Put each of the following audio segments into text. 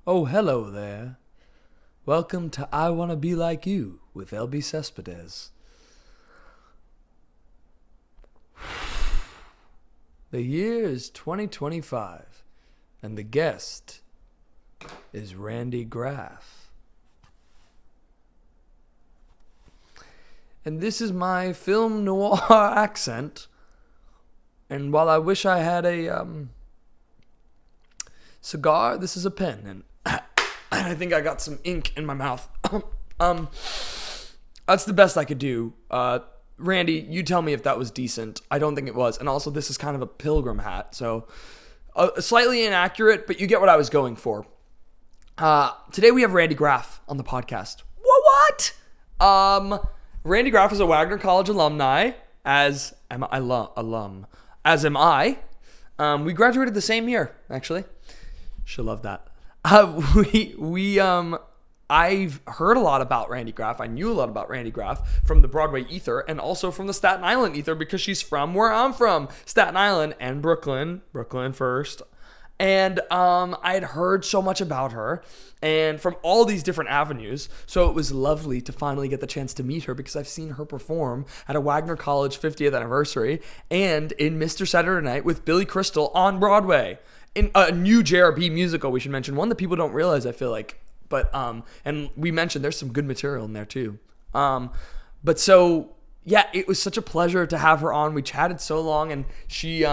Oh, hello there. Welcome to I Wanna Be Like You with Elbi Cespedes. The year is 2025, and the guest is Randy Graff. And this is my film noir accent. And while I wish I had a cigar, this is a pen, and I think I got some ink in my mouth. That's the best I could do. Randy, you tell me if that was decent. I don't think it was. And also, this is kind of a pilgrim hat, so slightly inaccurate, but you get what I was going for. Today we have Randy Graff on the podcast. What? Randy Graff is a Wagner College alumni, as am I. As am I. We graduated the same year, actually. She'll love that. I've heard a lot about Randy Graff. I knew a lot about Randy Graff from the Broadway ether and also from the Staten Island ether because she's from where I'm from, Staten Island and Brooklyn first. And I had heard so much about her and from all these different avenues. So it was lovely to finally get the chance to meet her because I've seen her perform at a Wagner College 50th anniversary and in Mr. Saturday Night with Billy Crystal on Broadway. In a new JRB musical, we should mention. One that people don't realize, I feel like. But, and we mentioned there's some good material in there too. But so, yeah, it was such a pleasure to have her on. We chatted so long and she's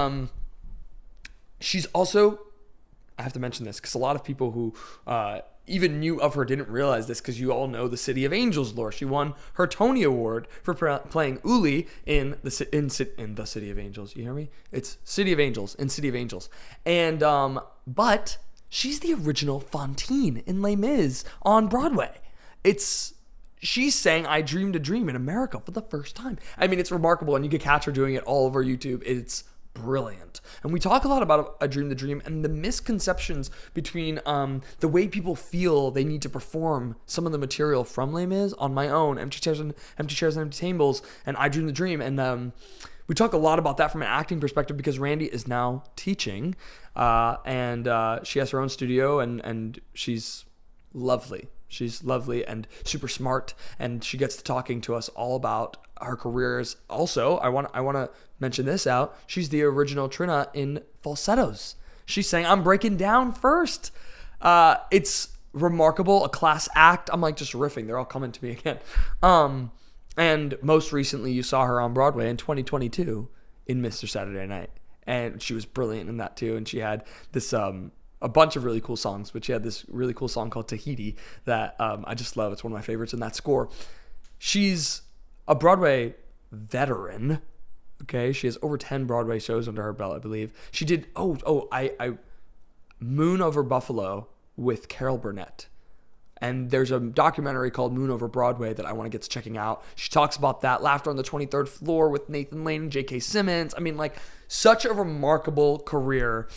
also, I have to mention this because a lot of people who, even knew of her didn't realize this because you all know the City of Angels lore. She won her Tony Award for playing Oolie in the City of Angels. You hear me? It's City of Angels in City of Angels. And, but she's the original Fantine in Les Mis on Broadway. She's saying I Dreamed a Dream in America for the first time. I mean, it's remarkable and you can catch her doing it all over YouTube. It's brilliant. And we talk a lot about I Dreamed the Dream and the misconceptions between the way people feel they need to perform some of the material from Les Mis on my own, Empty Chairs and Empty Tables, and I Dreamed the Dream. And we talk a lot about that from an acting perspective because Randy is now teaching and she has her own studio and she's lovely. She's lovely and super smart, and she gets to talking to us all about her careers. Also, I want to mention this out. She's the original Trina in Falsettos. She's saying, I'm breaking down first. It's remarkable, a class act. I'm like just riffing. They're all coming to me again. And most recently, you saw her on Broadway in 2022 in Mr. Saturday Night. And she was brilliant in that too. And she had this a bunch of really cool songs, but she had this really cool song called Tahiti that I just love. It's one of my favorites in that score. She's a Broadway veteran. Okay, she has over 10 Broadway shows under her belt, I believe. She did I Moon Over Buffalo with Carol Burnett. And there's a documentary called Moon Over Broadway that I want to get to checking out. She talks about that. Laughter on the 23rd Floor with Nathan Lane and J.K. Simmons. I mean, like, such a remarkable career.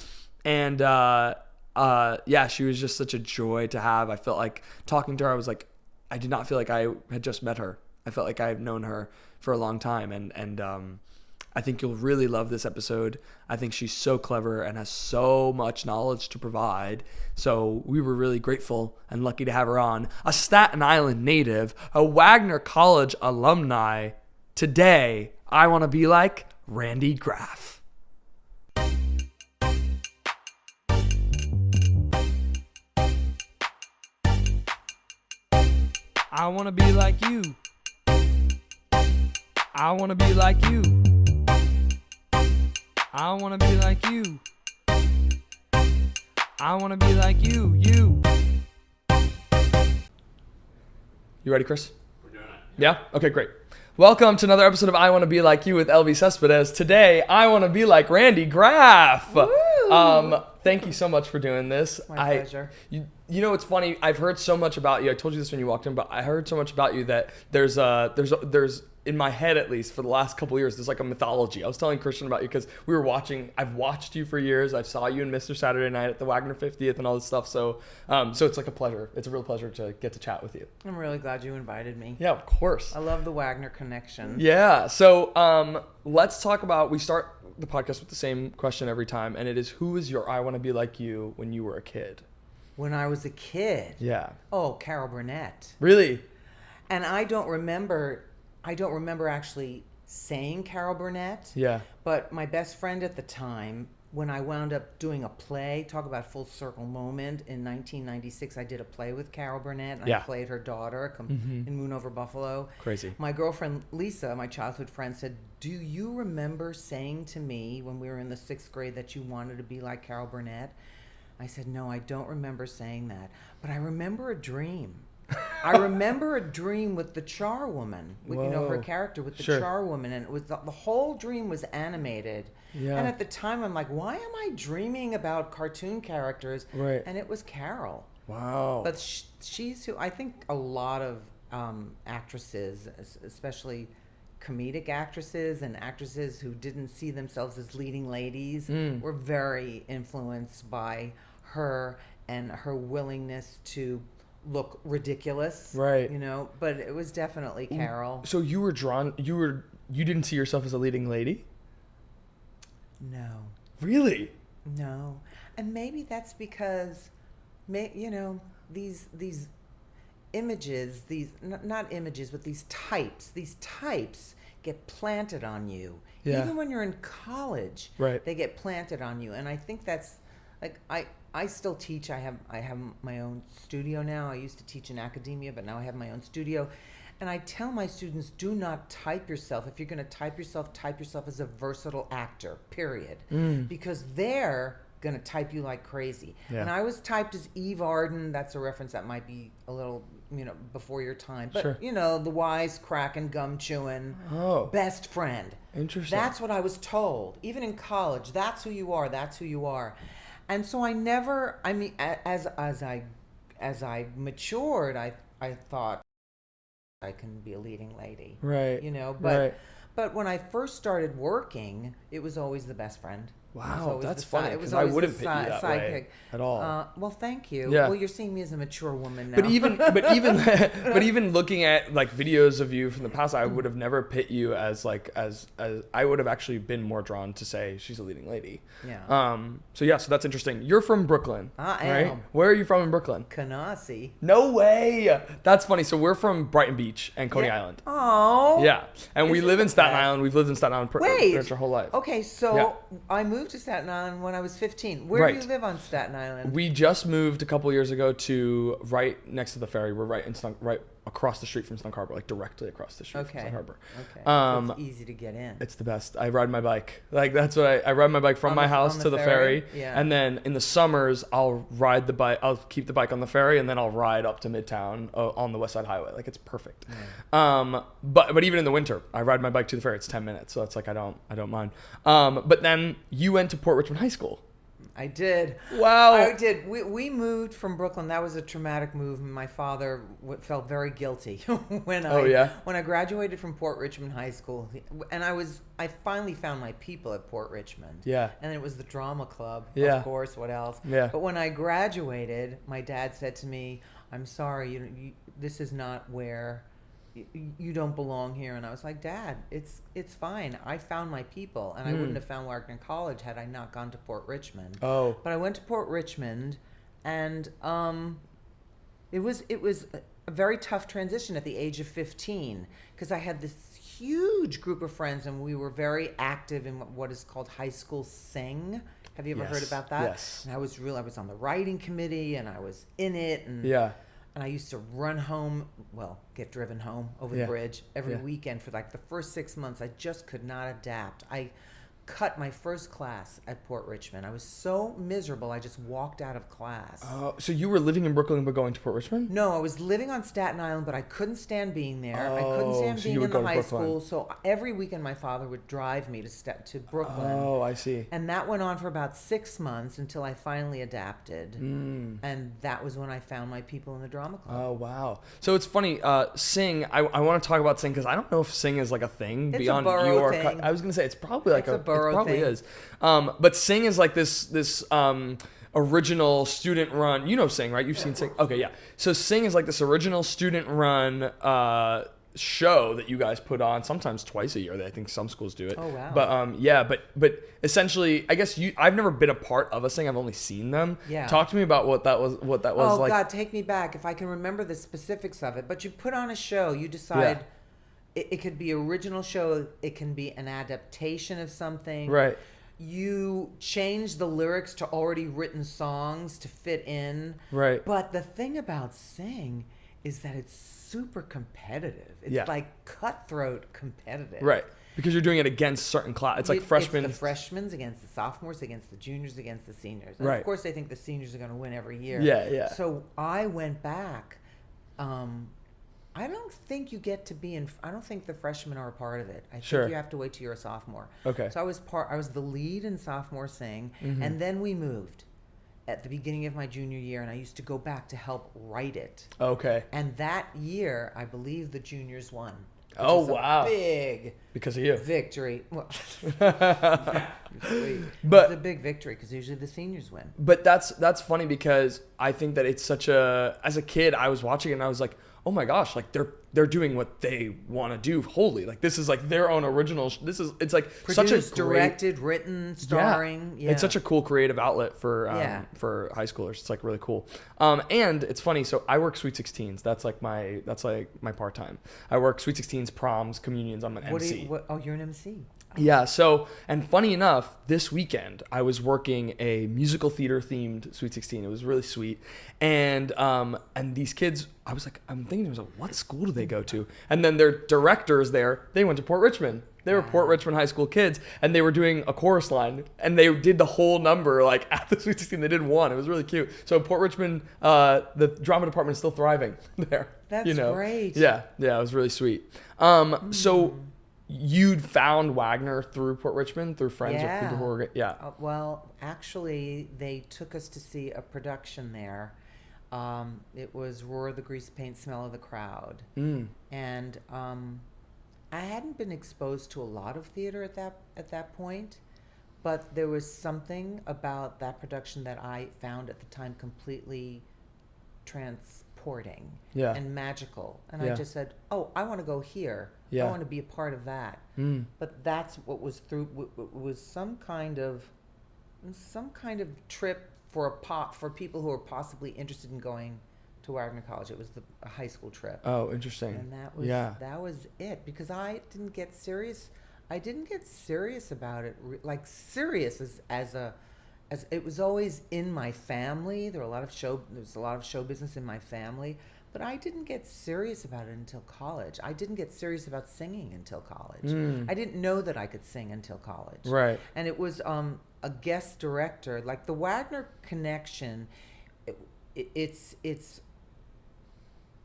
And yeah, she was just such a joy to have. I felt like talking to her, I was like, I did not feel like I had just met her. I felt like I've known her for a long time. And I think you'll really love this episode. I think she's so clever and has so much knowledge to provide. So we were really grateful and lucky to have her on. A Staten Island native, a Wagner College alumni. Today, I want to be like Randy Graff. I want to be like you. I want to be like you. I want to be like you. I want to be like you. You ready, Chris? We're doing it. Yeah? Okay, great. Welcome to another episode of I Want to Be Like You with Elbi Cespedes. Today, I want to be like Randy Graff. Woo! Thank you so much for doing this. My pleasure. You know, it's funny. I've heard so much about you. I told you this when you walked in, but I heard so much about you that there's in my head, at least for the last couple of years, there's like a mythology. I was telling Christian about you because we were watching. I've watched you for years. I saw you in Mr. Saturday Night at the Wagner 50th and all this stuff. So it's like a pleasure. It's a real pleasure to get to chat with you. I'm really glad you invited me. Yeah, of course. I love the Wagner connection. Yeah. So let's talk about. We start the podcast with the same question every time, and it is, who is your I want to be like you when you were a kid? When I was a kid. Yeah. Oh, Carol Burnett. Really? And I don't remember actually saying Carol Burnett. Yeah. But my best friend at the time, when I wound up doing a play, talk about full circle moment, in 1996, I did a play with Carol Burnett, and I played her daughter in Moon Over Buffalo. Crazy. My girlfriend Lisa, my childhood friend, said, "Do you remember saying to me when we were in the 6th grade that you wanted to be like Carol Burnett?" I said, "No, I don't remember saying that, but I remember a dream." I remember a dream with the charwoman, with, you know, her character with the charwoman, and it was the whole dream was animated. Yeah. And at the time, I'm like, why am I dreaming about cartoon characters? Right. And it was Carol. Wow. But she's who I think a lot of actresses, especially comedic actresses and actresses who didn't see themselves as leading ladies, were very influenced by her and her willingness to look ridiculous, right? You know, but it was definitely Carol. So you were drawn. You didn't see yourself as a leading lady? No. Really? No. And maybe that's because, you know, these images, these not images, but these types get planted on you. Yeah. Even when you're in college, right? They get planted on you, and I think that's like I still teach. I have my own studio now. I used to teach in academia, but now I have my own studio. And I tell my students, do not type yourself. If you're going to type yourself as a versatile actor, period. Because they're going to type you like crazy. Yeah. And I was typed as Eve Arden. That's a reference that might be a little, you know, before your time. But, you know, the wise cracking, gum chewing, best friend. Interesting. That's what I was told. Even in college, that's who you are. That's who you are. And so I never, I mean, as I matured, I thought I can be a leading lady, right? You know, but when I first started working, it was always the best friend. Wow, that's funny, because I wouldn't pick you that way at all. Well, thank you. Yeah. Well, you're seeing me as a mature woman now. But even looking at like videos of you from the past, I would have never pit you as I would have actually been more drawn to say she's a leading lady. Yeah. So that's interesting. You're from Brooklyn, I right? am. Where are you from in Brooklyn? Canarsie. No way. That's funny. So we're from Brighton Beach and Coney Island. Oh. Yeah, and we live in Staten Island. We've lived in Staten Island pretty much our whole life. Okay, so I moved to Staten Island when I was 15. Where do you live on Staten Island? We just moved a couple years ago to right next to the ferry. We're right across the street from Snug Harbor, like directly across the street from Snug Harbor. Okay. So it's easy to get in. It's the best. I ride my bike. Like that's what I ride my bike from my house to the ferry. Yeah. And then in the summers, I'll ride the bike. I'll keep the bike on the ferry, and then I'll ride up to Midtown on the West Side Highway. Like it's perfect. Yeah. But even in the winter, I ride my bike to the ferry. It's 10 minutes, so it's like I don't mind. But then you went to Port Richmond High School. I did. Wow. I did. We moved from Brooklyn. That was a traumatic move. My father felt very guilty when I graduated from Port Richmond High School, and I finally found my people at Port Richmond. Yeah. And it was the drama club. Yeah. Of course. What else? Yeah. But when I graduated, my dad said to me, "I'm sorry. This is not where." You don't belong here. And I was like, Dad, it's fine. I found my people, and I wouldn't have found Wagner College had I not gone to Port Richmond. Oh. But I went to Port Richmond, and it was a very tough transition at the age of 15, because I had this huge group of friends, and we were very active in what is called high school sing. Have you ever heard about that? Yes. And I was on the writing committee, and I was in it, and and I used to run home, get driven home over the bridge every weekend for like the first 6 months. I just could not adapt. I cut my first class at Port Richmond. I was so miserable, I just walked out of class. So you were living in Brooklyn but going to Port Richmond? No, I was living on Staten Island, but I couldn't stand being there. I couldn't stand being in the high school. So every weekend my father would drive me to Brooklyn. Oh, I see. And that went on for about 6 months until I finally adapted. And that was when I found my people in the drama club. Oh, wow. So it's funny, Sing, I want to talk about Sing because I don't know if Sing is like a thing it's beyond a borough New York. thing. I was going to say it's probably like it probably thing. Is. But Sing is like this original student run. You know Sing, right? You've seen Sing. Okay, yeah. So Sing is like this original student run show that you guys put on sometimes twice a year. I think some schools do it. Oh, wow. But essentially, I guess I've never been a part of a thing. I've only seen them. Yeah. Talk to me about what that was Oh, like. God, take me back if I can remember the specifics of it. But you put on a show, you decide it could be original show, it can be an adaptation of something. Right. You change the lyrics to already written songs to fit in. Right. But the thing about Sing is that it's super competitive. It's like cutthroat competitive. Right. Because you're doing it against certain class. It's like freshmen. It's the freshmen against the sophomores, against the juniors, against the seniors. And right. Of course, they think the seniors are going to win every year. Yeah. So I went back. I don't think you get to be in. I don't think the freshmen are a part of it. I think you have to wait till you're a sophomore. Okay. So I was the lead in sophomore Sing, and then we moved at the beginning of my junior year, and I used to go back to help write it. Okay. And that year, I believe the juniors won. Oh, wow. Big because of you. victory. Well, But it's a big victory because usually the seniors win. But that's funny because I think that it's such a, as a kid, I was watching it and I was like, oh my gosh, like they're doing what they want to do wholly. Like this is like their own original. It's like produced, such a great, directed, written, starring. Yeah. It's such a cool creative outlet for high schoolers. It's like really cool. And it's funny. So I work Sweet 16s. That's like my part time. I work Sweet 16s, proms, communions. I'm an MC. You're an MC. Yeah. So, and funny enough, this weekend I was working a musical theater themed Sweet 16. It was really sweet. And these kids, I'm thinking to myself, what school do they go to? And then their directors there, they went to Port Richmond. They were Port Richmond high school kids, and they were doing a chorus line, and they did the whole number like at the Sweet 16. They did one. It was really cute. So Port Richmond, the drama department is still thriving there. That's great. Yeah, it was really sweet. So you'd found Wagner through Port Richmond, through friends or people who were well, actually, they took us to see a production there. It was Roar of the Grease Paint, Smell of the Crowd, and I hadn't been exposed to a lot of theater at that point, but there was something about that production that I found at the time completely transporting and magical, and I just said, "Oh, I want to go here. I want to be a part of that." But that's what was was some kind of trip for people who were possibly interested in going to Wagner College. It was a high school trip. Oh, interesting. And that was it, because I didn't get serious. I didn't get serious about it, like serious as it was always in my family. There was a lot of show business in my family, but I didn't get serious about it until college. I didn't get serious about singing until college. I didn't know that I could sing until college. Right. And it was a guest director, like the Wagner connection. It's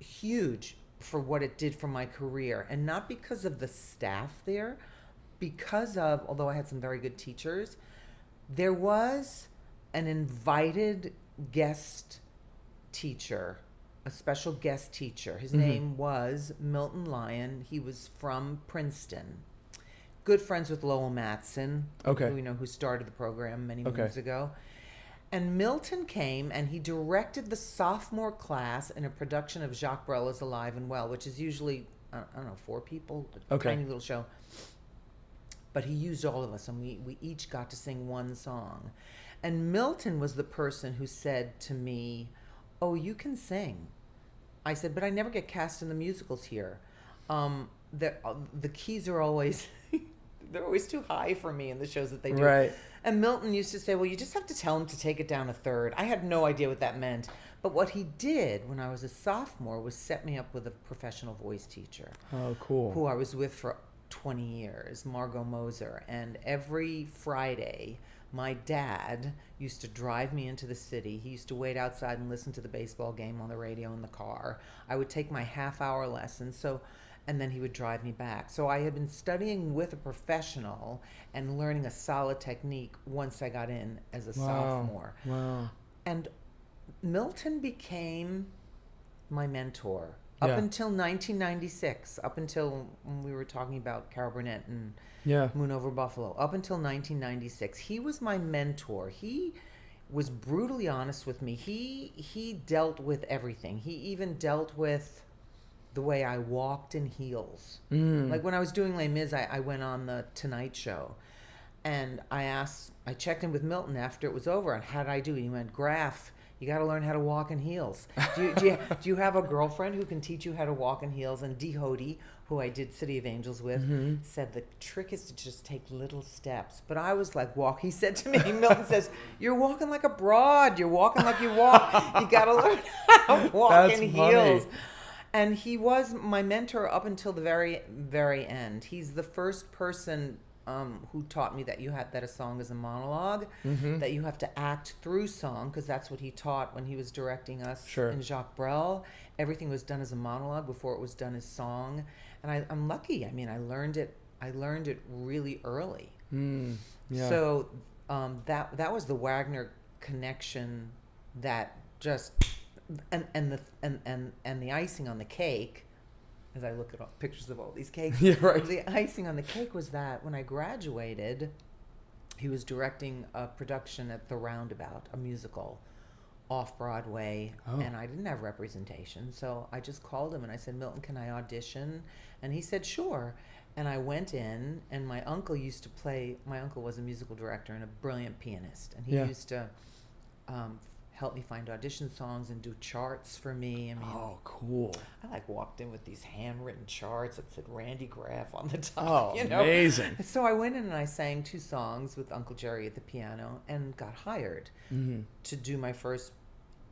huge for what it did for my career, and not because of the staff there, because of, although I had some very good teachers, there was an invited guest teacher, a special guest teacher. His name was Milton Lyon. He was from Princeton. Good friends with Lowell Matson, who started the program many moons ago. And Milton came and he directed the sophomore class in a production of Jacques Brella's Alive and Well, which is usually, I don't know, 4 people, a tiny little show. But he used all of us, and we each got to sing one song. And Milton was the person who said to me, "Oh, you can sing." I said, "But I never get cast in the musicals here. The keys are always, they're always too high for me in the shows that they do." Right. And Milton used to say, "Well, you just have to tell him to take it down a third." I had no idea what that meant. But what he did when I was a sophomore was set me up with a professional voice teacher. Oh, cool. Who I was with for 20 years, Margot Moser. And every Friday, my dad used to drive me into the city. He used to wait outside and listen to the baseball game on the radio in the car. I would take my half-hour lesson, and then he would drive me back. So I had been studying with a professional and learning a solid technique once I got in as a sophomore. Wow. And Milton became my mentor up until 1996, up until when we were talking about Carol Burnett and Moon Over Buffalo. Up until 1996, he was my mentor. He was brutally honest with me. He dealt with everything. He even dealt with the way I walked in heels. Like when I was doing Les Mis, I went on the Tonight Show, and I checked in with Milton after it was over on how did I do. He went, Graff, you got to learn how to walk in heels. Do you have a girlfriend who can teach you how to walk in heels? And Dee Hody, who I did City of Angels with, said the trick is to just take little steps. But I was like, he said to me, Milton says, you're walking like a broad. You're walking like you walk. You got to learn how to walk in heels. And he was my mentor up until the very, very end. He's the first person who taught me that a song is a monologue, that you have to act through song, because that's what he taught when he was directing us in Jacques Brel. Everything was done as a monologue before it was done as song, and I'm lucky. I mean, I learned it really early. So that was the Wagner connection that just and the icing on the cake. As I look at all pictures of all these cakes, the icing on the cake was that when I graduated, he was directing a production at the Roundabout, a musical, off Broadway, and I didn't have representation, so I just called him and I said, Milton, can I audition? And he said, sure. And I went in, and my uncle was a musical director and a brilliant pianist, and he used to help me find audition songs and do charts for me. I mean, cool. I walked in with these handwritten charts that said Randy Graff on the top. Amazing. So I went in and I sang 2 songs with Uncle Jerry at the piano and got hired to do my first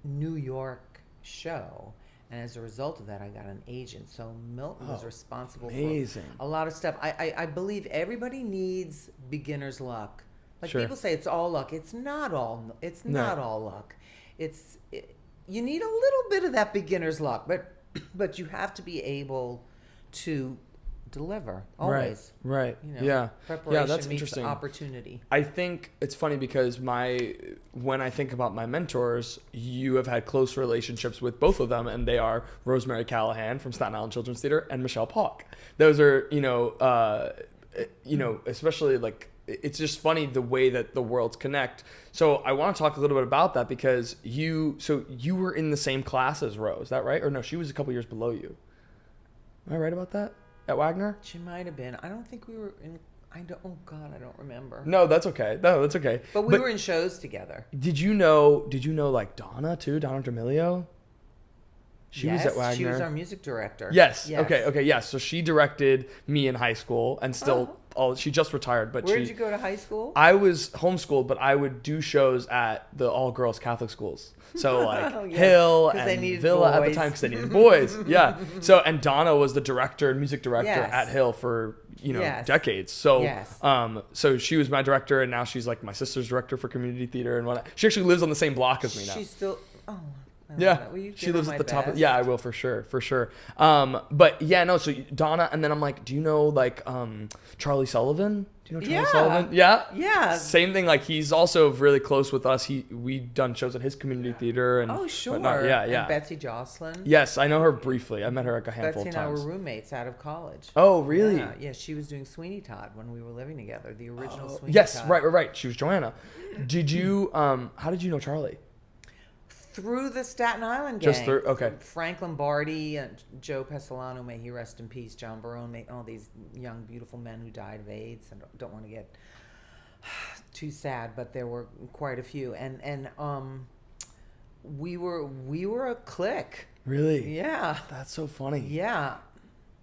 New York show. And as a result of that, I got an agent. So Milton was responsible for a lot of stuff. I believe everybody needs beginner's luck. Like people say it's all luck. It's not all luck. You need a little bit of that beginner's luck, but you have to be able to deliver always. Right. Preparation that's meets interesting. Opportunity. I think it's funny because when I think about my mentors, you have had close relationships with both of them, and they are Rosemary Callahan from Staten Island Children's Theater and Michelle Pauk. Those are, especially like, it's just funny the way that the worlds connect. So I want to talk a little bit about that because you were in the same class as Rose, is that right? Or no, she was a couple years below you. Am I right about that? At Wagner? She might have been. I don't think we were in. I don't remember. No, that's okay. But we were in shows together. Did you know like Donna too? Donna D'Amelio? She was at Wagner. She was our music director. Yes. Okay. Yes. So she directed me in high school and still. She just retired, but Where did you go to high school? I was homeschooled, but I would do shows at the all-girls Catholic schools. So like Hill and Villa at the time because they needed boys. Yeah. So and Donna was the director and music director at Hill for decades. So so she was my director, and now she's like my sister's director for community theater and whatnot. She actually lives on the same block as me now. She's still. She lives at the top. Yeah, I will for sure. But yeah, no. So Donna, and then I'm like, do you know like Charlie Sullivan? Do you know Charlie Sullivan? Yeah. Same thing. Like he's also really close with us. We done shows at his community theater and whatnot. Yeah. And Betsy Jocelyn. Yes, I know her briefly. I met her like a handful of times. Betsy and I were roommates out of college. Oh, really? Yeah. She was doing Sweeney Todd when we were living together. The original Sweeney Todd. Yes, right. She was Joanna. Did you? How did you know Charlie? Through the Staten Island gang. Just through, okay. Frank Lombardi, Joe Pessolano, may he rest in peace, John Barone, all these young, beautiful men who died of AIDS. And don't want to get too sad, but there were quite a few. And we were a clique. Really? Yeah. That's so funny. Yeah.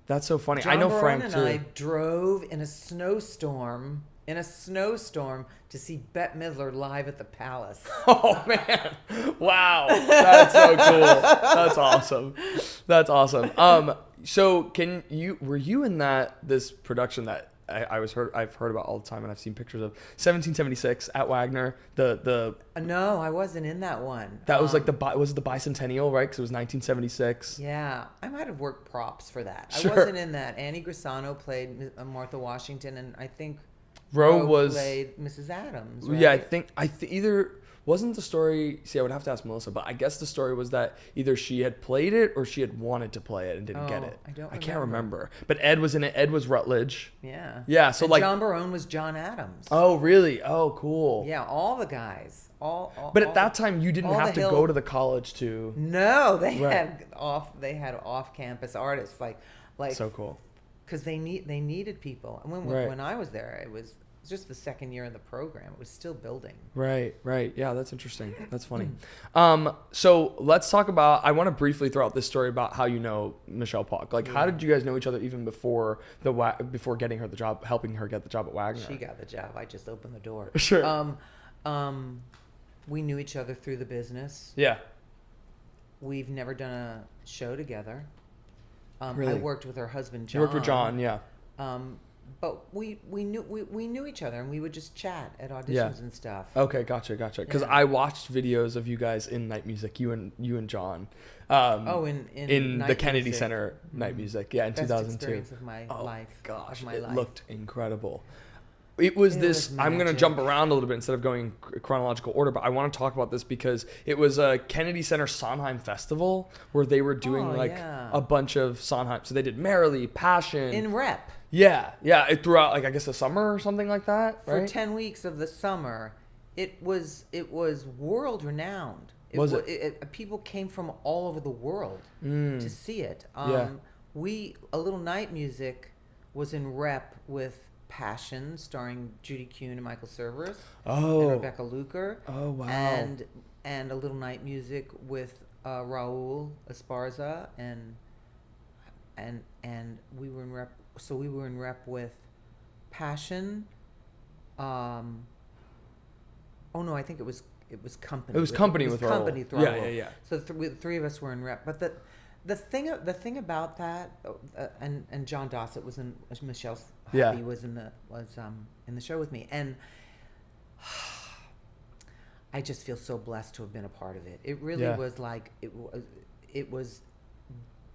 That's so funny. John I know Barone Frank and too. I drove in a snowstorm to see Bette Midler live at the Palace. Oh man. Wow. That's so cool. That's awesome. So were you in this production that I've heard about all the time and I've seen pictures of 1776 at Wagner, No, I wasn't in that one. That was like was it the bicentennial, right? Cuz it was 1976. Yeah. I might have worked props for that. Sure. I wasn't in that. Annie Grisano played Martha Washington, and I think Roe played Mrs. Adams, right? Yeah, I think either wasn't the story. See, I would have to ask Melissa, but I guess the story was that either she had played it or she had wanted to play it and didn't get it. I can't remember. But Ed was in it. Ed was Rutledge. Yeah. Yeah. So and John Barone was John Adams. Oh, really? Oh, cool. Yeah, all the guys. But at that time, you didn't have to go to the college to. No, they had off-campus artists like. So cool. Because they needed people, and when I was there, it was just the second year of the program. It was still building. Right. Yeah, that's interesting. That's funny. So let's talk about. I want to briefly throw out this story about how you know Michelle Polk. Like, how did you guys know each other even before getting her the job, helping her get the job at Wagner? She got the job. I just opened the door. Sure. We knew each other through the business. Yeah. We've never done a show together. Really? I worked with her husband, John. You worked with John, yeah. But we knew each other, and we would just chat at auditions and stuff. Okay, gotcha. Because I watched videos of you guys in night music, you and John. In the Kennedy music. Center night music, in Best 2002. Experience of my life. Gosh, it life. Looked incredible. It was I'm going to jump around a little bit instead of going chronological order, but I want to talk about this because it was a Kennedy Center Sondheim festival where they were doing a bunch of Sondheim. So they did Merrily, Passion. In rep. Yeah. Throughout, I guess, the summer or something like that, right? For 10 weeks of the summer, it was world renowned. People came from all over the world to see it. A Little Night Music was in rep with Passion, starring Judy Kuhn and Michael Cerveris and Rebecca Luker. Oh wow! And A Little Night Music with Raul Esparza and we were in rep. So we were in rep with Passion. I think it was Company. It was Company with Raul. Company with Raul. Yeah. So the three of us were in rep, but the thing about that, and John Dossett was in Michelle's hubby was in the show with me, and I just feel so blessed to have been a part of it. It really was like it was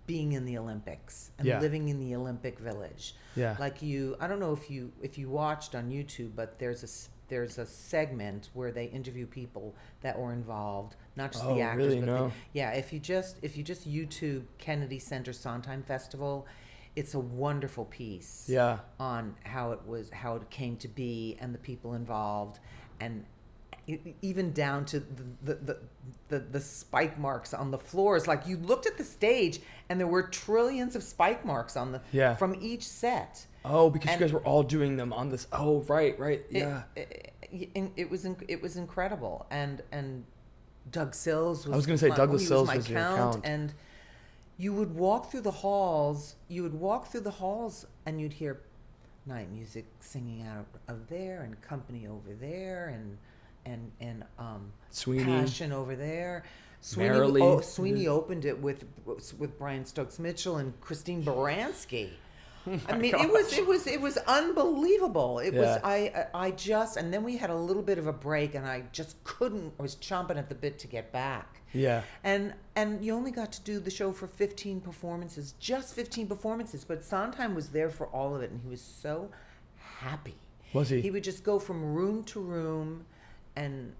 being in the Olympics and living in the Olympic Village. Yeah, like I don't know if you watched on YouTube, but there's a segment where they interview people that were involved, not just the actors. Really? No. If you just YouTube Kennedy Center Sondheim Festival, it's a wonderful piece. Yeah. On how it came to be and the people involved, and even down to the spike marks on the floors. Like, you looked at the stage and there were trillions of spike marks on from each set. Oh, because you guys were all doing them on this. Oh, right, yeah. It was incredible, and Doug Sills was. I was going to say Douglas Sills was your count, and you would walk through the halls. And you'd hear night music singing out of there, and Company over there, and Sweeney. Passion over there. Sweeney opened it with Brian Stokes Mitchell and Christine Baranski. I mean, gosh. it was unbelievable. It was I just, and then we had a little bit of a break, and I just couldn't. I was chomping at the bit to get back. Yeah. And you only got to do the show for 15 performances, just 15 performances. But Sondheim was there for all of it, and he was so happy. Was he? He would just go from room to room, and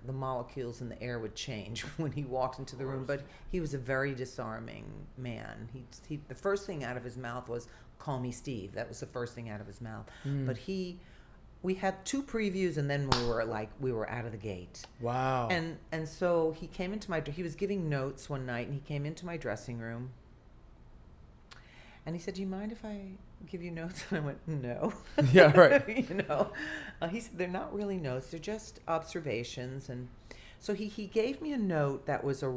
the molecules in the air would change when he walked into the room. But he was a very disarming man. He the first thing out of his mouth was, "Call me Steve." That was the first thing out of his mouth. But we had 2 previews, and then we were out of the gate. Wow. And so he came into he was giving notes one night, and he came into my dressing room, and he said, "Do you mind if I give you notes?" And I went, "No." Yeah, right. He said, "They're not really notes; they're just observations." And so he gave me a note that was a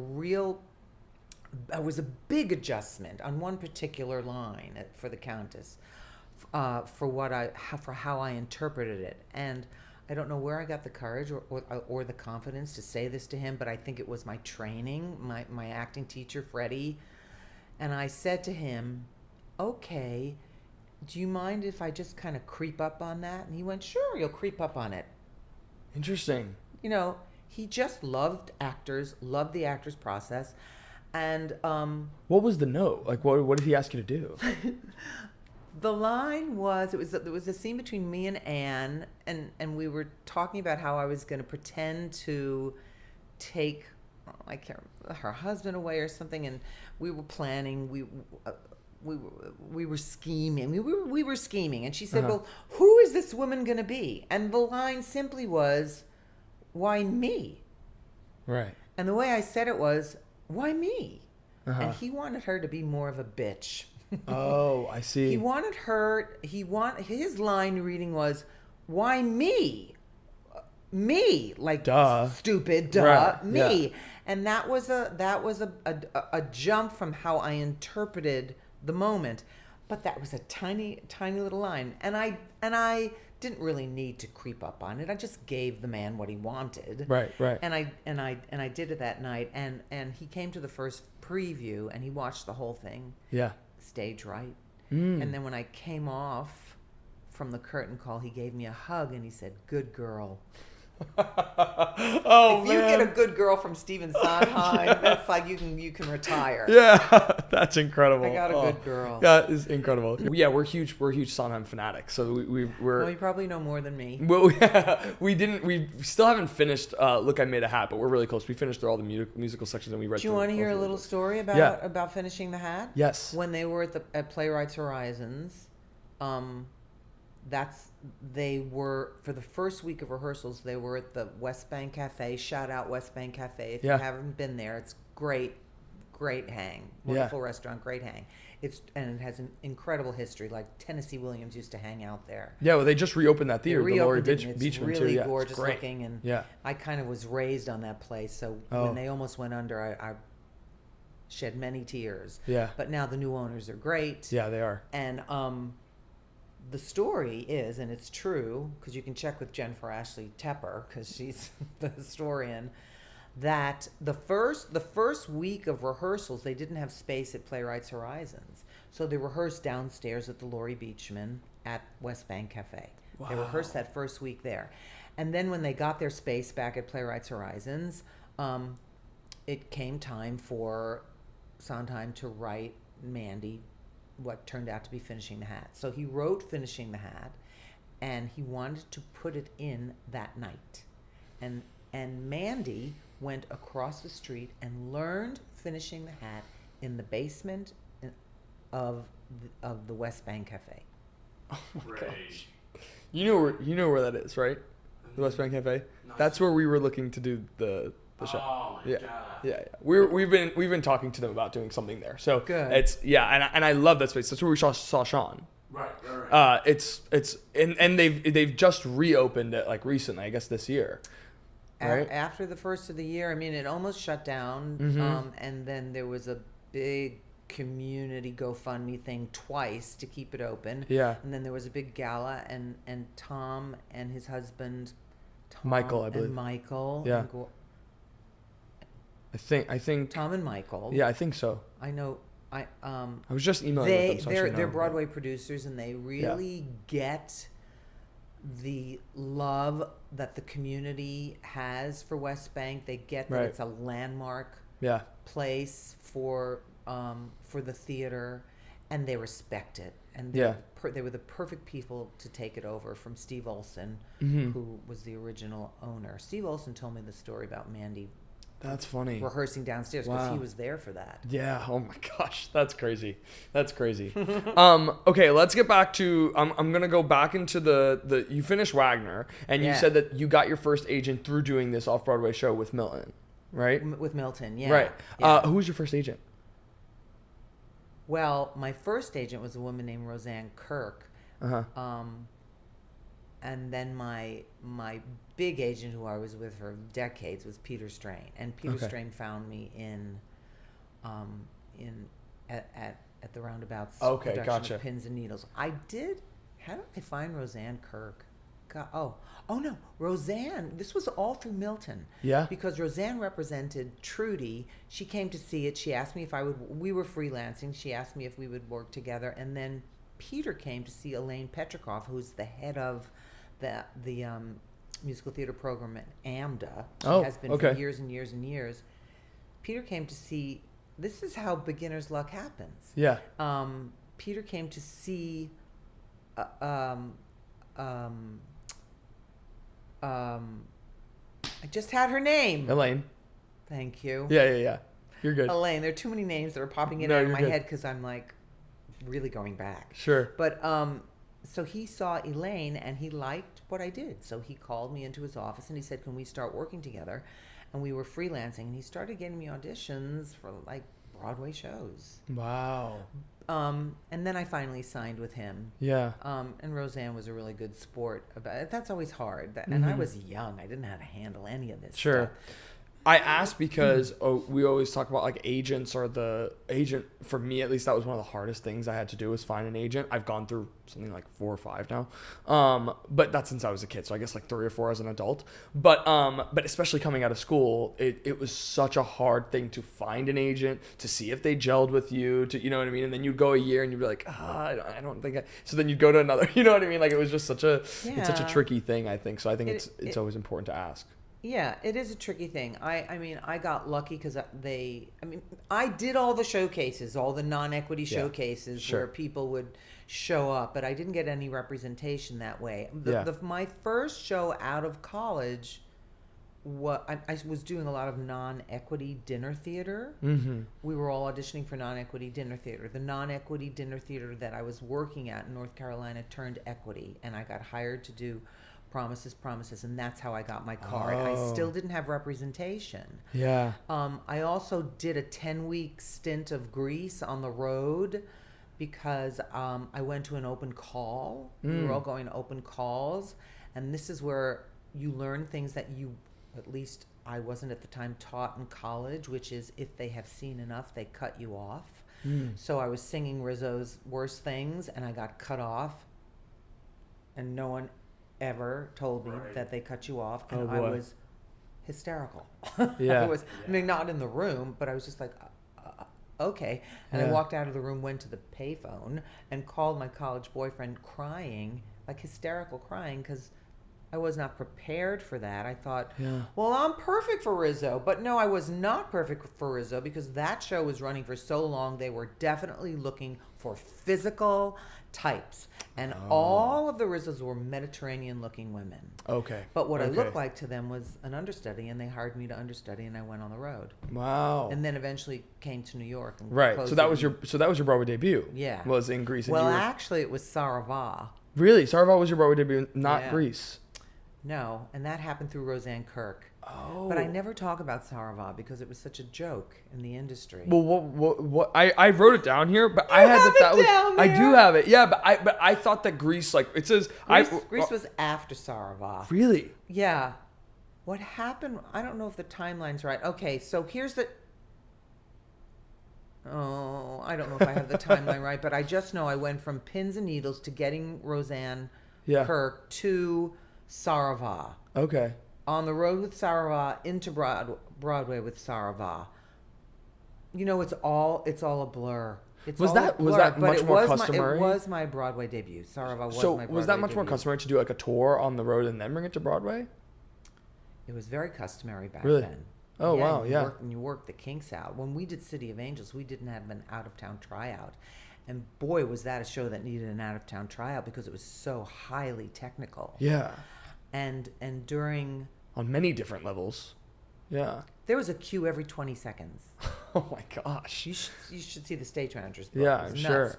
big adjustment on one particular line for the Countess, for how I interpreted it. And I don't know where I got the courage or the confidence to say this to him, but I think it was my training, my acting teacher, Freddie. And I said to him, "Okay, do you mind if I just kind of creep up on that?" And he went, "Sure, you'll creep up on it." Interesting. He just loved the actors process. And what was the note? Like, what did he ask you to do? The line was, it was a scene between me and Anne, and we were talking about how I was going to pretend to take, I can't remember, her husband away or something, and we were planning, we were scheming. We were scheming, and she said, "Well, who is this woman going to be? And the line simply was, why me? Right. And the way I said it was, why me? Uh-huh. And he wanted her to be more of a bitch. Oh, I see. He wanted her, his line reading was, why me? Me, like duh. Stupid, duh, right. me. Yeah. And that was a jump from how I interpreted the moment. But that was a tiny, tiny little line. And I didn't really need to creep up on it. I just gave the man what he wanted. Right. And I did it that night. And he came to the first preview and he watched the whole thing. Yeah. Stage right. And then when I came off from the curtain call, he gave me a hug and he said, "Good girl." Oh, if you get a good girl from Stephen Sondheim, that's like you can retire. Yeah, that's incredible. I got a good girl. That is incredible. Yeah, we're huge Sondheim fanatics. So we're. Well, you probably know more than me. Well, we still haven't finished. Look, I Made a Hat, but we're really close. We finished through all the musical sections and we read. Do you want to hear a little story about finishing the hat? Yes. When they were at Playwrights Horizons, they were, for the first week of rehearsals, they were at the West Bank Cafe. Shout out West Bank Cafe. If you haven't been there, it's great hang. Wonderful restaurant, great hang. It has an incredible history. Like Tennessee Williams used to hang out there. Yeah, well, they just reopened that theater, the Laurie Beachman It's too. really Yeah, gorgeous looking, and I kind of was raised on that place. So when they almost went under, I shed many tears. Yeah. But now the new owners are great. Yeah, they are. And the story is, and it's true, because you can check with Jennifer Ashley Tepper, because she's the historian, that the first week of rehearsals, they didn't have space at Playwrights Horizons. So they rehearsed downstairs at the Laurie Beachman at West Bank Cafe. Wow. They rehearsed that first week there. And then when they got their space back at Playwrights Horizons, it came time for Sondheim to write Mandy what turned out to be Finishing the Hat. So he wrote Finishing the Hat, and he wanted to put it in that night. And Mandy went across the street and learned Finishing the Hat in the basement of the West Bank Cafe. Oh my gosh! You know where that is, right? The West Bank Cafe. That's where we were looking to do the show. Oh my god! Yeah. We've been talking to them about doing something there. So good. It's and I love that space. That's where we saw Sean. Right. It's and they've just reopened it like recently, I guess this year. Right? After the first of the year, I mean, it almost shut down, and then there was a big community GoFundMe thing twice to keep it open. Yeah. And then there was a big gala, and Tom and his husband, Michael, I believe. And Michael. Yeah. I think Tom and Michael. Yeah, I think so. I know. I was just emailing with them. So they're Broadway producers, and they really get the love that the community has for West Bank. They get that it's a landmark place for the theater, and they respect it. And they were the perfect people to take it over from Steve Olson, who was the original owner. Steve Olson told me the story about Mandy. That's funny. Rehearsing downstairs because he was there for that. Yeah. Oh my gosh, that's crazy. Okay, let's get back to. I'm gonna go back into the. You finished Wagner, and you said that you got your first agent through doing this off-Broadway show with Milton, right? With Milton, yeah. Right. Yeah. Who was your first agent? Well, my first agent was a woman named Roseanne Kirk. And then my big agent, who I was with for decades, was Peter Strain. And Peter Strain found me at the Roundabouts production of Pins and Needles. How did I find Roseanne Kirk? No, Roseanne. This was all through Milton. Yeah. Because Roseanne represented Trudy. She came to see it. She asked me if I would. We were freelancing. She asked me if we would work together. And then Peter came to see Elaine Petrikoff, who's the head of the musical theater program at AMDA. She has been for years and years and years. Peter came to see. This is how beginner's luck happens. Yeah. Peter came to see. I just had her name. Elaine. Thank you. Yeah. You're good. Elaine. There are too many names that are popping in and out of my head because I'm like really going back. Sure. But so he saw Elaine and he liked what I did. So he called me into his office and he said, can we start working together? And we were freelancing, and he started getting me auditions for like Broadway shows. Wow. And then I finally signed with him. Yeah. And Roseanne was a really good sport about it. That's always hard. And I was young. I didn't know how to handle any of this stuff. I asked because we always talk about like agents, or the agent, for me at least, that was one of the hardest things I had to do, was find an agent. I've gone through something like 4 or 5 now. But that's since I was a kid. So I guess like 3 or 4 as an adult. But especially coming out of school, it was such a hard thing to find an agent, to see if they gelled with you, to, you know what I mean? And then you'd go a year and you'd be like, I don't think so then you'd go to another, you know what I mean? Like, it was just it's such a tricky thing, I think. So I think it's always important to ask. Yeah, it is a tricky thing. I mean, I got lucky because I did all the showcases, all the non-equity showcases where people would show up, but I didn't get any representation that way. My first show out of college, I was doing a lot of non-equity dinner theater. Mm-hmm. We were all auditioning for non-equity dinner theater. The non-equity dinner theater that I was working at in North Carolina turned equity, and I got hired to do Promises, and that's how I got my card. I still didn't have representation. Yeah. I also did a 10-week stint of Grease on the road because I went to an open call. We were all going to open calls, and this is where you learn things that at least I wasn't at the time taught in college, which is if they have seen enough, they cut you off. So I was singing Rizzo's Worst Things, and I got cut off, and no one ever told me that they cut you off, and I was hysterical. Yeah. I mean, not in the room, but I was just like, okay. And I walked out of the room, went to the payphone, and called my college boyfriend crying, like hysterical crying, because I was not prepared for that. I thought, well, I'm perfect for Rizzo. But no, I was not perfect for Rizzo, because that show was running for so long. They were definitely looking for physical types. And all of the Rizzos were Mediterranean-looking women. Okay. But what I looked like to them was an understudy, and they hired me to understudy, and I went on the road. Wow. And then eventually came to New York. And right. So that was your Broadway debut. Yeah. Was in Grease. Well, actually, it was Saravá. Really? Saravá was your Broadway debut, not Grease. No, and that happened through Roseanne Kirk. Oh. But I never talk about Saravá because it was such a joke in the industry. Well, what I wrote it down here, but I had that was there. I do have it. Yeah, but I thought that Grease, like it says Grease was after Saravá. Really? Yeah. What happened? I don't know if the timeline's right. Okay, so here's the I don't know if I have the timeline right, but I just know I went from pins and needles to getting Roseanne Kirk to Saravá. Okay. On the road with Saravá, into Broadway with Saravá. You know, it's all a blur. Was that much more customary? It was my Broadway debut. Saravá was my Broadway debut. Was that much more customary to do like a tour on the road and then bring it to Broadway? It was very customary back then. Oh, wow, yeah. You worked the kinks out. When we did City of Angels, we didn't have an out-of-town tryout. And boy, was that a show that needed an out-of-town tryout because it was so highly technical. Yeah. And during... On many different levels. Yeah. There was a queue every 20 seconds. Oh, my gosh. You should see the stage manager's book. Yeah, I'm sure.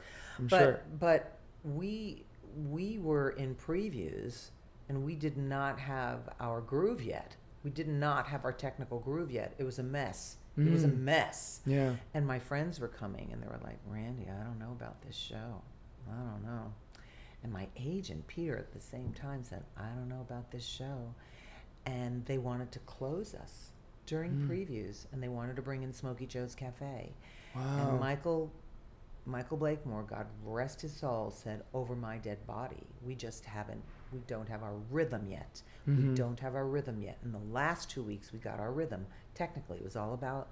But we were in previews, and we did not have our groove yet. We did not have our technical groove yet. It was a mess. It was a mess. Yeah. And my friends were coming, and they were like, Randy, I don't know about this show. I don't know. And my agent, Peter, at the same time said, I don't know about this show. And they wanted to close us during previews, and they wanted to bring in Smokey Joe's Cafe. Wow. And Michael Blakemore, God rest his soul, said, over my dead body. We don't have our rhythm yet. Mm-hmm. We don't have our rhythm yet. In the last 2 weeks, we got our rhythm. Technically, it was all about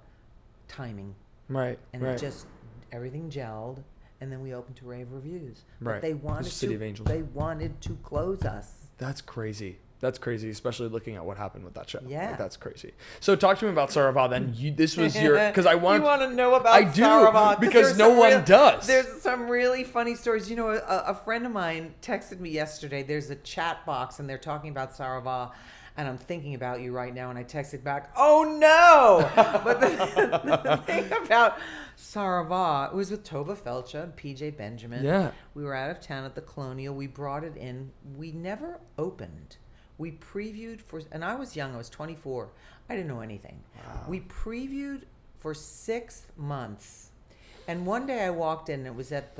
timing. Right. And it just, everything gelled, and then we opened to rave reviews. But they wanted to close us. That's crazy. That's crazy, especially looking at what happened with that show. Yeah. Like, that's crazy. So talk to me about Saravá then. This was your... Because I want... You want to know about Saravá? Because no one does. There's some really funny stories. You know, a friend of mine texted me yesterday. There's a chat box, and they're talking about Saravá. And I'm thinking about you right now, and I texted back, oh no! But the thing about Saravá, it was with Tova Felcha and PJ Benjamin. Yeah. We were out of town at the Colonial. We brought it in. We never opened. We previewed and I was young, I was 24. I didn't know anything. Wow. We previewed for 6 months. And one day I walked in, and it was at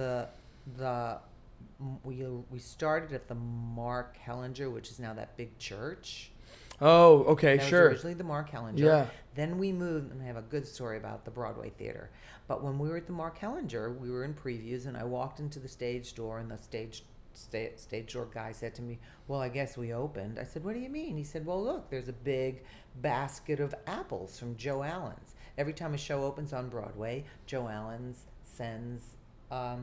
we started at the Mark Hellinger, which is now that big church. Oh, okay, That sure. was originally the Mark Hellinger. Yeah. Then we moved, and I have a good story about the Broadway theater. But when we were at the Mark Hellinger, we were in previews, and I walked into the stage door, and the stage door guy said to me, well, I guess we opened. I said, what do you mean? He said, well, look, there's a big basket of apples from Joe Allen's. Every time a show opens on Broadway, Joe Allen's sends a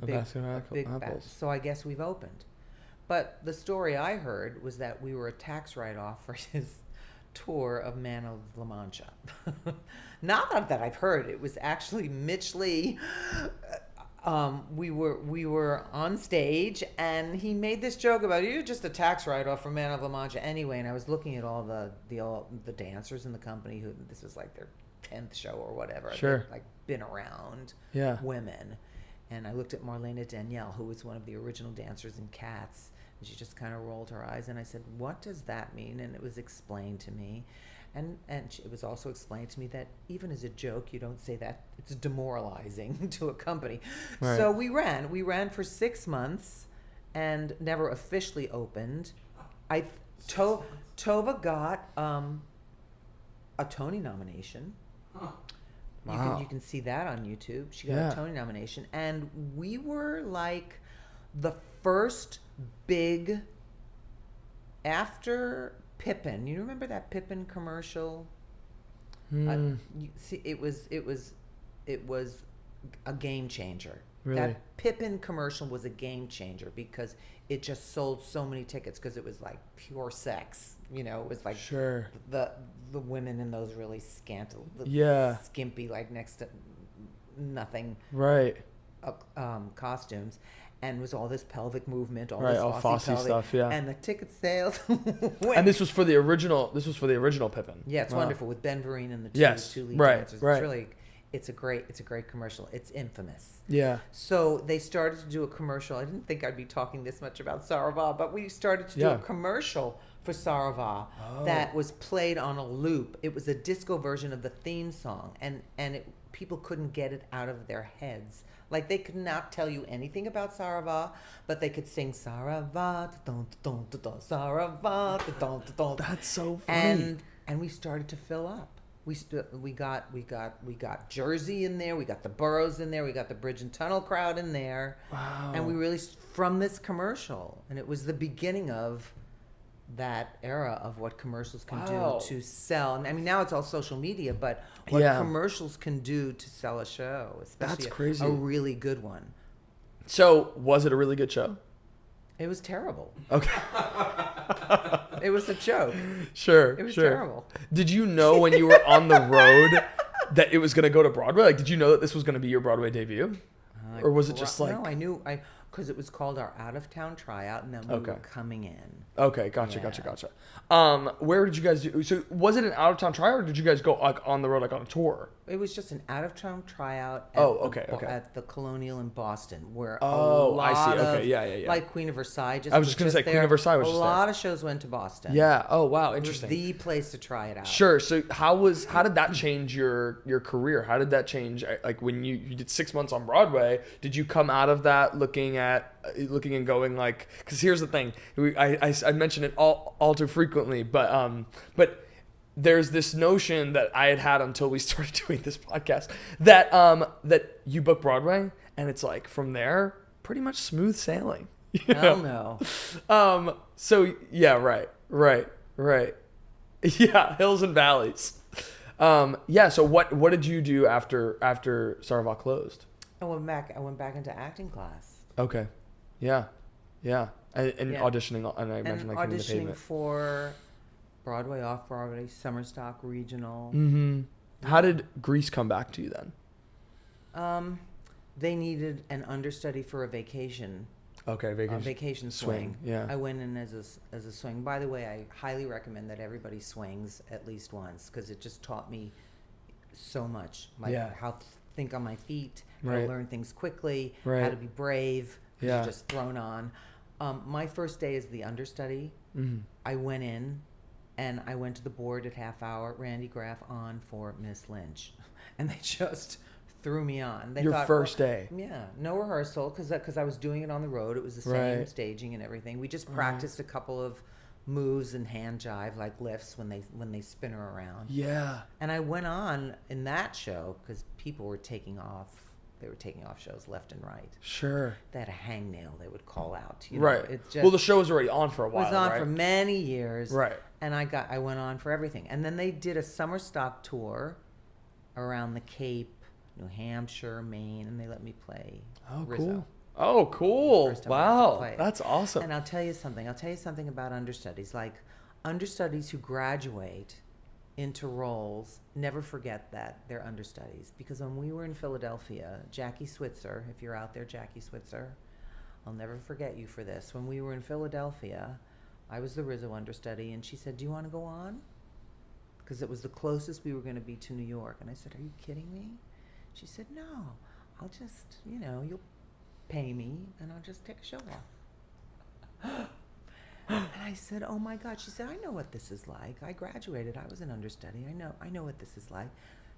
big apples. So I guess we've opened. But the story I heard was that we were a tax write-off for his tour of Man of La Mancha. Not that I've heard. It was actually Mitch Lee. We were on stage, and he made this joke about, you're just a tax write-off for Man of La Mancha anyway. And I was looking at all the dancers in the company who this was like their 10th show or whatever. Sure. They'd, like, been around. Yeah. Women. And I looked at Marlena Danielle, who was one of the original dancers in Cats, and she just kind of rolled her eyes. And I said, what does that mean? And it was explained to me. And it was also explained to me that even as a joke, you don't say that. It's demoralizing to a company. Right. So we ran for 6 months and never officially opened. Tova got a Tony nomination. Wow. You can see that on YouTube. She got a Tony nomination. And we were like the first big, after Pippin. You remember that Pippin commercial? It was a game changer. Really? That Pippin commercial was a game changer because it just sold so many tickets because it was like pure sex. You know, it was like Sure. the women in those really skimpy, like next to nothing, Right. costumes. And it was all this pelvic movement, all Right, this all Fosse stuff, yeah. And the ticket sales went. And this was for the original Pippin. Yeah, it's Wow. wonderful with Ben Vereen and the two lead right, dancers. right. It's really, it's a great commercial. It's infamous. Yeah. So they started to do a commercial. I didn't think I'd be talking this much about Saravá, but we started to do a commercial for Saravá that was played on a loop. It was a disco version of the theme song, and people couldn't get it out of their heads. Like, they could not tell you anything about Saravá, but they could sing Saravá, Saravá, That's so funny. And we started to fill up. We got Jersey in there. We got the Boroughs in there. We got the Bridge and Tunnel crowd in there. Wow. And we really, from this commercial, and it was the beginning of that era of what commercials can do to sell. And I mean, now it's all social media, but what commercials can do to sell a show, especially That's crazy. a really good one. So, was it a really good show? It was terrible. Okay. It was a joke. Sure. It was sure. terrible. Did you know when you were on the road that it was going to go to Broadway? Like, did you know that this was going to be your Broadway debut? Or was it just like... No, I knew... Because it was called our out-of-town tryout, and then we were coming in. Okay, gotcha. Where did you guys do... So, was it an out-of-town tryout, or did you guys go like on the road, like on a tour? It was just an out-of-town tryout at the Colonial in Boston, where a lot of... Yeah. Like Queen of Versailles. I was just going to say, Queen of Versailles was just there. A lot of shows went to Boston. Yeah. Oh, wow. Interesting. It was the place to try it out. Sure. So, how did that change your career? How did that change? Like, when you did 6 months on Broadway, did you come out of that looking and going like, because here's the thing, I mention it all too frequently, but there's this notion that I had until we started doing this podcast that you book Broadway and it's like from there pretty much smooth sailing. Hell no. So yeah, right. Yeah, hills and valleys. So what did you do after Saravá closed? I went back into acting class. Okay. Yeah. Auditioning, and I imagine like hitting the auditioning pavement. for Broadway, Off-Broadway, Summer Stock, Regional. Mm-hmm. How did Grease come back to you then? They needed an understudy for a vacation. Okay, vacation swing. Yeah. I went in as a swing. By the way, I highly recommend that everybody swings at least once because it just taught me so much. How to think on my feet, how to learn things quickly, how to be brave. You're just thrown on. My first day as the understudy, I went in and I went to the board at half hour, Randy Graff on for Miss Lynch. And they just threw me on. They thought, first day. Yeah, no rehearsal because I was doing it on the road. It was the same staging and everything. We just practiced a couple of moves and hand jive like lifts when they spin her around. Yeah. And I went on in that show because people were taking off. They were taking off shows left and right. Sure. They had a hangnail they would call out. Right. It's just, well, the show was already on for a while. It was on for many years. Right. And I went on for everything. And then they did a summer stock tour around the Cape, New Hampshire, Maine, and they let me play Rizzo. Cool. Oh, cool. Wow. That's awesome. And I'll tell you something about understudies. Like, understudies who graduate into roles never forget that they're understudies. Because when we were in Philadelphia, Jackie Switzer, if you're out there, Jackie Switzer, I'll never forget you for this. When we were in Philadelphia, I was the Rizzo understudy, and she said, "Do you want to go on?" Because it was the closest we were going to be to New York. And I said, "Are you kidding me?" She said, "No, I'll just, you'll pay me and I'll just take a show off." And I said, "Oh my God." She said, "I know what this is like. I graduated. I was an understudy. I know what this is like."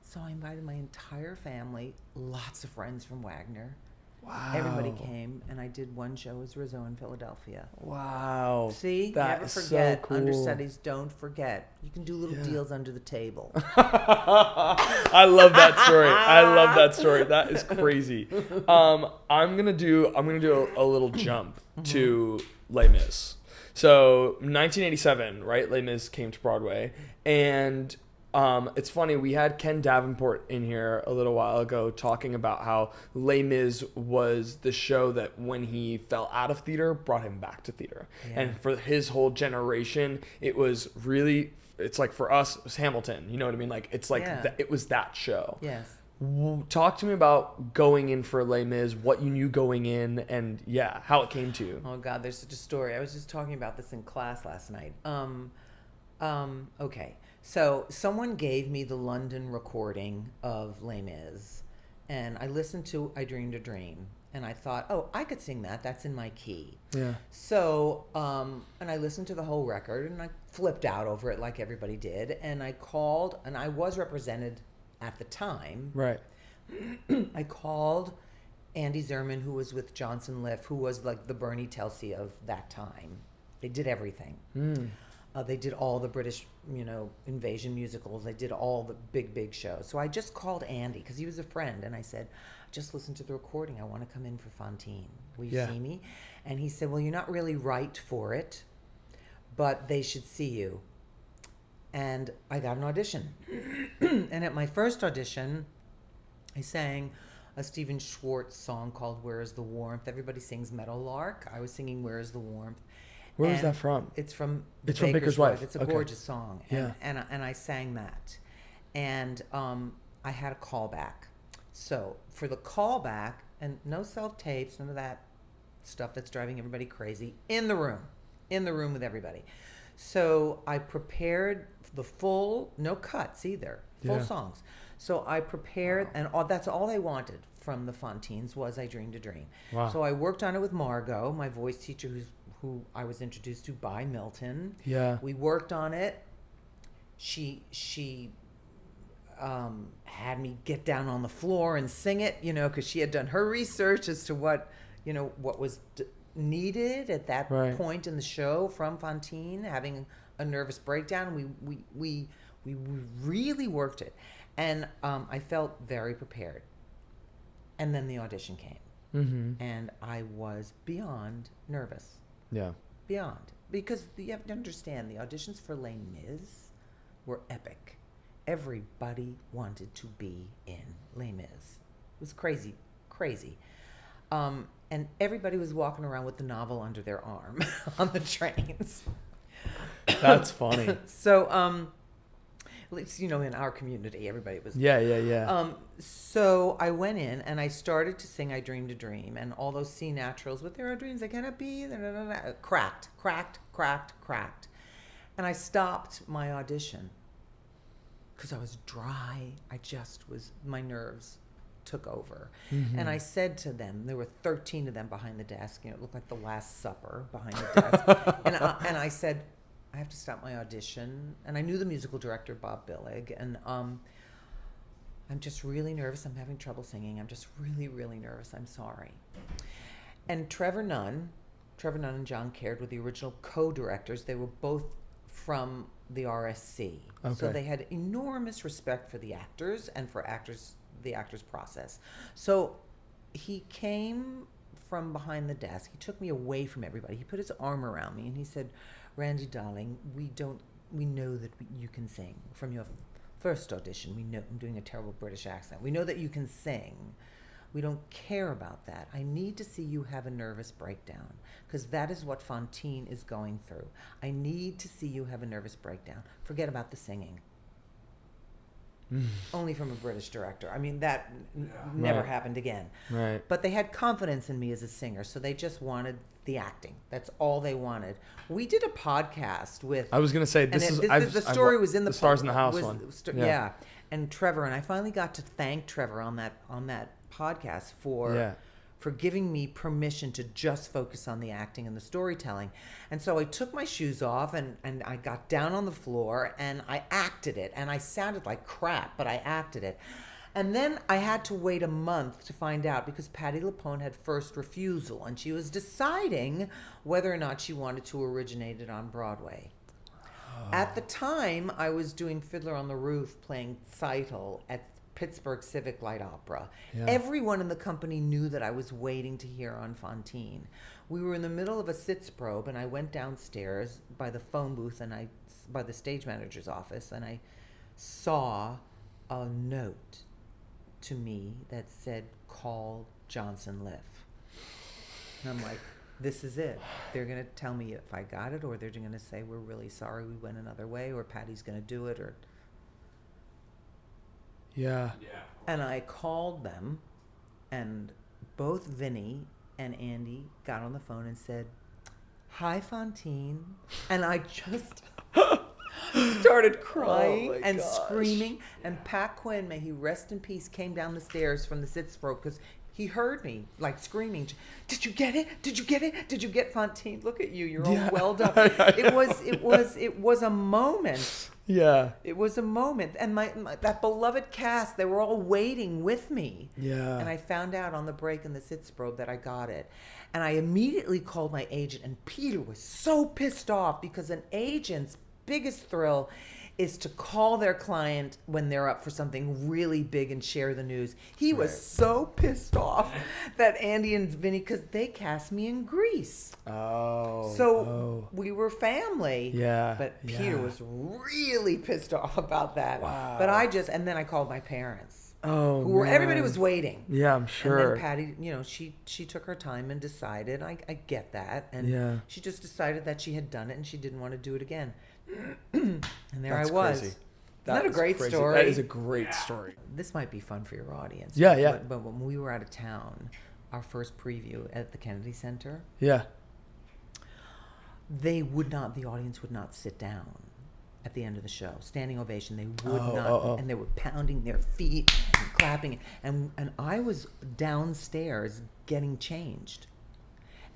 So I invited my entire family, lots of friends from Wagner. Wow. Everybody came, and I did one show as Rizzo in Philadelphia. Wow. See? That Never is forget. so cool. Understudies, don't forget. You can do little deals under the table. I love that story. That is crazy. I'm gonna do a little jump to Les Mis. So 1987, right? Les Mis came to Broadway, and it's funny, we had Ken Davenport in here a little while ago talking about how Les Mis was the show that when he fell out of theater brought him back to theater. Yeah. And for his whole generation, it was really, it's like for us, it was Hamilton. You know what I mean? Like, it's like it was that show. Yes. Talk to me about going in for Les Mis, what you knew going in, and how it came to you. Oh God, there's such a story. I was just talking about this in class last night. Okay. So someone gave me the London recording of Les Mis, and I listened to I Dreamed a Dream, and I thought, oh, I could sing that. That's in my key. Yeah. So, and I listened to the whole record, and I flipped out over it like everybody did, and I called, and I was represented at the time. Right. I called Andy Zerman, who was with Johnson Liff, who was like the Bernie Telsey of that time. They did everything. They did all the British, invasion musicals. They did all the big shows. So I just called Andy because he was a friend, and I said, "Just listen to the recording. I want to come in for Fantine. Will you see me?" And he said, "Well, you're not really right for it, but they should see you." And I got an audition. And at my first audition, I sang a Stephen Schwartz song called "Where Is the Warmth." Everybody sings Meadowlark. I was singing "Where Is the Warmth." Where was that from? It's from Baker's Wife. It's a gorgeous song. And I sang that. And I had a callback. So for the callback, and no self-tapes, none of that stuff that's driving everybody crazy, in the room with everybody. So I prepared the full, no cuts either, full songs. So I prepared, and that's all they wanted from the Fantines was I Dreamed a Dream. Wow. So I worked on it with Margot, my voice teacher, who I was introduced to by Milton. Yeah. We worked on it. She had me get down on the floor and sing it, because she had done her research as to what was needed at that point in the show from Fantine, having a nervous breakdown. We really worked it, and I felt very prepared. And then the audition came, and I was beyond nervous. Yeah. Beyond. Because you have to understand, the auditions for Les Mis were epic. Everybody wanted to be in Les Mis. It was crazy. And everybody was walking around with the novel under their arm on the trains. That's funny. So At least, in our community, everybody was. Yeah. So I went in and I started to sing I Dreamed a Dream, and all those C naturals, but there are dreams that cannot be, cracked. And I stopped my audition because I was dry. My nerves took over. Mm-hmm. And I said to them, there were 13 of them behind the desk, it looked like the Last Supper behind the desk. and I said, I have to stop my audition. And I knew the musical director, Bob Billig, and I'm just really nervous. I'm having trouble singing. I'm just really, really nervous. I'm sorry. And Trevor Nunn and John Caird were the original co-directors. They were both from the RSC. Okay. So they had enormous respect for the actors and for the actor's process. So he came from behind the desk. He took me away from everybody. He put his arm around me and he said, Randy, darling, we know that you can sing. From your first audition, we know, I'm doing a terrible British accent. We know that you can sing. We don't care about that. I need to see you have a nervous breakdown because that is what Fantine is going through. I need to see you have a nervous breakdown. Forget about the singing. Only from a British director. I mean, that never happened again. Right. But they had confidence in me as a singer, so they just wanted the acting. That's all they wanted. We did a podcast with... I was going to say, the story was in the... The Stars in the House one. Yeah. And Trevor, and I finally got to thank Trevor on that podcast for giving me permission to just focus on the acting and the storytelling. And so I took my shoes off and I got down on the floor and I acted it. And I sounded like crap, but I acted it. And then I had to wait a month to find out because Patti LuPone had first refusal and she was deciding whether or not she wanted to originate it on Broadway. At the time, I was doing Fiddler on the Roof, playing Seitel at Pittsburgh Civic Light Opera. Yeah. Everyone in the company knew that I was waiting to hear on Fantine. We were in the middle of a sitzprobe, and I went downstairs by the phone booth and by the stage manager's office, and I saw a note to me that said, "Call Johnson Liff." And I'm like, this is it. They're going to tell me if I got it, or they're going to say, we're really sorry we went another way, or Patty's going to do it, or... Yeah. And I called them, and both Vinny and Andy got on the phone and said, "Hi, Fantine." And I just started crying and screaming. And Pat Quinn, may he rest in peace, came down the stairs from the sitzprobe because he heard me like screaming, "Did you get it? Did you get it? Did you get Fantine? Look at you, you're all welled up." It was a moment. Yeah. It was a moment. And my that beloved cast, they were all waiting with me. Yeah. And I found out on the break in the sitzprobe that I got it. And I immediately called my agent, and Peter was so pissed off because an agent's biggest thrill is to call their client when they're up for something really big and share the news. He was so pissed off that Andy and Vinny, because they cast me in Grease. So we were family. Yeah. But Peter was really pissed off about that. Wow. But and then I called my parents. Everybody was waiting. Yeah, I'm sure. And then Patty, she took her time and decided. I get that. And she just decided that she had done it and she didn't want to do it again. And there I was. Crazy. Isn't that a great story? That is a great story. This might be fun for your audience. Yeah. But when we were out of town, our first preview at the Kennedy Center, the audience would not sit down at the end of the show. Standing ovation, they would not. And they were pounding their feet and clapping. And I was downstairs getting changed.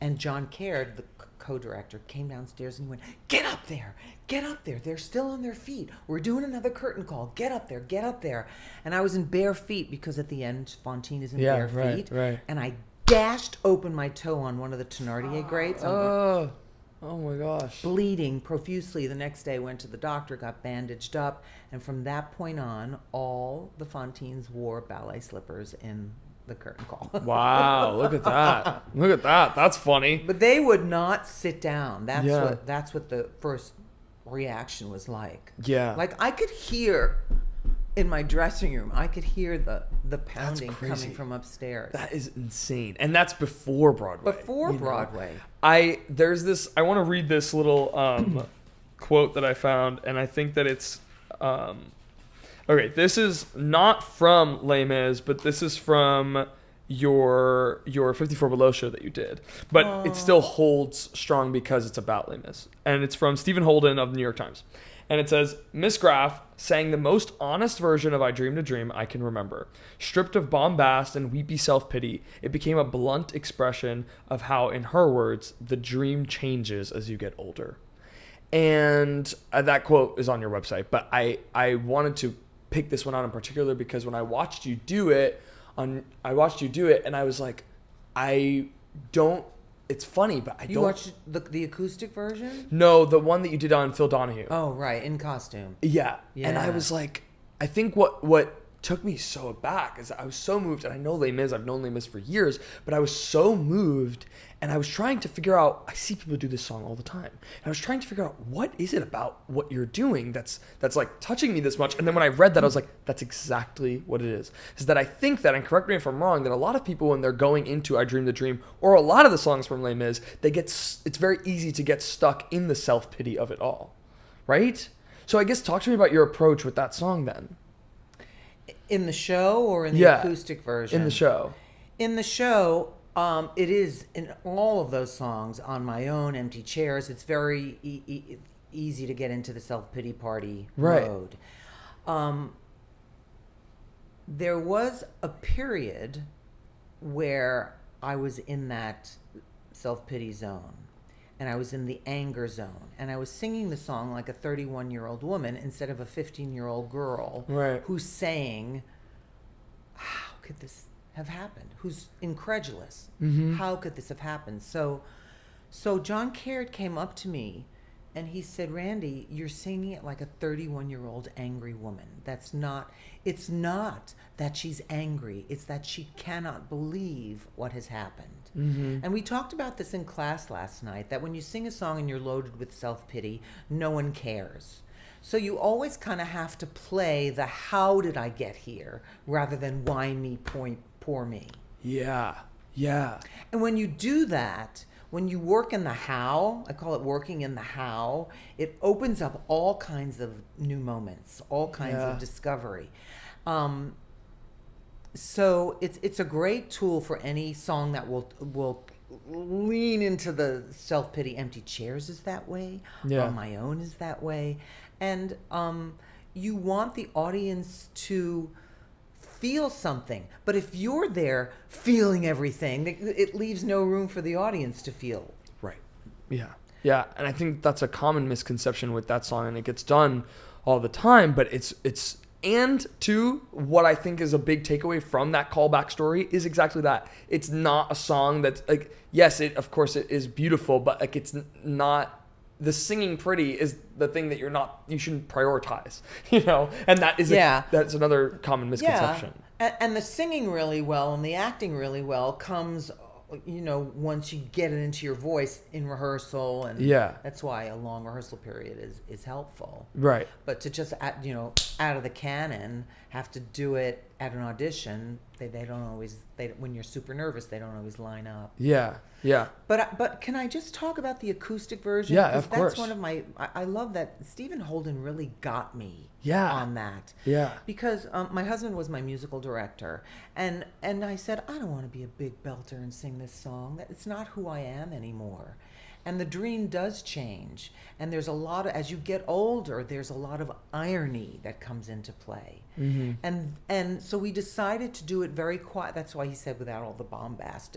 And John Caird, the co-director, came downstairs and he went, get up there. They're still on their feet. We're doing another curtain call. Get up there. And I was in bare feet because at the end, Fantine is in bare feet. Right. And I dashed open my toe on one of the Thénardier grates. Oh my gosh. Bleeding profusely. The next day, went to the doctor, got bandaged up. And from that point on, all the Fantines wore ballet slippers in the curtain call. Wow, look at that. That's funny. But they would not sit down. That's what the first reaction was like. Yeah. Like I could hear in my dressing room, I could hear the pounding coming from upstairs. That is insane. And that's before Broadway. Broadway. I want to read this little quote that I found, and I think that it's Okay, this is not from Les Mis, but this is from your 54 Below show that you did. But it still holds strong because it's about Les Mis. And it's from Stephen Holden of the New York Times. And it says, Miss Graff sang the most honest version of I Dreamed a Dream I can remember. Stripped of bombast and weepy self-pity, it became a blunt expression of how, in her words, the dream changes as you get older. And that quote is on your website. But I wanted to pick this one out in particular because when I watched you do it, and I was like, it's funny, but You watched the acoustic version? No, the one that you did on Phil Donahue. Oh, right, in costume. Yeah. And I was like, I think what took me so aback is I was so moved, and I know Les Mis, I've known Les Mis for years, but I was so moved, and I was trying to figure out, I see people do this song all the time, and I was trying to figure out what is it about what you're doing that's like touching me this much. And then when I read that, I was like, that's exactly what it is that I think that, and correct me if I'm wrong, that a lot of people when they're going into I Dream the Dream, or a lot of the songs from Les Mis, it's very easy to get stuck in the self-pity of it all, right? So I guess talk to me about your approach with that song then. In the show or in the acoustic version? In the show. In the show, it is in all of those songs on my own, Empty Chairs. It's very easy to get into the self-pity party mode. There was a period where I was in that self-pity zone. And I was in the anger zone. And I was singing the song like a 31-year-old woman instead of a 15-year-old girl who's saying, how could this have happened? Who's incredulous. Mm-hmm. How could this have happened? So John Caird came up to me and he said, Randy, you're singing it like a 31-year-old angry woman. It's not that she's angry. It's that she cannot believe what has happened. Mm-hmm. And we talked about this in class last night, that when you sing a song and you're loaded with self-pity, no one cares. So you always kind of have to play the how did I get here rather than why me, poor me. Yeah, yeah. And when you do that, when you work in the how, I call it working in the how, it opens up all kinds of new moments, all kinds of discovery. So it's a great tool for any song that will lean into the self-pity. Empty Chairs is that way. On My Own is that way. And you want the audience to feel something. But if you're there feeling everything, it leaves no room for the audience to feel. Right. Yeah. Yeah. And I think that's a common misconception with that song, and it gets done all the time, but it's and two, what I think is a big takeaway from that callback story is exactly that. It's not a song that's like, yes, of course it is beautiful, but like it's not, the singing pretty is the thing that you shouldn't prioritize, and that is, that's another common misconception. Yeah. And the singing really well and the acting really well comes, once you get it into your voice in rehearsal, and that's why a long rehearsal period is helpful. Right. But to just out of the canon have to do it at an audition, they don't always, when you're super nervous, they don't always line up. Yeah. Yeah. But can I just talk about the acoustic version? Yeah, of course. That's one of my, I love that Stephen Holden really got me on that. Yeah. Because my husband was my musical director, and I said, I don't want to be a big belter and sing this song. It's not who I am anymore. And the dream does change. And there's a lot of, as you get older, there's a lot of irony that comes into play. Mm-hmm. And so we decided to do it very quiet. That's why he said without all the bombast.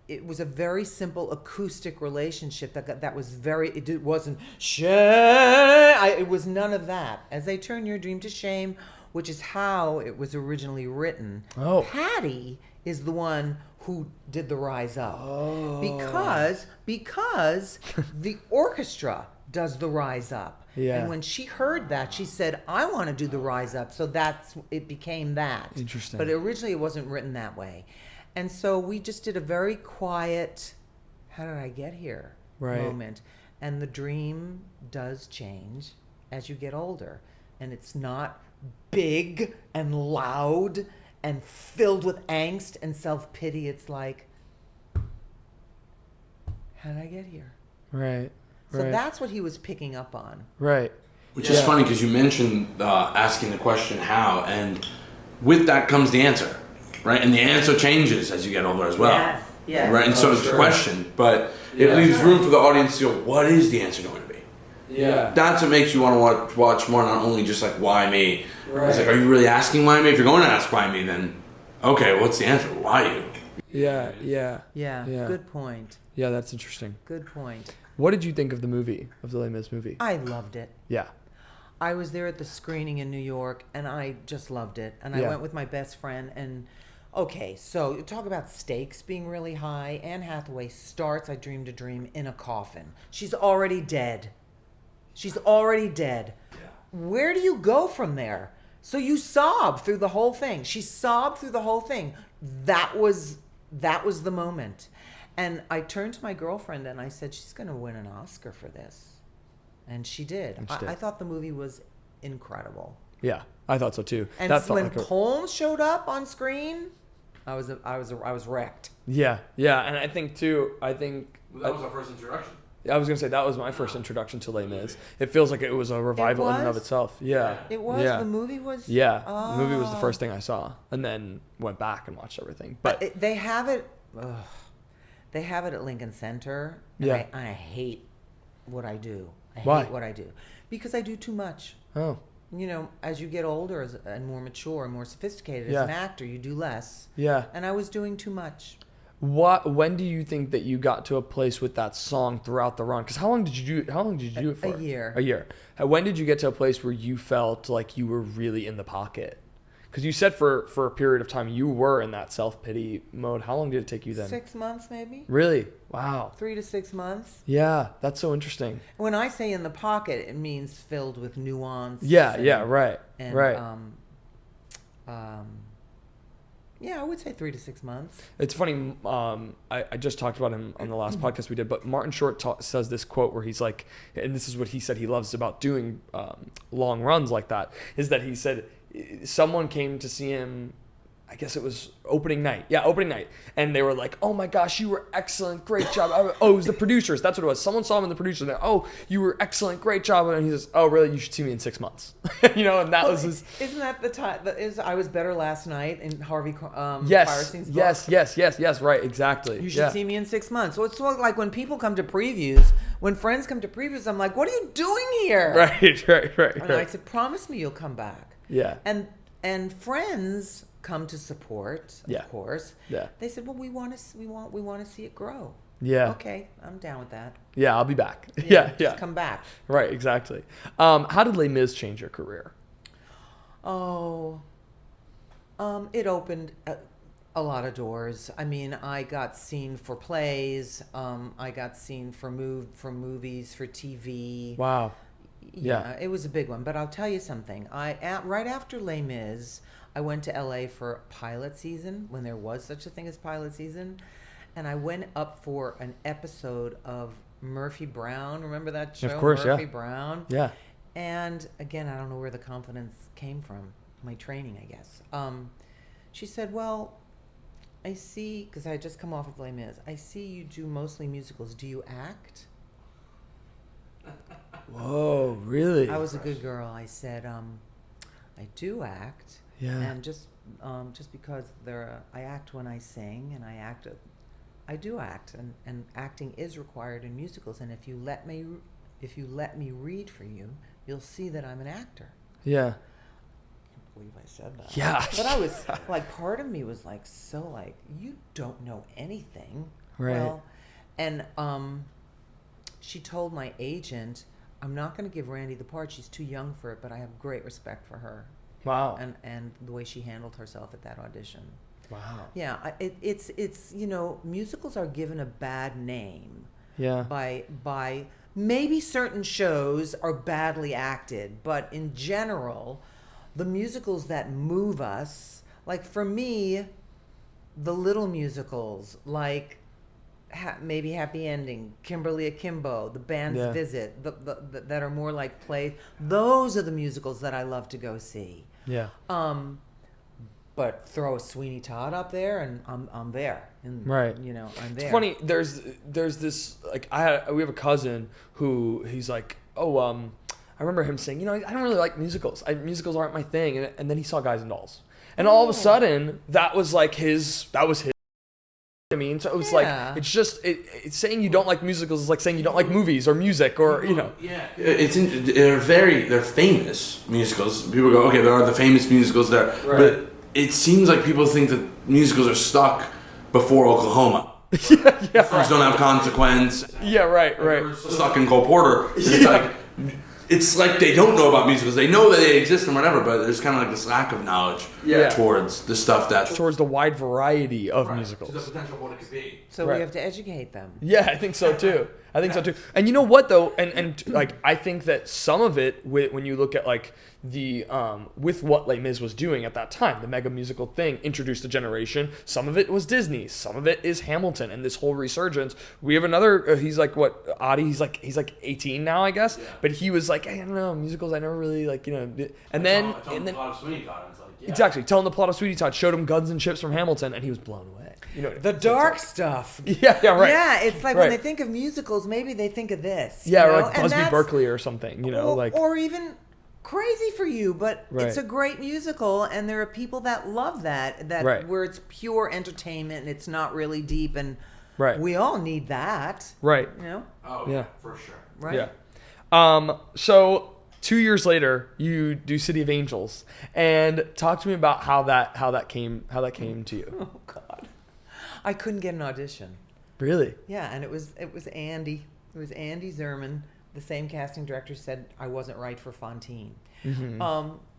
It was a very simple acoustic relationship that was very, it wasn't it was none of that. As they turn your dream to shame, which is how it was originally written. Patty is the one who did the rise up. Because the orchestra does the rise up. Yeah. And when she heard that, she said, I want to do the rise up. So it became that. Interesting. But originally it wasn't written that way. And so we just did a very quiet, how did I get here moment. And the dream does change as you get older. And it's not big and loud and filled with angst and self-pity. It's like, how did I get here? Right. So that's what he was picking up on. Right. Which is funny because you mentioned asking the question how, and with that comes the answer, right? And the answer changes as you get older as well. Yes. Yes. Right, and so does the question, but it leaves room for the audience to go, what is the answer going to be? Yeah. That's what makes you want to watch more, not only just like, why me? Right. It's like, are you really asking why me? If you're going to ask why me, then, okay, what's the answer? Why you? Yeah. Good point. Yeah, that's interesting. Good point. What did you think of the movie, of the Les Mis movie? I loved it. Yeah. I was there at the screening in New York, and I just loved it. And I went with my best friend, and okay, so you talk about stakes being really high. Anne Hathaway starts I Dreamed a Dream in a coffin. She's already dead. Yeah. Where do you go from there? So you sob through the whole thing. She sobbed through the whole thing. That was the moment. And I turned to my girlfriend and I said, she's going to win an Oscar for this. And she did. I thought the movie was incredible. Yeah, I thought so too. And when Holmes showed up on screen, I was wrecked. Yeah, and I think too. That was our first introduction. I was gonna say that was my first introduction to Les Mis. It feels like it was a revival in and of itself. Yeah, it was. Yeah. The movie was. Yeah, the movie was the first thing I saw, and then went back and watched everything. But they have it. They have it at Lincoln Center. And yeah, I hate what I do. Why? Hate what I do because I do too much. Oh. You know, as you get older and more mature and more sophisticated as an actor, you do less. Yeah. And I was doing too much. When do you think that you got to a place with that song throughout the run? Because how long did you do it for? A year. A year. When did you get to a place where you felt like you were really in the pocket? Because you said for a period of time you were in that self-pity mode. How long did it take you then? 6 months, maybe. Really? Wow. 3 to 6 months. Yeah, that's so interesting. When I say in the pocket, it means filled with nuance. Right. Yeah, I would say 3 to 6 months. It's funny. I just talked about him on the last podcast we did, but Martin Short says this quote where he's like, and this is what he said he loves about doing long runs like that, is that he said someone came to see him, I guess it was opening night. Yeah, opening night. And they were like, oh my gosh, you were excellent. Great job. Oh, it was the producers. That's what it was. Someone saw him in the producers. And they're, oh, you were excellent. Great job. And he says, oh, really? You should see me in 6 months. And that was his. Isn't that the time? I Was Better Last Night in Harvey yes, Firestein's book? Yes. Right. Exactly. You should see me in 6 months. So it's sort of like when people come to previews, when friends come to previews, I'm like, what are you doing here? Right. And I said, promise me you'll come back. Yeah. And friends come to support, of course. Yeah. They said, well, we want to see it grow. Yeah. Okay, I'm down with that. Yeah, I'll be back. Yeah. Just come back. Right, exactly. How did Les Mis change your career? It opened a lot of doors. I mean, I got seen for plays. I got seen for movies, for TV. Wow. Yeah, it was a big one. But I'll tell you something. Right after Les Mis, I went to LA for pilot season, when there was such a thing as pilot season. And I went up for an episode of Murphy Brown. Remember that show? Of course, Murphy Brown? Yeah. And again, I don't know where the confidence came from. My training, I guess. She said, well, I see, because I had just come off of Les Mis, I see you do mostly musicals. Do you act? Whoa, really? I was a good girl. I said, I do act. Yeah. And just because I act when I sing, and I do act, and acting is required in musicals. And if you let me read for you, you'll see that I'm an actor. Yeah. I can't believe I said that. Yeah. But I was like, part of me was like, so like, you don't know anything. Right. Well, and she told my agent, I'm not going to give Randy the part. She's too young for it, but I have great respect for her. Wow. And the way she handled herself at that audition. Wow. Yeah, it's musicals are given a bad name. Yeah. By maybe certain shows are badly acted, but in general, the musicals that move us, like for me, the little musicals, like maybe Happy Ending, Kimberly Akimbo, The Band's Visit, the that are more like plays. Those are the musicals that I love to go see. Yeah. But throw a Sweeney Todd up there, and I'm there. And, right. I'm there. It's funny. There's this, like, we have a cousin who he's like, I remember him saying, you know, I don't really like musicals. Musicals aren't my thing. And then he saw Guys and Dolls. And all of a sudden, that was his. I mean, so it was like, it's just, it's saying you don't like musicals is like saying you don't like movies or music or, you know. Yeah, they're famous musicals. People go, okay, there are the famous musicals there. Right. But it seems like people think that musicals are stuck before Oklahoma. Yeah. Songs don't have consequence. Yeah, right. Stuck in Cole Porter. It's like they don't know about musicals. They know that they exist and whatever, but there's kind of like this lack of knowledge towards the stuff towards the wide variety of musicals. The potential of what it could be. So we have to educate them. Yeah, I think so too. So too. And you know what though? And like I think that some of it, when you look at like the with what Les Mis was doing at that time, the mega musical thing introduced a generation. Some of it was Disney. Some of it is Hamilton and this whole resurgence. We have another. He's like what Adi. He's like 18 now, I guess. Yeah. But he was like, hey, I don't know, musicals. I never really like, you know. And then the plot of Sweeney Todd. It's like, exactly. Telling the plot of Sweeney Todd, showed him Guns and Chips from Hamilton, and he was blown away. You know, the dark stuff. Yeah, right. Yeah, it's like when they think of musicals, maybe they think of this. Yeah, you know? or like Busby Berkeley or something. You know, or even Crazy for You, but it's a great musical, and there are people that love that where it's pure entertainment and it's not really deep, and we all need that. Right. You know? Oh yeah, for sure. Right. Yeah. So 2 years later, you do City of Angels, and talk to me about how that came to you. Oh God, I couldn't get an audition. Really? Yeah, and it was Andy. It was Andy Zerman. The same casting director said I wasn't right for Fantine. Mm-hmm.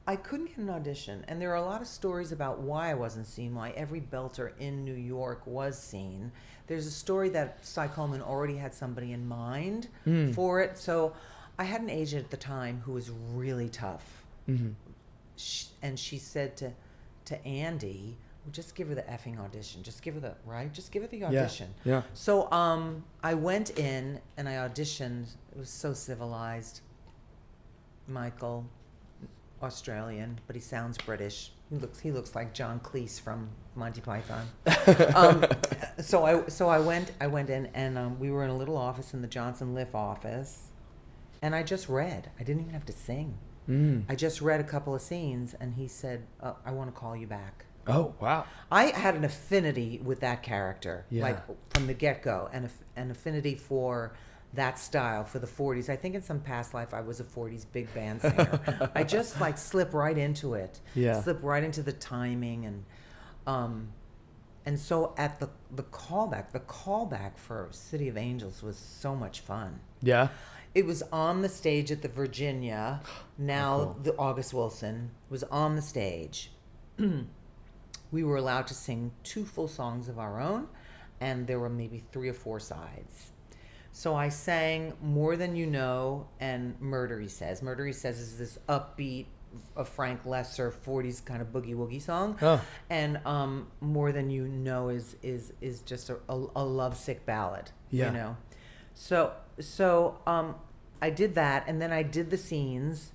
I couldn't get an audition, and there are a lot of stories about why I wasn't seen, why every belter in New York was seen. There's a story that Cy Coleman already had somebody in mind for it, so I had an agent at the time who was really tough, and she said to Andy, well, just give her the effing audition. Just give her the audition. Yeah. So I went in and I auditioned. It was so civilized. Michael, Australian, but he sounds British. He looks like John Cleese from Monty Python. So I went in and we were in a little office in the Johnson Liff office, and I just read. I didn't even have to sing. I just read a couple of scenes, and he said, I want to call you back. Oh, wow. I had an affinity with that character, like from the get-go, and an affinity for that style, for the 40s. I think in some past life I was a 40s big band singer. I just like slip right into it. Yeah. Slip right into the timing, and so at the callback for City of Angels was so much fun. Yeah. It was on the stage at the Virginia. Now the August Wilson was on the stage. We were allowed to sing 2 full songs of our own, and there were maybe 3 or 4 sides. So I sang More Than You Know and Murder, He Says. Murder, He Says is this upbeat, a Frank Lesser 40s kind of boogie-woogie song. Oh. And More Than You Know is just a lovesick ballad, you know. So I did that, and then I did the scenes.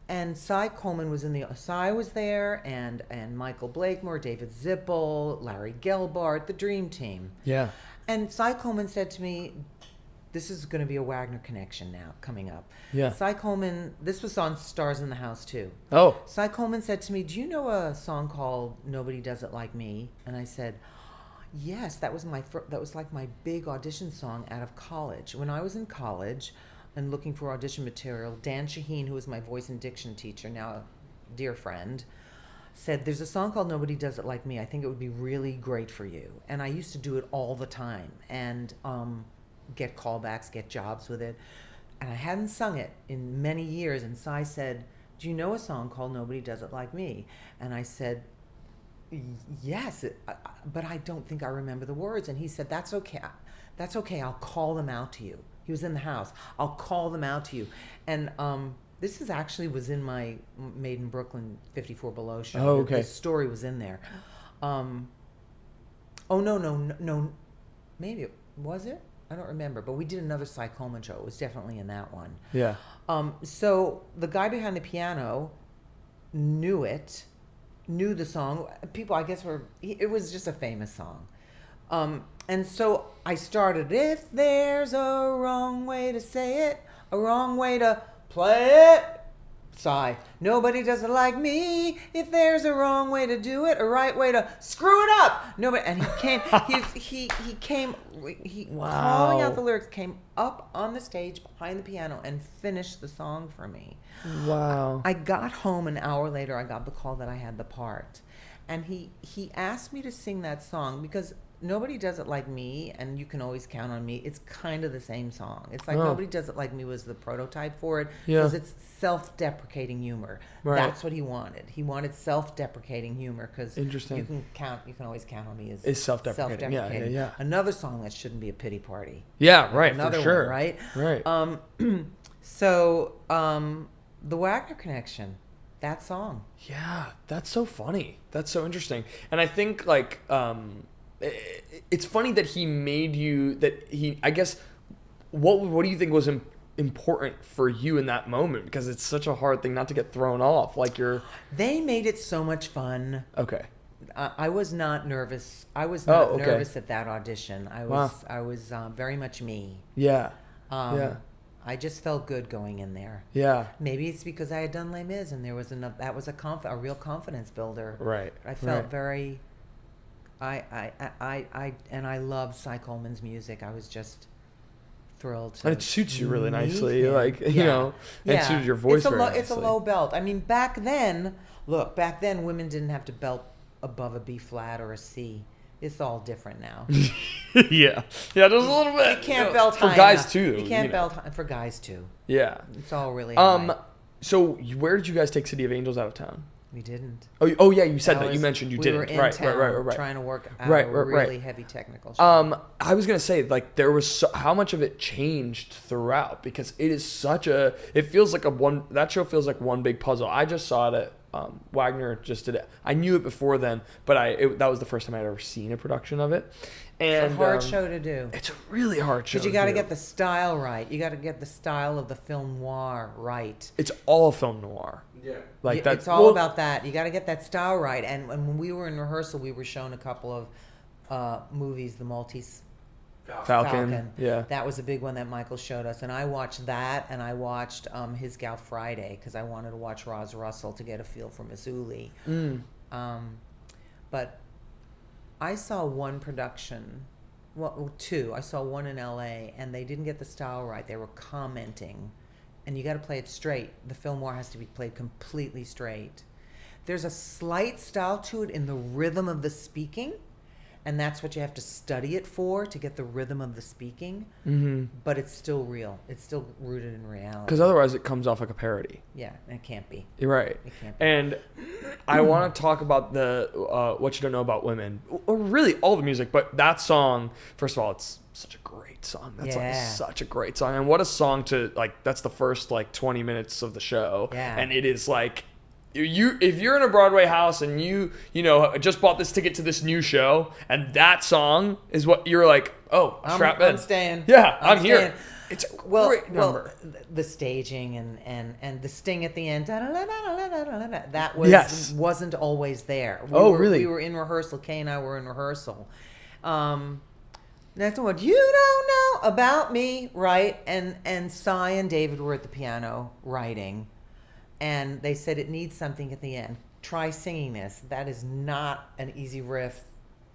And Cy Coleman was Cy was there, and Michael Blakemore, David Zippel, Larry Gelbart, the Dream Team. Yeah. And Cy Coleman said to me, this is going to be a Wagner connection now, coming up. Yeah. Cy Coleman, this was on Stars in the House, too. Oh. Cy Coleman said to me, do you know a song called Nobody Does It Like Me? And I said, yes, that was like my big audition song out of college. When I was in college and looking for audition material, Dan Shaheen, who was my voice and diction teacher, now a dear friend, said, there's a song called Nobody Does It Like Me. I think it would be really great for you. And I used to do it all the time and get callbacks, get jobs with it. And I hadn't sung it in many years. And Cy said, do you know a song called Nobody Does It Like Me? And I said, yes, but I don't think I remember the words. And he said, that's okay. That's okay. I'll call them out to you. He was in the house. I'll call them out to you. And this was in my Made in Brooklyn 54 Below show. Oh, okay. This story was in there. No. Maybe was it? I don't remember. But we did another Cy Coleman show. It was definitely in that one. Yeah. So the guy behind the piano knew the song. People, I guess, it was just a famous song. And so I started, if there's a wrong way to say it, a wrong way to play it. Sigh. Nobody does it like me. If there's a wrong way to do it, a right way to screw it up. Nobody. And he came. He came. He calling out the lyrics. Came up on the stage behind the piano and finished the song for me. Wow. I got home an hour later. I got the call that I had the part, and he asked me to sing that song because Nobody Does It Like Me and You Can Always Count on Me. It's kind of the same song. It's like Nobody Does It Like Me was the prototype for it because it's self-deprecating humor. Right. That's what he wanted. He wanted self-deprecating humor because Interesting. You Can Always Count on Me is self-deprecating. Yeah. Another song that shouldn't be a pity party. Yeah, right. Another for sure. one, right? Right. So the Wagner Connection. That song. Yeah, that's so funny. That's so interesting. And I think like it's funny that he made you I guess what do you think was important for you in that moment, because it's such a hard thing not to get thrown off, like they made it so much fun. Okay. I was not nervous. I was not nervous at that audition. I was very much me. Yeah. I just felt good going in there. Yeah. Maybe it's because I had done Les Mis and there was enough. That was a real confidence builder. Right. I felt very. I love Cy Coleman's music. I was just thrilled. And it suits you really nicely, him. like you know, it suited your voice very nicely. It's a low belt. I mean, back then, women didn't have to belt above a B flat or a C. It's all different now. yeah, just a little bit. You can't belt for high guys enough. too. You can't belt high for guys too. Yeah, it's all really high. So where did you guys take City of Angels out of town? We didn't. Oh yeah, you said that. You mentioned you didn't. We were in right, town right. trying to work out a really heavy technical shit. I was gonna say, like, there was how much of it changed throughout, because it is such a. It feels like that show feels like one big puzzle. I just saw it at Wagner just did it. I knew it before then, but that was the first time I'd ever seen a production of it. And it's a hard show to do. It's a really hard show. Because you got to get the style right. You got to get the style of the film noir right. It's all film noir. Yeah. Like that. It's all about that. You got to get that style right. And when we were in rehearsal, we were shown a couple of movies, The Maltese Falcon. Yeah. That was a big one that Michael showed us. And I watched that, and I watched His Gal Friday, because I wanted to watch Roz Russell to get a feel for Miss Oolie. But I saw one production, two. I saw one in L.A., and they didn't get the style right. They were commenting. And you got to play it straight. The film noir has to be played completely straight. There's a slight style to it in the rhythm of the speaking, and that's what you have to study it for, to get the rhythm of the speaking. Mm-hmm. But it's still real. It's still rooted in reality. Because otherwise it comes off like a parody. Yeah, it can't be. You're right. It can't be. And I want to talk about the What You Don't Know About Women, or really all the music, but that song, first of all, it's such a great song. That's like such a great song. And what a song to, like, that's the first like 20 minutes of the show. Yeah. And it is like, if you're in a Broadway house and you just bought this ticket to this new show, and that song is what you're like, strap in. I'm staying. Yeah, I'm staying. Here. It's a great number. The staging and the sting at the end, that wasn't always there. Really? We were in rehearsal. Kay and I were in rehearsal. That's what you don't know about me, right? And Cy and David were at the piano writing. And they said, it needs something at the end. Try singing this. That is not an easy riff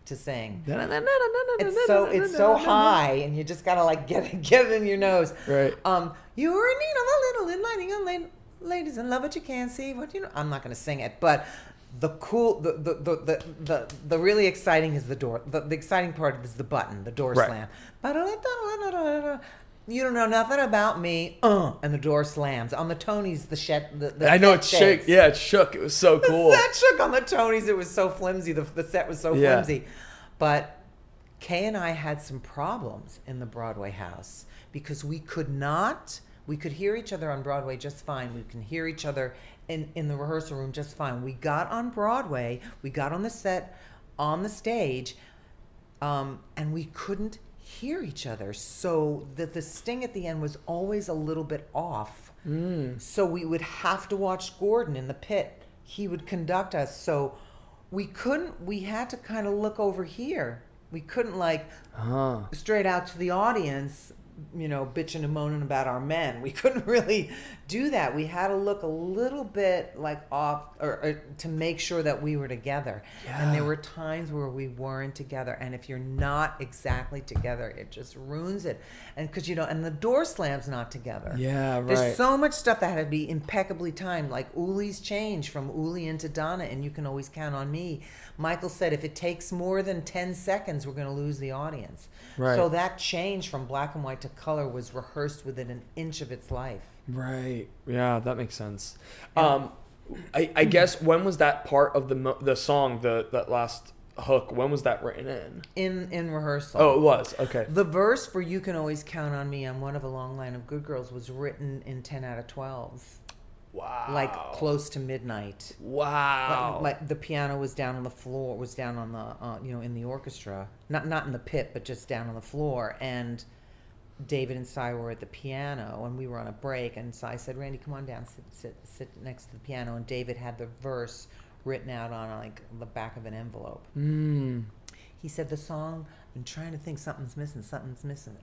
to sing. It's so high, and you just gotta like get it in your nose. Right. You are in need of a little enlightening, ladies in love, but you can't see. But I'm not gonna sing it. But the really exciting is the door. The exciting part is the button, the door slam. You don't know nothing about me, and the door slams. On the Tonys, the I know it shook. Yeah, it shook. It was so cool. The set shook on the Tonys. It was so flimsy. The set was so flimsy. But Kay and I had some problems in the Broadway house because we could hear each other on Broadway just fine. We can hear each other in the rehearsal room just fine. We got on Broadway. We got on the set, on the stage, and we couldn't hear each other, so that the sting at the end was always a little bit off. So we would have to watch Gordon in the pit. He would conduct us, so we had to kind of look over here. We couldn't straight out to the audience, bitching and moaning about our men. We couldn't really do that. We had to look a little bit like off or to make sure that we were together. Yeah. And there were times where we weren't together. And if you're not exactly together, it just ruins it. And because, and the door slam's not together. Yeah, right. There's so much stuff that had to be impeccably timed, like Oolie's change from Oolie into Donna, and You Can Always Count on Me. Michael said, if it takes more than 10 seconds, we're going to lose the audience. Right. So that change from black and white to color was rehearsed within an inch of its life. Right. Yeah, that makes sense. I guess when was that part of the song, that last hook, when was that written in? In rehearsal. Oh, it was. Okay. The verse for You Can Always Count on Me on One of a Long Line of Good Girls was written in 10 out of 12s. Wow. Like close to midnight. Wow. Like the piano was down on the floor, was down on the, in the orchestra. Not in the pit, but just down on the floor. And David and Cy were at the piano, and we were on a break. And Cy said, Randy, come on down, sit next to the piano. And David had the verse written out on like the back of an envelope. He said, the song, I'm trying to think, something's missing.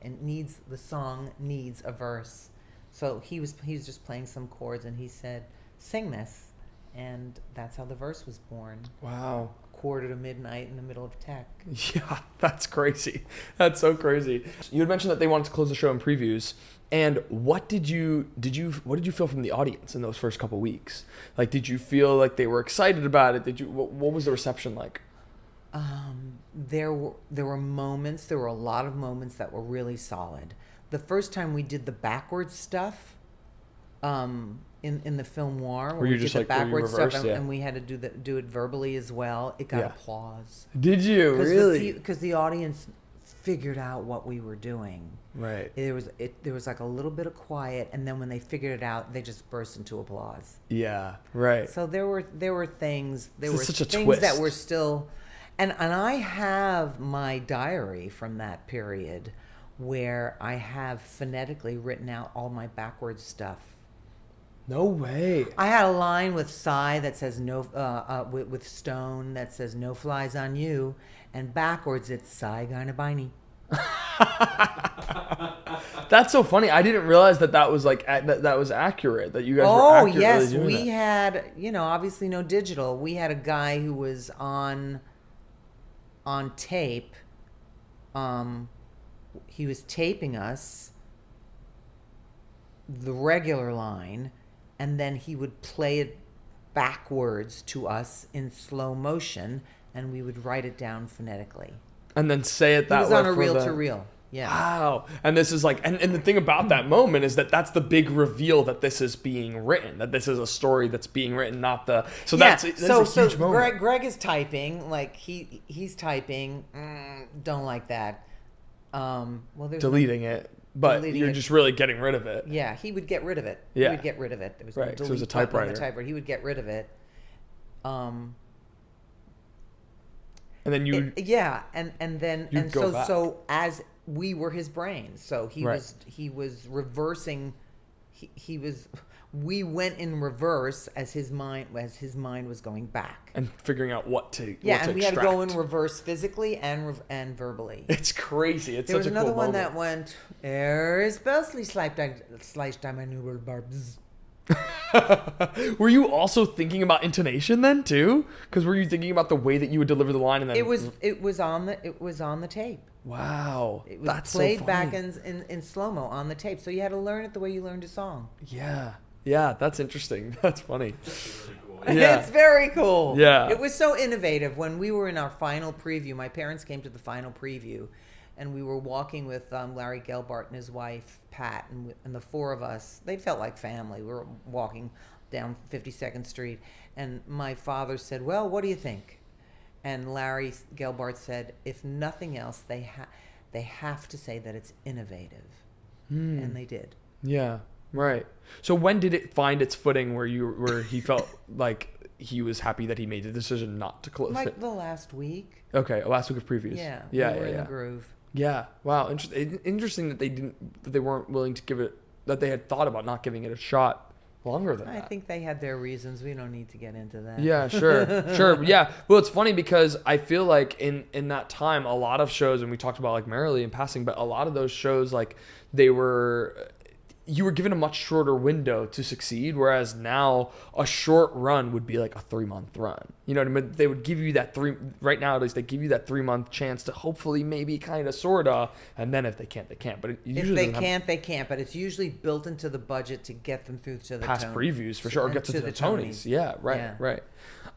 And the song needs a verse. So he was just playing some chords, and he said, sing this. And that's how the verse was born. Wow. Quarter to midnight in the middle of tech. Yeah, that's crazy. That's so crazy. You had mentioned that they wanted to close the show in previews. And what did you feel from the audience in those first couple weeks? Like, did you feel like they were excited about it? What was the reception like? There were moments, there were a lot of moments that were really solid. The first time we did the backwards stuff, in the film noir, where you just did the backwards reverse, stuff, and we had to do it verbally as well. It got applause. Did you really? Because the audience figured out what we were doing. Right. There was like a little bit of quiet, and then when they figured it out, they just burst into applause. Yeah. Right. So there were things. There were such a things twist. that were still, and I have my diary from that period, where I have phonetically written out all my backwards stuff. No way. I had a line with Cy that says no, with Stone that says no flies on you, and backwards it's Cy Gynabini. That's so funny. I didn't realize that was like that was accurate. That you guys were accurately yes, doing we that. had obviously no digital. We had a guy who was on tape. He was taping us the regular line, and then he would play it backwards to us in slow motion, and we would write it down phonetically. And then say it that way. He was on a reel-to-reel. Yeah. Wow. And this is like, and the thing about that moment is that's the big reveal that this is being written, that this is a story that's being written, not the, that's a huge moment. Greg is typing, like he's typing, don't like that. There's deleting it, but you're just really getting rid of it. Yeah, he would get rid of it. Yeah. He would get rid of it. There was right, no delete so it was a button typewriter. on the typewriter. He would get rid of it. And then you so as we were his brain, so he was reversing. We went in reverse as his mind was going back and figuring out what to and extract. We had to go in reverse physically and verbally. It's crazy. It's there such was a cool another one moment. that went especially sliced diamond barbs. Were you also thinking about intonation then too? Because were you thinking about the way that you would deliver the line and then it was on the tape. Wow, it was that's played so back funny. in slow mo on the tape, so you had to learn it the way you learned a song. Yeah, that's interesting. That's funny. Really cool. Yeah. It's very cool. Yeah. It was so innovative. When we were in our final preview, my parents came to the final preview, and we were walking with Larry Gelbart and his wife, Pat, and the four of us. They felt like family. We were walking down 52nd Street, and my father said, well, what do you think? And Larry Gelbart said, if nothing else, they have to say that it's innovative. And they did. Yeah. Right. So when did it find its footing where he felt like he was happy that he made the decision not to close it? Like the last week. Okay, last week of previews. Yeah. We were in the groove. Yeah. Wow. Interesting that they weren't willing to give it, that they had thought about not giving it a shot Longer than I that. think they had their reasons. We don't need to get into that. Yeah, sure. Yeah. Well, it's funny because I feel like in that time, a lot of shows, and we talked about like Merrily in passing, but a lot of those shows, like you were given a much shorter window to succeed, whereas now a short run would be like a 3-month run. You know what I mean? They would give you that right now at least, they give you that 3-month chance to hopefully maybe kind of sorta, and then if they can't, they can't. But it usually if they can't. But it's usually built into the budget to get them through to the past previews for sure, or get to the Tonys. Yeah, right.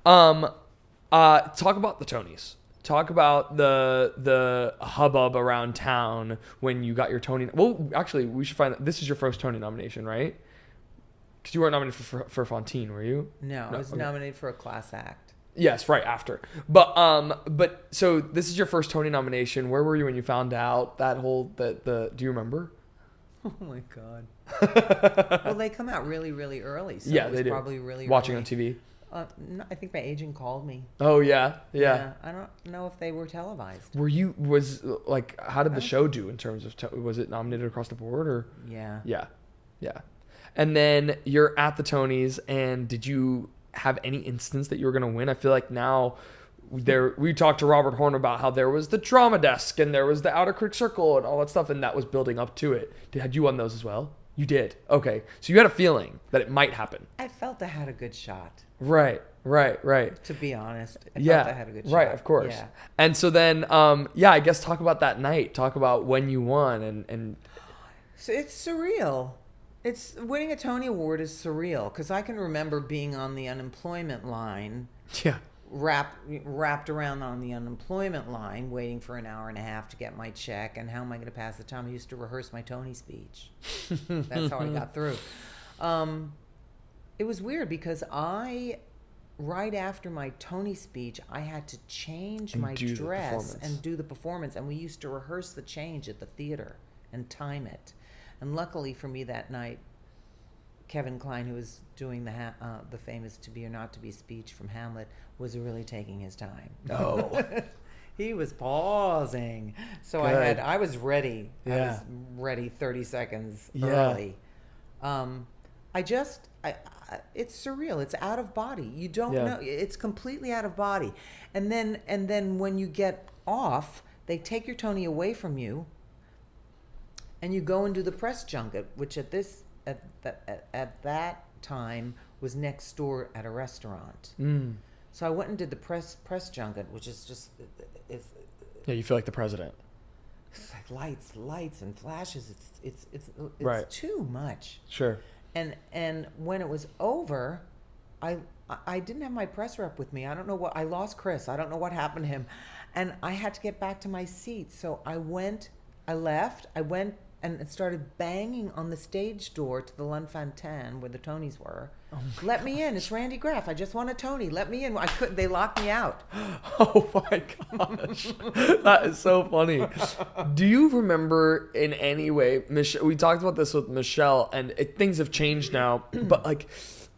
Talk about the Tonys. Talk about the hubbub around town when you got your Tony. Well, actually, we should find out. This is your first Tony nomination, right? Because you weren't nominated for Fantine, were you? No, I was nominated for a class act. Yes, right after. But so this is your first Tony nomination. Where were you when you found out that whole do you remember? Oh my God. Well, they come out really, really early. So Yeah, it was they do. Probably really watching early. on TV. No, I think my agent called me. Oh yeah. I don't know if they were televised. How did the show do in terms of was it nominated across the board or? Yeah. Yeah. And then you're at the Tonys, and did you have any instance that you were going to win? I feel like now we talked to Robert Horn about how there was the drama desk and there was the Outer Critic Circle and all that stuff, and that was building up to it. Had you won those as well? You did. Okay. So you had a feeling that it might happen. I felt I had a good shot. Right. To be honest, I felt I had a good shot. Right, of course. Yeah. And so then, I guess talk about that night. Talk about when you won and. So it's surreal. Winning a Tony Award is surreal because I can remember being on the unemployment line. Yeah. Wrapped around on the unemployment line, waiting for an hour and a half to get my check. And how am I going to pass the time? I used to rehearse my Tony speech. That's how I got through. It was weird because right after my Tony speech, I had to change my dress and do the performance. And we used to rehearse the change at the theater and time it. And luckily for me that night, Kevin Kline, who was doing the famous "To Be or Not to Be" speech from Hamlet, was really taking his time. Oh. He was pausing. So Good. I was ready. Yeah. I was ready 30 seconds early. It's surreal. It's out of body. You don't know. It's completely out of body. And then when you get off, they take your Tony away from you, and you go and do the press junket, which at that time was next door at a restaurant. So I went and did the press junket, which is just Yeah, you feel like the president. It's like lights and flashes. It's Right. too much. Sure. And when it was over, I didn't have my press rep with me. I don't know what I lost Chris. I don't know what happened to him, and I had to get back to my seat. So I went and started banging on the stage door to the Fantine where the Tonys were. Oh Let me in. It's Randy Graff. I just won a Tony. Let me in. I couldn't. They locked me out. Oh my gosh. That is so funny. Do you remember in any way, we talked about this with Michelle, and things have changed now, but like,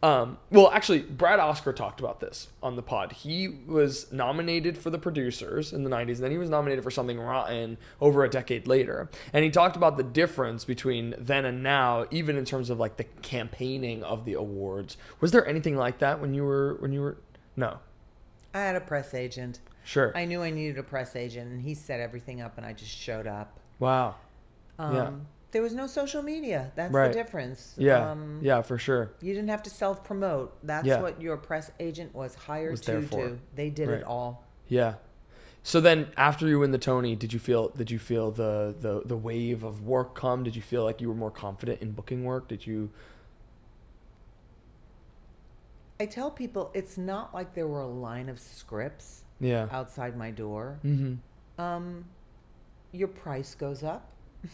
actually, Brad Oscar talked about this on the pod. He was nominated for The Producers in the 90s, and then he was nominated for Something Rotten over a decade later. And he talked about the difference between then and now, even in terms of like the campaigning of the awards. Was there anything like that when you were? No. I had a press agent. Sure. I knew I needed a press agent, and he set everything up, and I just showed up. Wow. Yeah. There was no social media. That's Right. the difference. Yeah, for sure. You didn't have to self-promote. That's what your press agent was hired to do. They did it all. Yeah. So then, after you win the Tony, did you feel the wave of work come? Did you feel like you were more confident in booking work? Did you? I tell people it's not like there were a line of scripts outside my door. Mm-hmm. Your price goes up.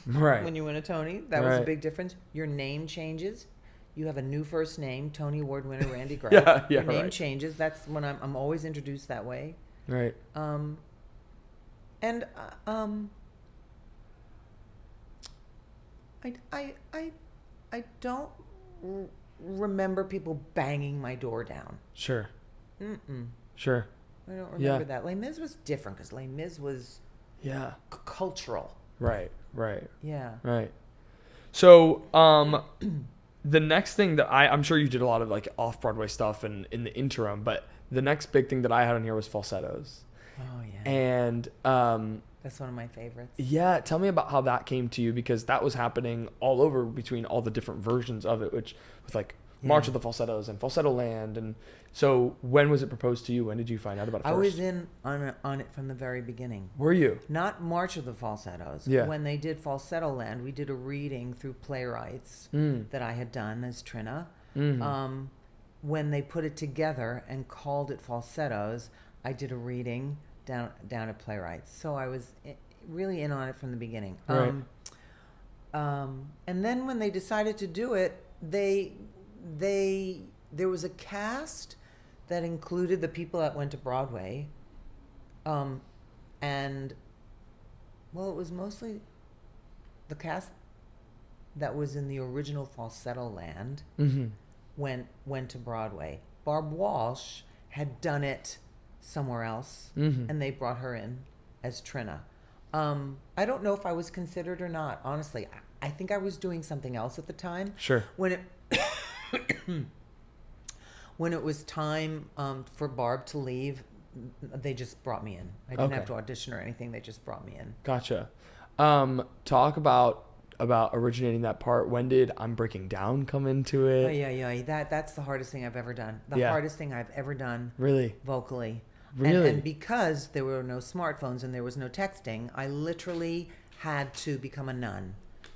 Right. When you win a Tony, that was a big difference. Your name changes. You have a new first name, Tony Award winner Randy Graff. Your name changes. That's when I'm always introduced that way. Right. I don't remember people banging my door down. Sure. Mm-mm. Sure. I don't remember that. Les Mis was different because Les Mis was cultural. Right. Yeah. Right. So, The next thing that I'm sure you did a lot of like off Broadway stuff and in the interim, but the next big thing that I had on here was Falsettos. Oh yeah. And That's one of my favorites. yeah, tell me about how that came to you, because that was happening all over between all the different versions of it, which with like March of the Falsettos and Falsetto Land. And so when was it proposed to you? When did you find out about it first? I was in on it from the very beginning. Were you? Not March of the Falsettos. Yeah. When they did Falsetto Land, we did a reading through playwrights that I had done as Trina. Mm-hmm. When they put it together and called it Falsettos, I did a reading down at playwrights. So I was really in on it from the beginning. Right. And then when they decided to do it, there was a cast that included the people that went to Broadway, and well, it was mostly the cast that was in the original Falsetto Land went to Broadway. Barb Walsh had done it somewhere else, and they brought her in as Trina. I don't know if I was considered or not, honestly. I think I was doing something else at the time. Sure. When it was time for Barb to leave, they just brought me in. I didn't have to audition or anything. They just brought me in. Gotcha. Talk about originating that part. When did I'm Breaking Down come into it? Oh, yeah. That's the hardest thing I've ever done. The hardest thing I've ever done. Really? Vocally. Really? And because there were no smartphones and there was no texting, I literally had to become a nun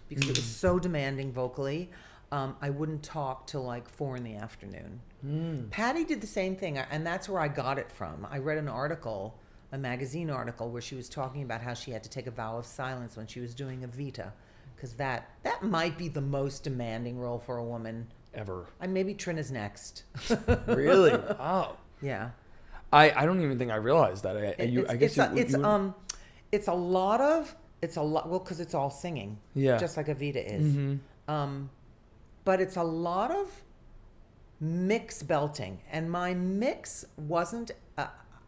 because it was so demanding vocally. I wouldn't talk till like 4 p.m. Patty did the same thing, and that's where I got it from. I read an article, a magazine article, where she was talking about how she had to take a vow of silence when she was doing Evita, because that might be the most demanding role for a woman ever. Maybe Trina's next. Really? Wow. Yeah. I don't even think I realized that. It's a lot. Well, because it's all singing. Yeah. Just like Evita is. But it's a lot of mix belting, and my mix wasn't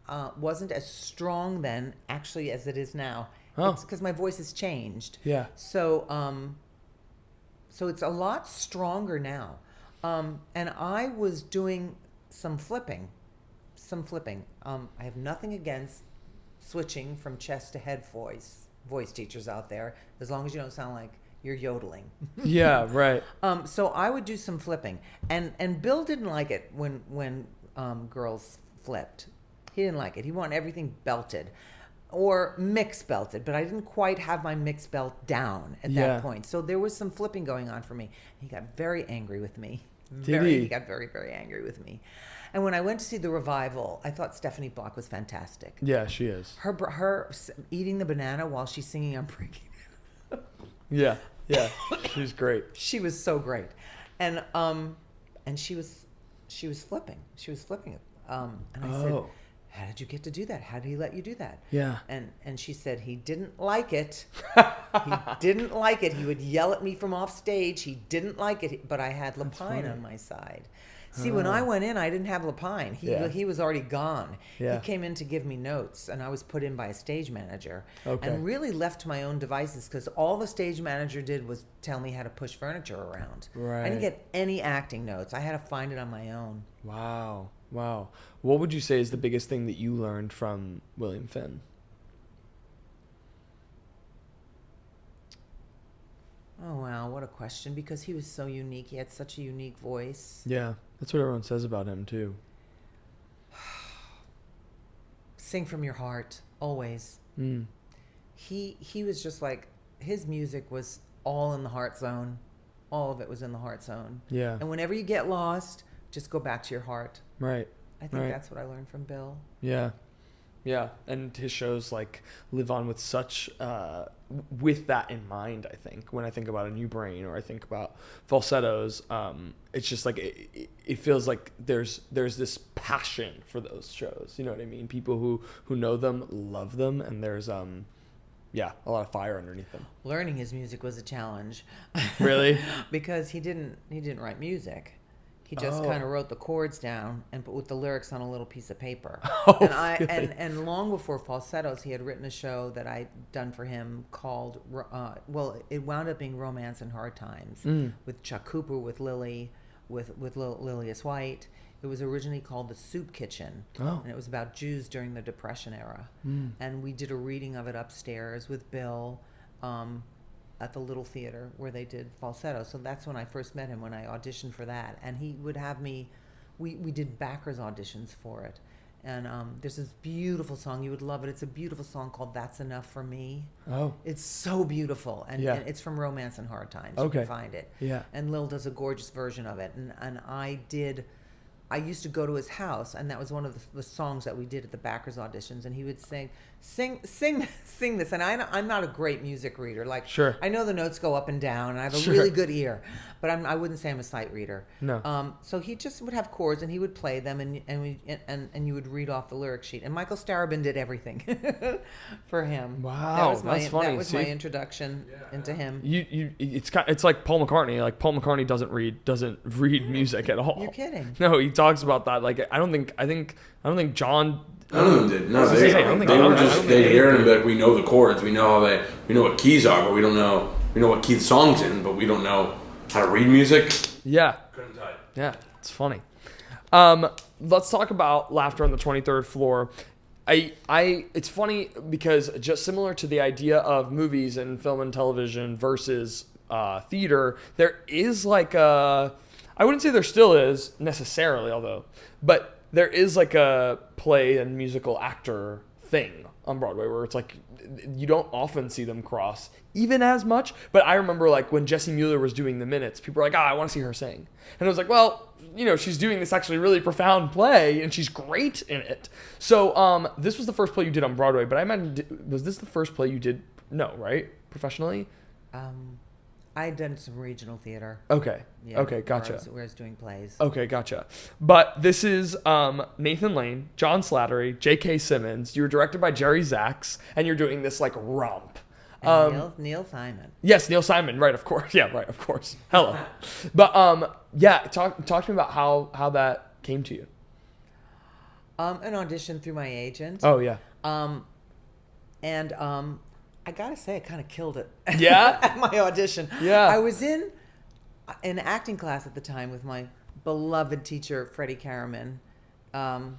as strong then, actually, as it is now. Oh. It's because my voice has changed. Yeah. So it's a lot stronger now, and I was doing some flipping. I have nothing against switching from chest to head voice teachers out there, as long as you don't sound like you're yodeling. Yeah, right. So I would do some flipping, and Bill didn't like it when girls flipped. He didn't like it. He wanted everything belted or mix belted, but I didn't quite have my mix belt down at that point. So there was some flipping going on for me. He got very angry with me. He got very, very angry with me. And when I went to see the revival, I thought Stephanie Block was fantastic. Yeah, she is. Her eating the banana while she's singing "I'm Breaking." Yeah, she's great. She was so great, and she was flipping. She was flipping it. And I said, "How did you get to do that? How did he let you do that?" Yeah. And she said he didn't like it. He didn't like it. He would yell at me from off stage. He didn't like it, but I had Lapine on my side. See, when I went in, I didn't have Lapine. He was already gone. Yeah. He came in to give me notes, and I was put in by a stage manager. Okay. And really left to my own devices, because all the stage manager did was tell me how to push furniture around. Right. I didn't get any acting notes. I had to find it on my own. Wow. What would you say is the biggest thing that you learned from William Finn? Oh, wow, what a question, because he was so unique. He had such a unique voice. Yeah, that's what everyone says about him, too. Sing from your heart, always. He was just like, his music was all in the heart zone. All of it was in the heart zone. Yeah. And whenever you get lost, just go back to your heart. Right. I think that's what I learned from Bill. Yeah. Yeah, and his shows like live on with such with that in mind. I think when I think about A New Brain or I think about Falsettos, it's just like it feels like there's this passion for those shows. You know what I mean? People who know them love them, and there's a lot of fire underneath them. Learning his music was a challenge. Really? Because he didn't write music. He just kind of wrote the chords down and put with the lyrics on a little piece of paper. Oh, and long before Falsettos, he had written a show that I'd done for him called, it wound up being Romance in Hard Times with Chuck Cooper, with Lily, with Lilias White. It was originally called The Soup Kitchen, and it was about Jews during the Depression era. And we did a reading of it upstairs with Bill at the Little Theater where they did Falsetto. So that's when I first met him, when I auditioned for that. And he would have me, we did backers auditions for it. And there's this beautiful song, you would love it. It's a beautiful song called That's Enough for Me. Oh. It's so beautiful. And it's from Romance in Hard Times. You can find it. Yeah. And Lil does a gorgeous version of it. And I used to go to his house, and that was one of the songs that we did at the backers auditions. And he would sing this. And I'm not a great music reader. Like, sure, I know the notes go up and down, and I have a really good ear, but I wouldn't say I'm a sight reader. No. So he just would have chords, and he would play them, and you would read off the lyric sheet. And Michael Starobin did everything for him. Wow, that's funny. That was my introduction into him. It's like Paul McCartney. Like, Paul McCartney doesn't read music at all. You're kidding? No, he talks about that. Like, I don't think John. None of them did. No, they hear it and be like, we know the chords, we know what keys are, but we know what key the song's in, but we don't know how to read music. Yeah. Couldn't tell you. Yeah, it's funny. Let's talk about Laughter on the 23rd Floor. It's funny because just similar to the idea of movies and film and television versus theater, there is like I wouldn't say there still is necessarily, but there is like a play and musical actor thing on Broadway where it's like you don't often see them cross even as much. But I remember like when Jessie Mueller was doing the minutes, people were like, I want to see her sing. And I was like, well, she's doing this actually really profound play and she's great in it. So this was the first play you did on Broadway, but I imagine, was this the first play you did? No, right? Professionally? I had done some regional theater. Okay. Yeah, okay, gotcha. Where I was doing plays. Okay, gotcha. But this is Nathan Lane, John Slattery, J.K. Simmons. You were directed by Jerry Zaks, and you're doing this like romp. And Neil Simon. Yes, Neil Simon. Right, of course. Yeah, right, of course. Hello. But talk to me about how that came to you. An audition through my agent. Oh yeah. I gotta say, I kind of killed it. Yeah? At my audition. Yeah. I was in an acting class at the time with my beloved teacher, Freddie Karaman. I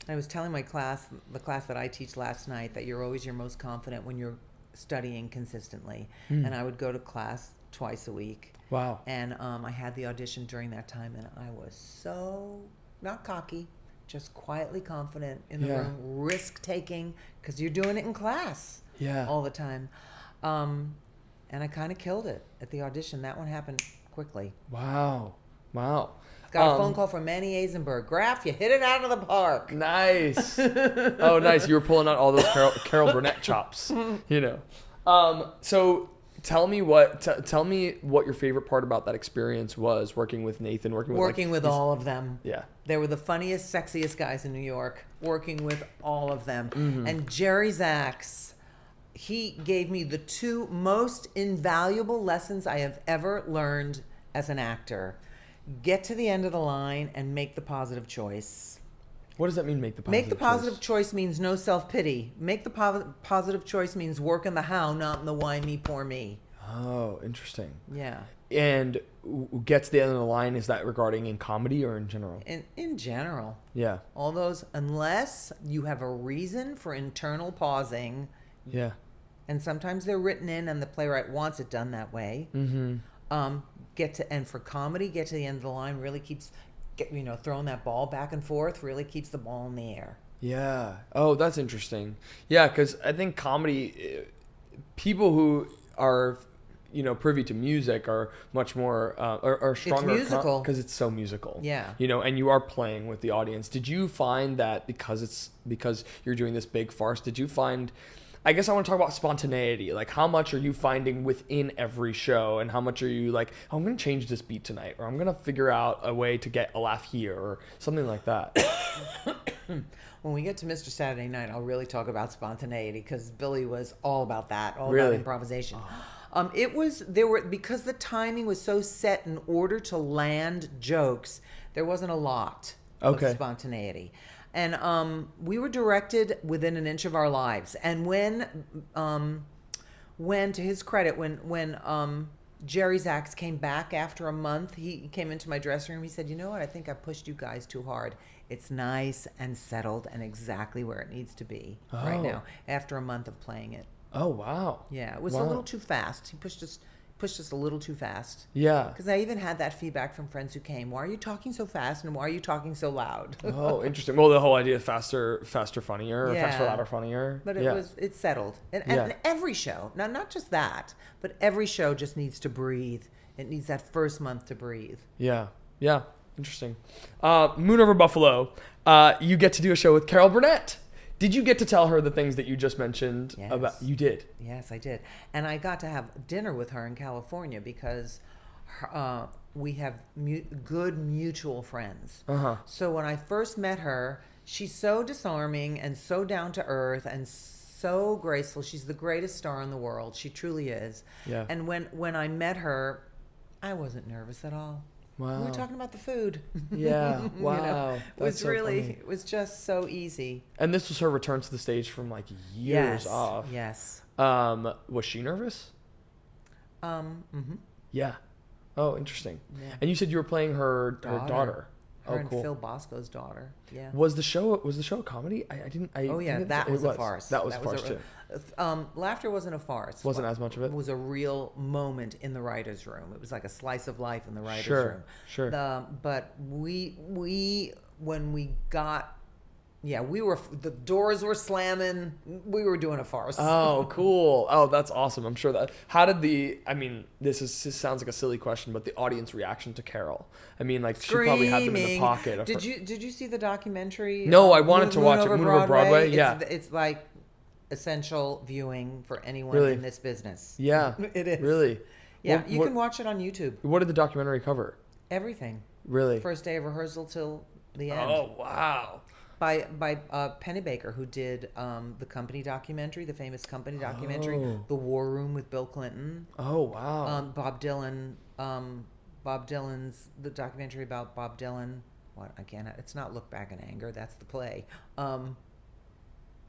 was telling my class, the class that I teach last night, that you're always your most confident when you're studying consistently. And I would go to class twice a week. Wow. And I had the audition during that time, and I was so, not cocky, just quietly confident in the room, risk-taking, because you're doing it in class. Yeah. All the time. And I kind of killed it at the audition. That one happened quickly. Wow. Got a phone call from Manny Eisenberg. Graff, you hit it out of the park. Nice. Oh, nice. You were pulling out all those Carol Burnett chops, So tell me what your favorite part about that experience was, working with Nathan, working with all of them. Yeah. They were the funniest, sexiest guys in New York, working with all of them. Mm-hmm. And Jerry Zaks, he gave me the two most invaluable lessons I have ever learned as an actor. Get to the end of the line and make the positive choice. What does that mean, make the positive choice? Make the positive choice means no self-pity. Make the positive choice means work in the how, not in the why me, poor me. Oh, interesting. Yeah. And get to the end of the line, is that regarding in comedy or in general? In general. Yeah. All those, unless you have a reason for internal pausing. Yeah. And sometimes they're written in and the playwright wants it done that way. Mm-hmm. And for comedy, get to the end of the line, really keeps, throwing that ball back and forth, really keeps the ball in the air. Yeah. Oh, that's interesting. Yeah, because I think comedy, people who are, privy to music are much more, are stronger. It's musical. Because it's so musical. Yeah. And you are playing with the audience. Did you find that because you're doing this big farce, did you find... I guess I want to talk about spontaneity. Like, how much are you finding within every show, and how much are you like, oh, I'm going to change this beat tonight, or I'm going to figure out a way to get a laugh here, or something like that? When we get to Mr. Saturday Night, I'll really talk about spontaneity, because Billy was all about that, all really? about improvisation. Because the timing was so set in order to land jokes, there wasn't a lot of spontaneity. And we were directed within an inch of our lives. And when to his credit, when Jerry Zaks came back after a month, he came into my dressing room. He said, "You know what? I think I pushed you guys too hard. It's nice and settled and exactly where it needs to be right now after a month of playing it." Oh, wow. Yeah, it was a little too fast. He pushed us a little too fast. Yeah. Because I even had that feedback from friends who came. Why are you talking so fast and why are you talking so loud? Oh, interesting. Well, the whole idea of faster, funnier, or faster, louder, funnier. But it's settled. And every show, not just that, but every show just needs to breathe. It needs that first month to breathe. Yeah. Yeah. Interesting. Moon Over Buffalo, you get to do a show with Carol Burnett. Did you get to tell her the things that you just mentioned about? You did. Yes, I did. And I got to have dinner with her in California because we have good mutual friends. Uh-huh. So when I first met her, she's so disarming and so down to earth and so graceful. She's the greatest star in the world. She truly is. Yeah. And when I met her, I wasn't nervous at all. Wow. We were talking about the food. Yeah. Wow. It was it was just so easy. And this was her return to the stage from like years off. Yes. Was she nervous? Mm-hmm. Yeah. Oh, interesting. Yeah. And you said you were playing her daughter. Her and Phil Bosco's daughter. Yeah. Was the show a comedy? I didn't. That was a farce. That was a farce too. Laughter wasn't a farce. Wasn't as much of it. It was a real moment in the writers' room. It was like a slice of life in the writers' room. Sure. But we when we got. Yeah, the doors were slamming. We were doing a farce. Oh, cool. Oh, that's awesome. I'm sure that. How did this sounds like a silly question, but the audience reaction to Carol. I mean, like Screaming. She probably had them in the pocket. Did you see the documentary? No, I wanted to watch it. Moon Over Broadway. Yeah. It's like essential viewing for anyone in this business. Yeah. It is. Really? Yeah, you can watch it on YouTube. What did the documentary cover? Everything. Really? First day of rehearsal till the end. Oh, wow. By Pennebaker, who did the company documentary, the famous company documentary, The War Room with Bill Clinton. Oh, wow. Bob Dylan's the documentary about Bob Dylan. It's not Look Back in Anger. That's the play.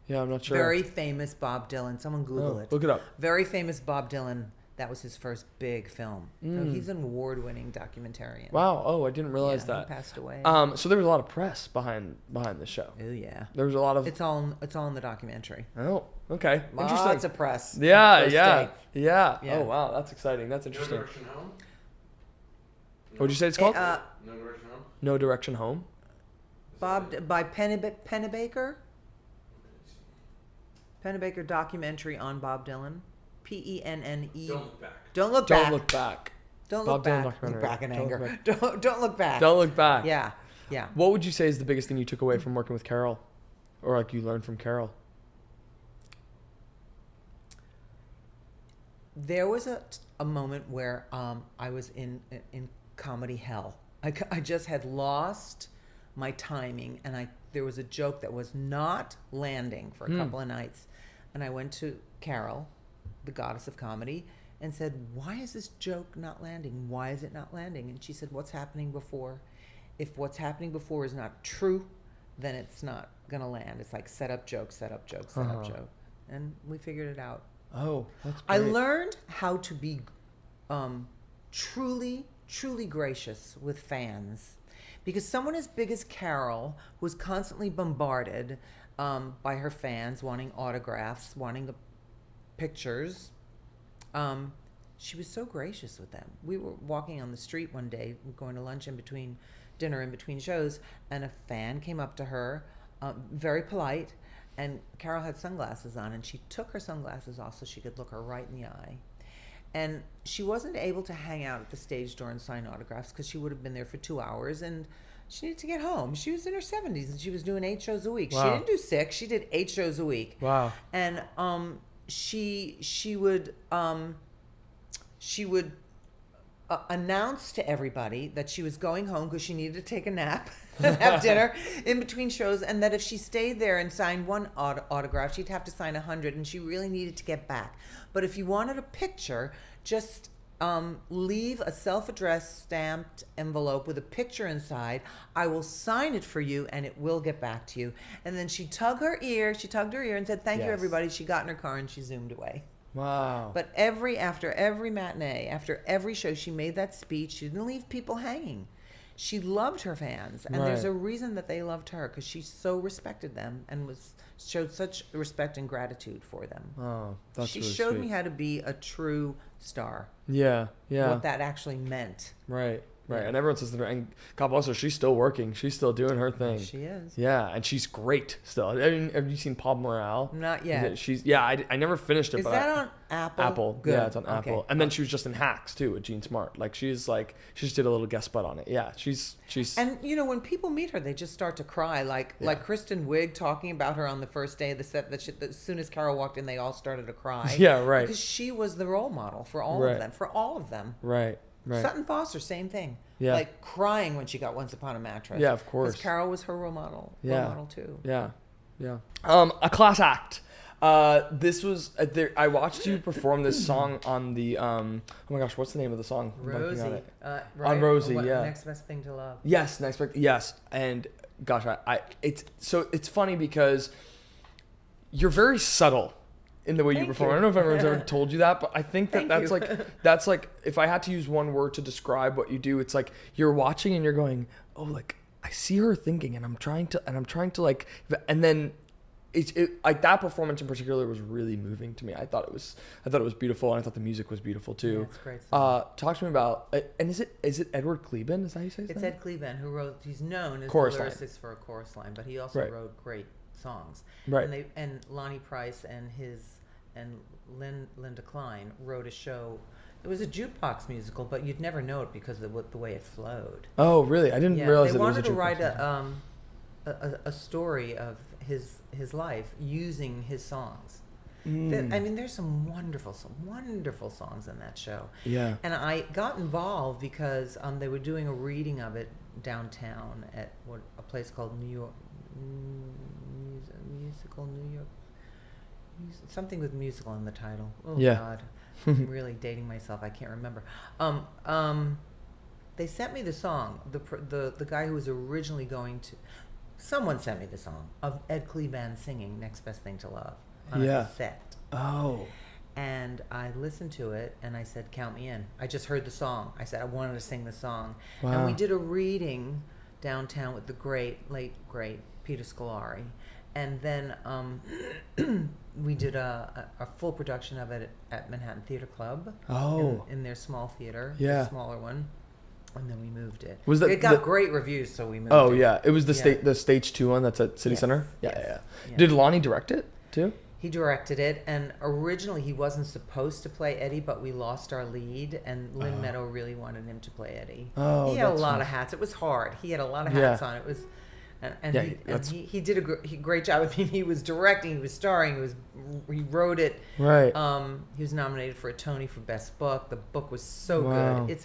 Yeah, I'm not sure. Very famous Bob Dylan. Someone Google it. Look it up. Very famous Bob Dylan. That was his first big film. So he's an award-winning documentarian. Wow. Oh, I didn't realize that. He passed away. So there was a lot of press behind the show. Oh yeah. There was a lot of. It's all in the documentary. Oh, okay. Interesting. Lots of press. Yeah. Yeah. Oh wow, that's exciting. That's interesting. No Direction Home? What'd you say it's called? No Direction Home? No Direction Home. By Pennebaker. Pennebaker documentary on Bob Dylan. Penne. Don't Look Back. Don't look back. Don't look back. Don't Bob look Dylan back. documentary. Look back in Don't anger. look back. Don't look back. Don't look back. Yeah. What would you say is the biggest thing you took away from working with Carol, or like you learned from Carol? There was a moment where I was in comedy hell. I just had lost my timing, and there was a joke that was not landing for a couple of nights, and I went to Carol, the goddess of comedy, and said, "Why is this joke not landing? Why is it not landing?" And she said, "What's happening before? If what's happening before is not true, then it's not gonna land. It's like set up joke, set up joke, set up joke." And we figured it out. Oh, that's great. I learned how to be truly gracious with fans, because someone as big as Carol, who was constantly bombarded by her fans wanting autographs, wanting the pictures, she was so gracious with them. We were walking on the street one day, going to lunch dinner in between shows, and a fan came up to her, very polite, and Carol had sunglasses on, and she took her sunglasses off so she could look her right in the eye. And she wasn't able to hang out at the stage door and sign autographs because she would have been there for 2 hours, and she needed to get home. She was in her 70s, and she was doing 8 shows a week. Wow. She didn't do 6. She did 8 shows a week. Wow. And she would announce to everybody that she was going home because she needed to take a nap and have dinner in between shows, and that if she stayed there and signed one autograph, she'd have to sign 100, and she really needed to get back. But if you wanted a picture, just leave a self-addressed stamped envelope with a picture inside. I will sign it for you, and it will get back to you. And then she tugged her ear and said, thank you, everybody. She got in her car and she zoomed away. Wow. But after every matinee, after every show, she made that speech. She didn't leave people hanging. She loved her fans, and there's a reason that they loved her, because she so respected them and showed such respect and gratitude for them. Oh, that's she really showed sweet. me how to be a true star. Yeah. What that actually meant. Right. Yeah. And everyone says that, and God bless her, she's still working. She's still doing her thing. She is. Yeah, and she's great still. I mean, have you seen Paul Morale? Not yet. I never finished it. Is but that on Apple? Apple. Good. Yeah, it's on Apple. Okay. And then she was just in Hacks too with Jean Smart. She just did a little guest spot on it. Yeah, she's. And when people meet her, they just start to cry. Like Kristen Wiig talking about her on the first day of the set. That as soon as Carol walked in, they all started to cry. Yeah, right. Because she was the role model for all of them. For all of them. Right. Sutton Foster, same thing. Yeah. Like crying when she got Once Upon a Mattress. Yeah, of course. Because Carol was her role model. Yeah. Role model too. Yeah. A class act. This was I watched you perform this song on the oh my gosh, what's the name of the song? I'm blanking Rosie. on it. Right? On Rosie, What, yeah. Next Best Thing to Love. Yes, yes. And gosh, it's funny because you're very subtle in the way you Thank perform. you. I don't know if everyone's ever told you that, but I think Thank that's you. that's like if I had to use one word to describe what you do, it's like you're watching and you're going, oh, like I see her thinking, and I'm trying to like, and then it like that performance in particular was really moving to me. I thought it was beautiful, and I thought the music was beautiful too. Yeah, it's great song. Talk to me about, and is it Edward Cleban? Is that how you say his It's name? Ed Cleban who wrote. He's known as Chorus the line. lyricist for A Chorus Line, but he also wrote great songs. Right. And Lonnie Price and Linda Klein wrote a show. It was a jukebox musical, but you'd never know it because of the way it flowed. Oh, really? I didn't realize they that it was a wanted to write jukebox. a story of his life using his songs. Mm. I mean, there's some wonderful songs in that show. Yeah. And I got involved because they were doing a reading of it downtown at a place called New York Musical New York. Something with musical in the title. Oh God, I'm really dating myself. I can't remember. They sent me the song. The guy who was originally going to. Someone sent me the song of Ed Cleban singing "Next Best Thing to Love" on a cassette. Oh. And I listened to it, and I said, "Count me in." I just heard the song. I said I wanted to sing the song, and we did a reading downtown with the late great Peter Scolari. And then we did a full production of it at Manhattan Theater Club. Oh. In their small theater. Yeah. The smaller one. And then we moved it. It got great reviews, so we moved it. Oh, yeah. It was the stage 2 one that's at City Center? Yeah. Did Lonnie direct it, too? He directed it, and originally he wasn't supposed to play Eddie, but we lost our lead, and Lynn Meadow really wanted him to play Eddie. Oh, he had a lot of hats. It was hard. He had a lot of hats on. It was... he did a great job. I mean, he was directing, he was starring, he wrote it. Right. He was nominated for a Tony for Best Book. The book was so good.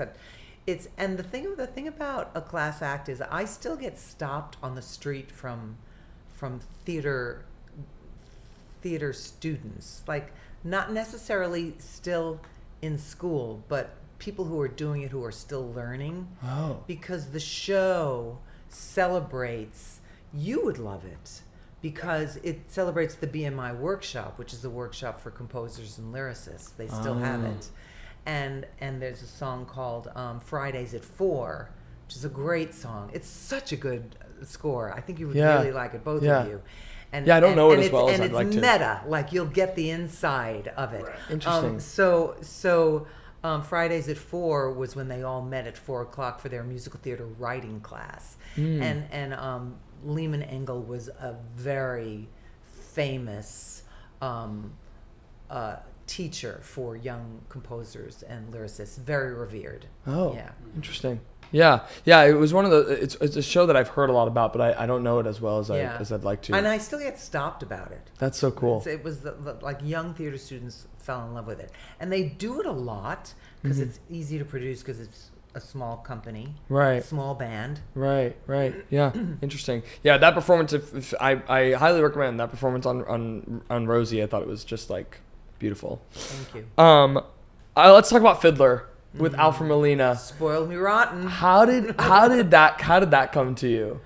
And the thing about a class act is I still get stopped on the street from theater students, like not necessarily still in school, but people who are doing it who are still learning. Oh. Because the show celebrates, you would love it, because it celebrates the BMI workshop, which is a workshop for composers and lyricists. They still have it. And there's a song called Fridays at 4, which is a great song. It's such a good score. I think you would really like it, both of you. And, I don't know it as well as I'd like to. And it's meta, like you'll get the inside of it. Right. Interesting. So Fridays at 4 was when they all met at 4 o'clock for their musical theater writing class. And Lehman Engel was a very famous teacher for young composers and lyricists, very revered. Oh, yeah. Interesting. Yeah. It was one of the. It's a show that I've heard a lot about, but I don't know it as well as I'd like to. And I still get stopped about it. That's so cool. It was like young theater students fell in love with it, and they do it a lot because it's easy to produce because it's a small company, right? Small band, right? Yeah, interesting. Yeah, that performance. If I highly recommend that performance on Rosie. I thought it was just like beautiful. Thank you. Let's talk about Fiddler with Alfred Molina. Spoiled me rotten. How did that come to you?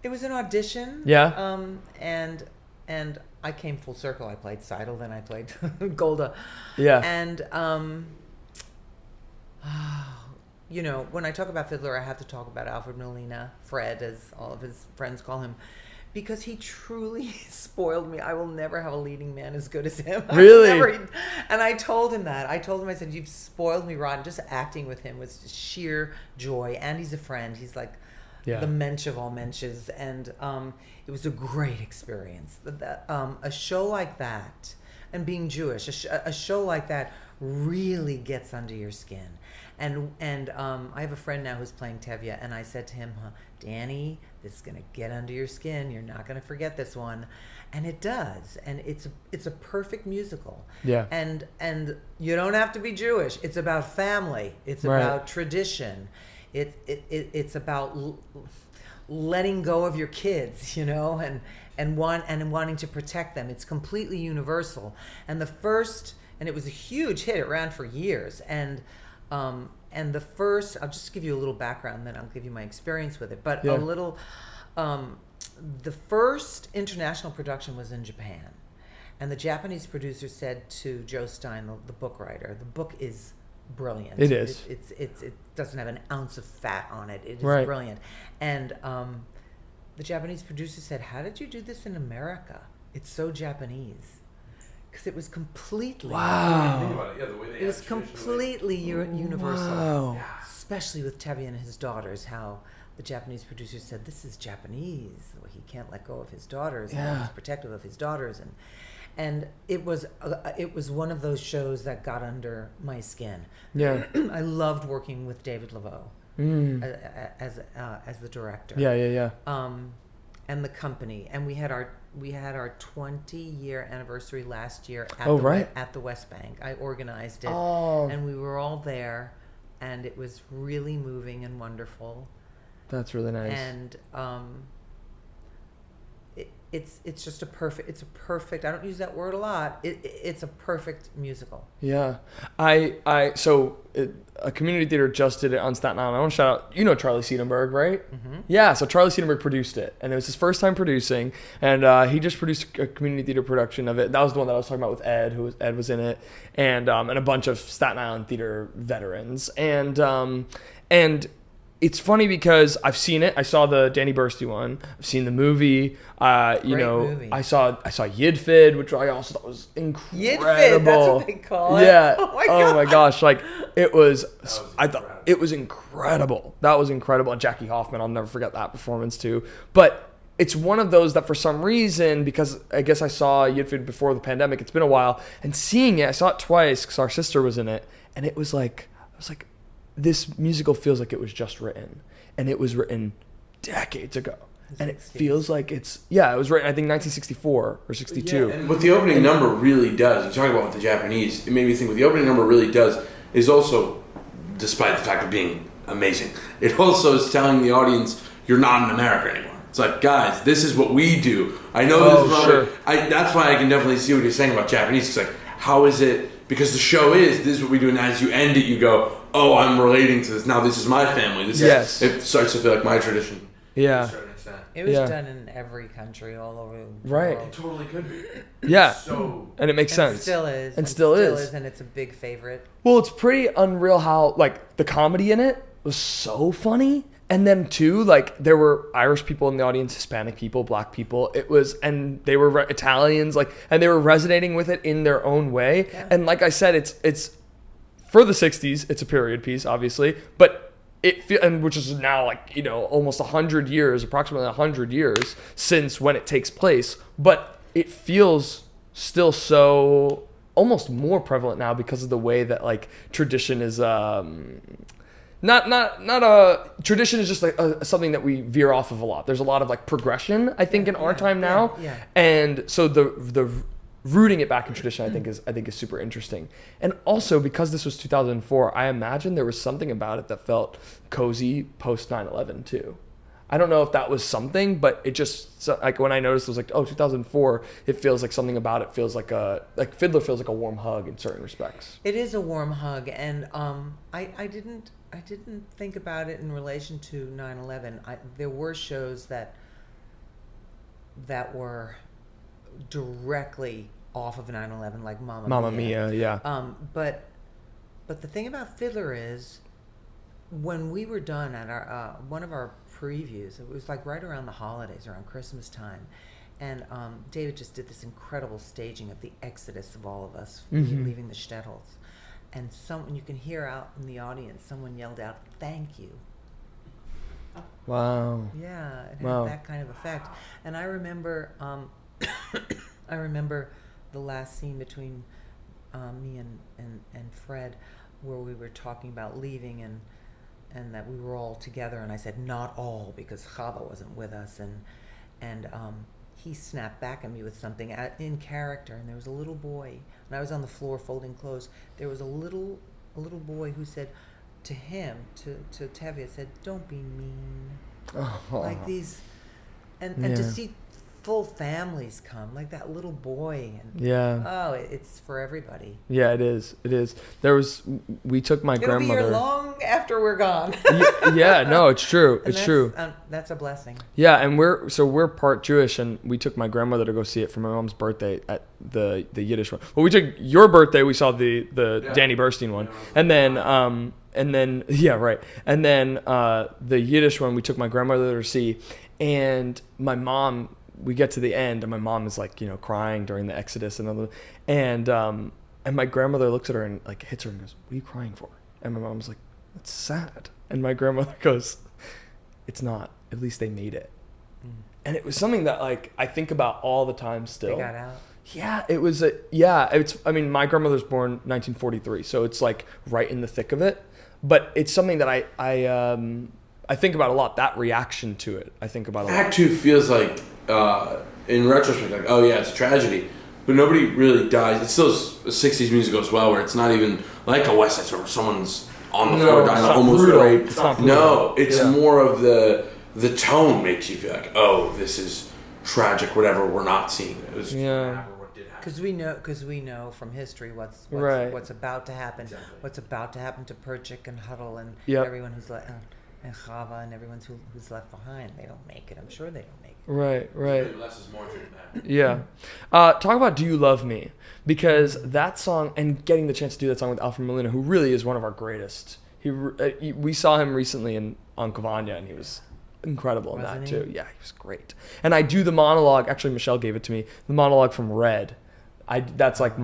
It was an audition. Yeah. And I came full circle. I played Seidel, then I played Golda. Yeah. And you know, when I talk about Fiddler, I have to talk about Alfred Molina, Fred, as all of his friends call him, because he truly spoiled me. I will never have a leading man as good as him. Really? And I told him that. I told him, I said, you've spoiled me rotten. Just acting with him was sheer joy. And he's a friend. He's like the mensch of all mensches. And it was a great experience. A show like that, and being Jewish, a show like that really gets under your skin. And I have a friend now who's playing Tevye, and I said to him, Danny, this is gonna get under your skin. You're not gonna forget this one, and it does. And it's a perfect musical. Yeah. And you don't have to be Jewish. It's about family. It's about tradition. It's about letting go of your kids, you know, and wanting to protect them. It's completely universal. And it was a huge hit. It ran for years. And the first, I'll just give you a little background, then I'll give you my experience with it. But a little, the first international production was in Japan. And the Japanese producer said to Joe Stein, the book writer, the book is brilliant. It is. It doesn't have an ounce of fat on it. It is brilliant. And the Japanese producer said, how did you do this in America? It's so Japanese. Because it was completely... Wow. It was completely universal. Wow. Especially with Tevye and his daughters, how the Japanese producer said, this is Japanese. He can't let go of his daughters. And he's protective of his daughters. And it was one of those shows that got under my skin. Yeah. I loved working with David Laveau as the director. Yeah. And the company. And we had our 20-year anniversary last year at the West Bank. I organized it, and we were all there, and it was really moving and wonderful. That's really nice. And it's just a perfect. I don't use that word a lot. It's a perfect musical. Yeah, a community theater just did it on Staten Island. I want to shout out, Charlie Siedenberg, right? Mm-hmm. Yeah, so Charlie Siedenberg produced it, and it was his first time producing, and he just produced a community theater production of it. That was the one that I was talking about with Ed, Ed was in it, and a bunch of Staten Island theater veterans, and it's funny because I've seen it. I saw the Danny Bursty one. I've seen the movie. Movie. I saw Yidfid, which I also thought was incredible. Yidfid, that's what they call it. Yeah. Oh my gosh. Like it was. I thought it was incredible. That was incredible. And Jackie Hoffman, I'll never forget that performance too. But it's one of those that for some reason, because I guess I saw Yidfid before the pandemic. It's been a while, and seeing it, I saw it twice because our sister was in it, and it was like I was like, this musical feels like it was just written, and it was written decades ago. And it feels like it was written, I think, 1964 or 62. Yeah, and what the opening number really does, you're talking about with the Japanese, it made me think what the opening number really does is also, despite the fact of being amazing, it also is telling the audience, you're not in America anymore. It's like, guys, this is what we do. I know this is sure. That's why I can definitely see what you're saying about Japanese. It's like, how is it? Because the show this is what we do, and as you end it, you go, oh, I'm relating to this. Now this is my family. It starts to feel like my tradition. Yeah. It was done in every country, all over the world. It totally could be. Yeah. And it makes sense. It still is. And still is. And it's a big favorite. Well, it's pretty unreal how, like, the comedy in it was so funny. And then, too, like, there were Irish people in the audience, Hispanic people, Black people. And they were Italians, like, and they were resonating with it in their own way. Yeah. And like I said, it's for the 60s, it's a period piece, obviously, but which is now like, almost 100 years, approximately 100 years since when it takes place, but it feels still so almost more prevalent now because of the way that like tradition is tradition is just like something that we veer off of a lot. There's a lot of like progression, I think, in our time now. Yeah. And so the rooting it back in tradition, I think is super interesting. And also because this was 2004, I imagine there was something about it that felt cozy post 9/11 too. I don't know if that was something, but it just, like, when I noticed, it was like, oh, 2004, it feels like something about it feels like Fiddler feels like a warm hug in certain respects. It is a warm hug, and I didn't think about it in relation to 9/11. There were shows that were directly off of 9/11, like Mamma Mia, yeah. But the thing about Fiddler is, when we were done at our one of our previews, it was like right around the holidays, around Christmas time, and David just did this incredible staging of the exodus of all of us leaving the shtetls, and you can hear out in the audience, someone yelled out, "Thank you." Wow. Yeah, it had that kind of effect. And I remember, I remember the last scene between me and Fred, where we were talking about leaving and that we were all together, and I said not all, because Chava wasn't with us, and he snapped back at me with something in character, and there was a little boy, and I was on the floor folding clothes. There was a little boy who said to him, to Tevye, said, "Don't be mean." Like these, and to see full families come, like that little boy, and it's for everybody. Yeah, it is. We took my grandmother. It'll be here long after we're gone. Yeah, no, it's true. It's true. That's a blessing. Yeah, and we're part Jewish, and we took my grandmother to go see it for my mom's birthday at the Yiddish one. Well, we took your birthday. We saw the Danny Burstein one, and then yeah, right, and then the Yiddish one we took my grandmother to see, and my mom. We get to the end, and my mom is like, crying during the Exodus and my grandmother looks at her and like hits her and goes, "What are you crying for?" And my mom's like, "That's sad." And my grandmother goes, "It's not. At least they made it." And it was something that like I think about all the time still. They got out. Yeah, it was my grandmother's born 1943, so it's like right in the thick of it. But it's something that I think about a lot. That reaction to it, I think about a lot. Act 2 feels like, in retrospect, like, oh yeah, it's a tragedy, but nobody really dies. It's still a 60s musical as well, where it's not even like a West Side Story where someone's on the floor dying, almost raped. No, it's more of the tone makes you feel like, oh, this is tragic. Whatever, we're not seeing it. It was Because we know from history what's about to happen. Exactly. What's about to happen to Perchik and Huddle and everyone who's and Chava and everyone who's left behind. They don't make it. I'm sure they don't make it. Right. Maybe less is more than that. Yeah. Talk about "Do You Love Me," because that song, and getting the chance to do that song with Alfred Molina, who really is one of our greatest. We saw him recently on Cavagna, and he was incredible in that too. Yeah, he was great. And I do the monologue. Actually, Michelle gave it to me. The monologue from Red. That's like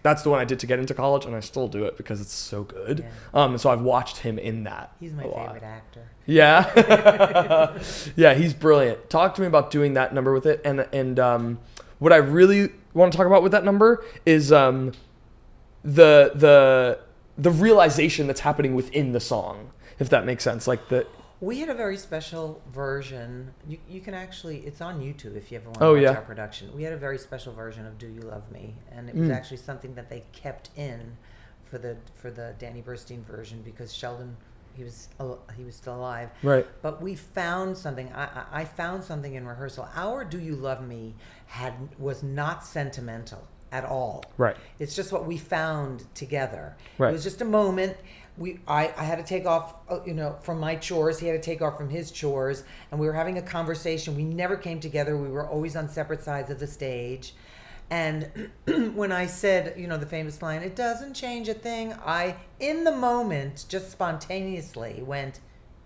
that's the one I did to get into college, and I still do it because it's so good. Yeah. So I've watched him in that. He's my favorite actor. Yeah. Yeah, he's brilliant. Talk to me about doing that number with it, and what I really want to talk about with that number is the realization that's happening within the song, if that makes sense. We had a very special version. You can actually, it's on YouTube if you ever want to watch our production. We had a very special version of "Do You Love Me," and it was actually something that they kept in for the Danny Burstein version, because Sheldon, he was still alive. Right. But we found something. I found something in rehearsal. Our "Do You Love Me" was not sentimental at all. Right. It's just what we found together. Right. It was just a moment. I had to take off, from my chores. He had to take off from his chores, and we were having a conversation. We never came together. We were always on separate sides of the stage. And when I said, the famous line, "It doesn't change a thing," I, in the moment, just spontaneously went,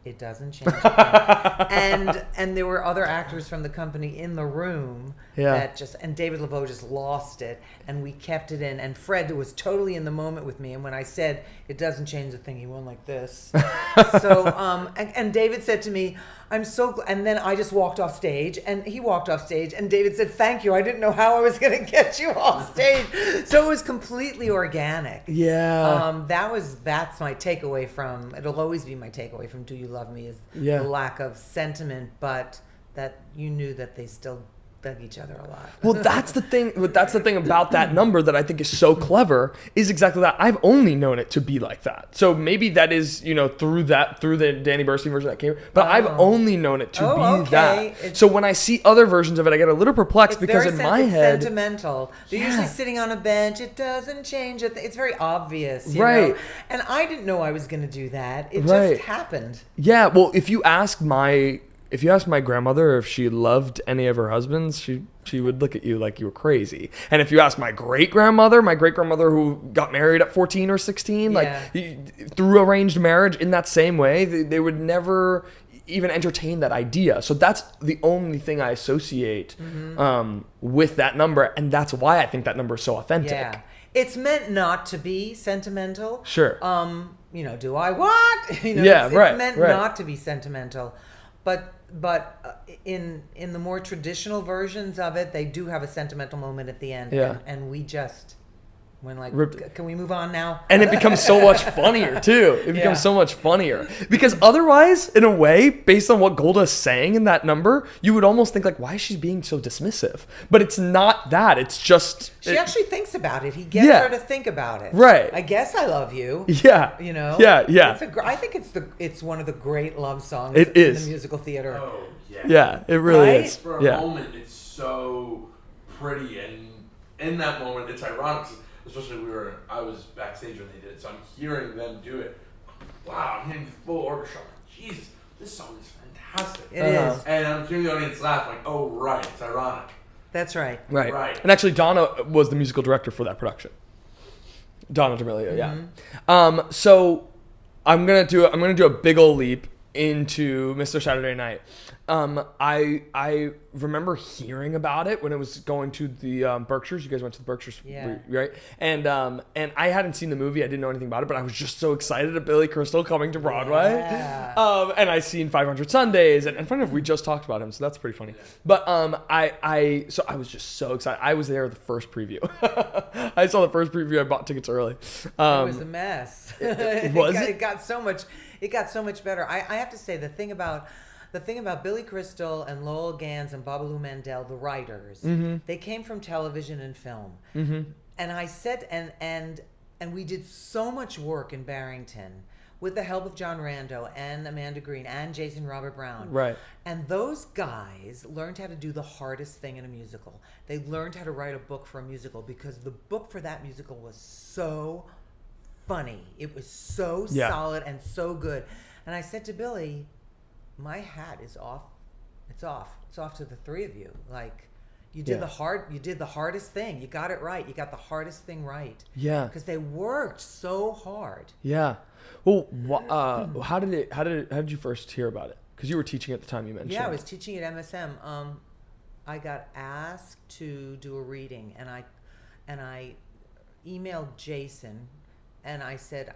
"It doesn't change a thing." And there were other actors from the company in the room and David Laveau just lost it, and we kept it in. And Fred was totally in the moment with me, and when I said "It doesn't change a thing," he went like this. So and David said to me, "I'm so glad," and then I just walked off stage, and he walked off stage, and David said, "Thank you. I didn't know how I was going to get you off stage." So it was completely organic. Yeah. That's my takeaway from, it'll always be my takeaway from "Do You Love Me," is the lack of sentiment, but that you knew that bug each other a lot. Well, that's the thing. That's the thing about that number that I think is so clever is exactly that. I've only known it to be like that. So maybe that is, through the Danny Burstein version that came. But I've only known it to be that. So when I see other versions of it, I get a little perplexed because in my head, it's sentimental. They're usually sitting on a bench. It doesn't change. It's very obvious, you right? know? And I didn't know I was going to do that. It just happened. Yeah. Well, if you ask my grandmother if she loved any of her husbands, she would look at you like you were crazy. And if you ask my great grandmother who got married at 14 or 16, through arranged marriage in that same way, they would never even entertain that idea. So that's the only thing I associate with that number, and that's why I think that number is so authentic. Yeah. It's meant not to be sentimental. Sure. Do I what? It's meant not to be sentimental. But in the more traditional versions of it, they do have a sentimental moment at the end. Yeah. And we just went like, can we move on now? And it becomes so much funnier, too. It becomes so much funnier. Because otherwise, in a way, based on what Golda's saying in that number, you would almost think, like, why is she being so dismissive? But it's not that. It's just... She actually thinks about it. He gets her to think about it. Right. I guess I love you. Yeah. Yeah. I think it's one of the great love songs in the musical theater. Oh, yeah. Yeah, it really is. For a moment, it's so pretty. And in that moment, it's ironic. Especially I was backstage when they did it, so I'm hearing them do it. Wow, I'm hearing the full orchestra. Like, Jesus, this song is fantastic. It is. And I'm hearing the audience laugh, like, oh, right, it's ironic. That's right. Right. And actually, Donna was the musical director for that production. Donna D'Amelio, yeah. So I'm gonna do a big old leap into Mr. Saturday Night. I remember hearing about it when it was going to the Berkshires. You guys went to the Berkshires, right? And I hadn't seen the movie. I didn't know anything about it, but I was just so excited at Billy Crystal coming to Broadway. Yeah. And I seen 500 Sundays, and funny enough, we just talked about him, so that's pretty funny. But I was just so excited. I was there the first preview. I saw the first preview. I bought tickets early. It was a mess. It got so much better. I have to say the thing about Billy Crystal and Lowell Gans and Babalu Mandel, the writers, they came from television and film. And I said, and we did so much work in Barrington with the help of John Rando and Amanda Green and Jason Robert Brown. Right. And those guys learned how to do the hardest thing in a musical. They learned how to write a book for a musical because the book for that musical was so funny. It was so solid and so good. And I said to Billy, my hat is off. It's off to the three of you. Like, you did the hardest thing. You got it right. You got the hardest thing right. Yeah. Because they worked so hard. Yeah. Well, how did you first hear about it? Because you were teaching at the time you mentioned. Yeah, I was teaching at MSM. I got asked to do a reading, and I emailed Jason, and I said,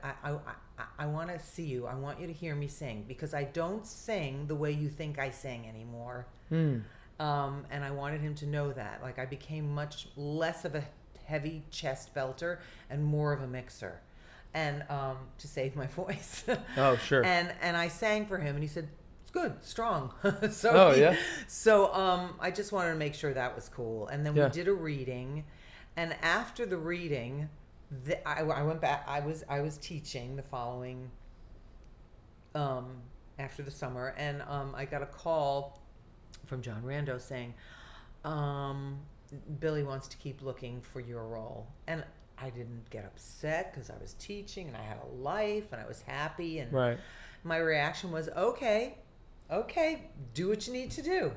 I want to see you. I want you to hear me sing because I don't sing the way you think I sing anymore. And I wanted him to know that. Like, I became much less of a heavy chest belter and more of a mixer, and to save my voice. Oh, sure. And I sang for him, and he said, "It's good, strong." So I just wanted to make sure that was cool. And then we did a reading, and after the reading, I went back. I was teaching the following after the summer, and I got a call from John Rando saying, Billy wants to keep looking for your role. And I didn't get upset because I was teaching and I had a life and I was happy. And my reaction was, okay, do what you need to do.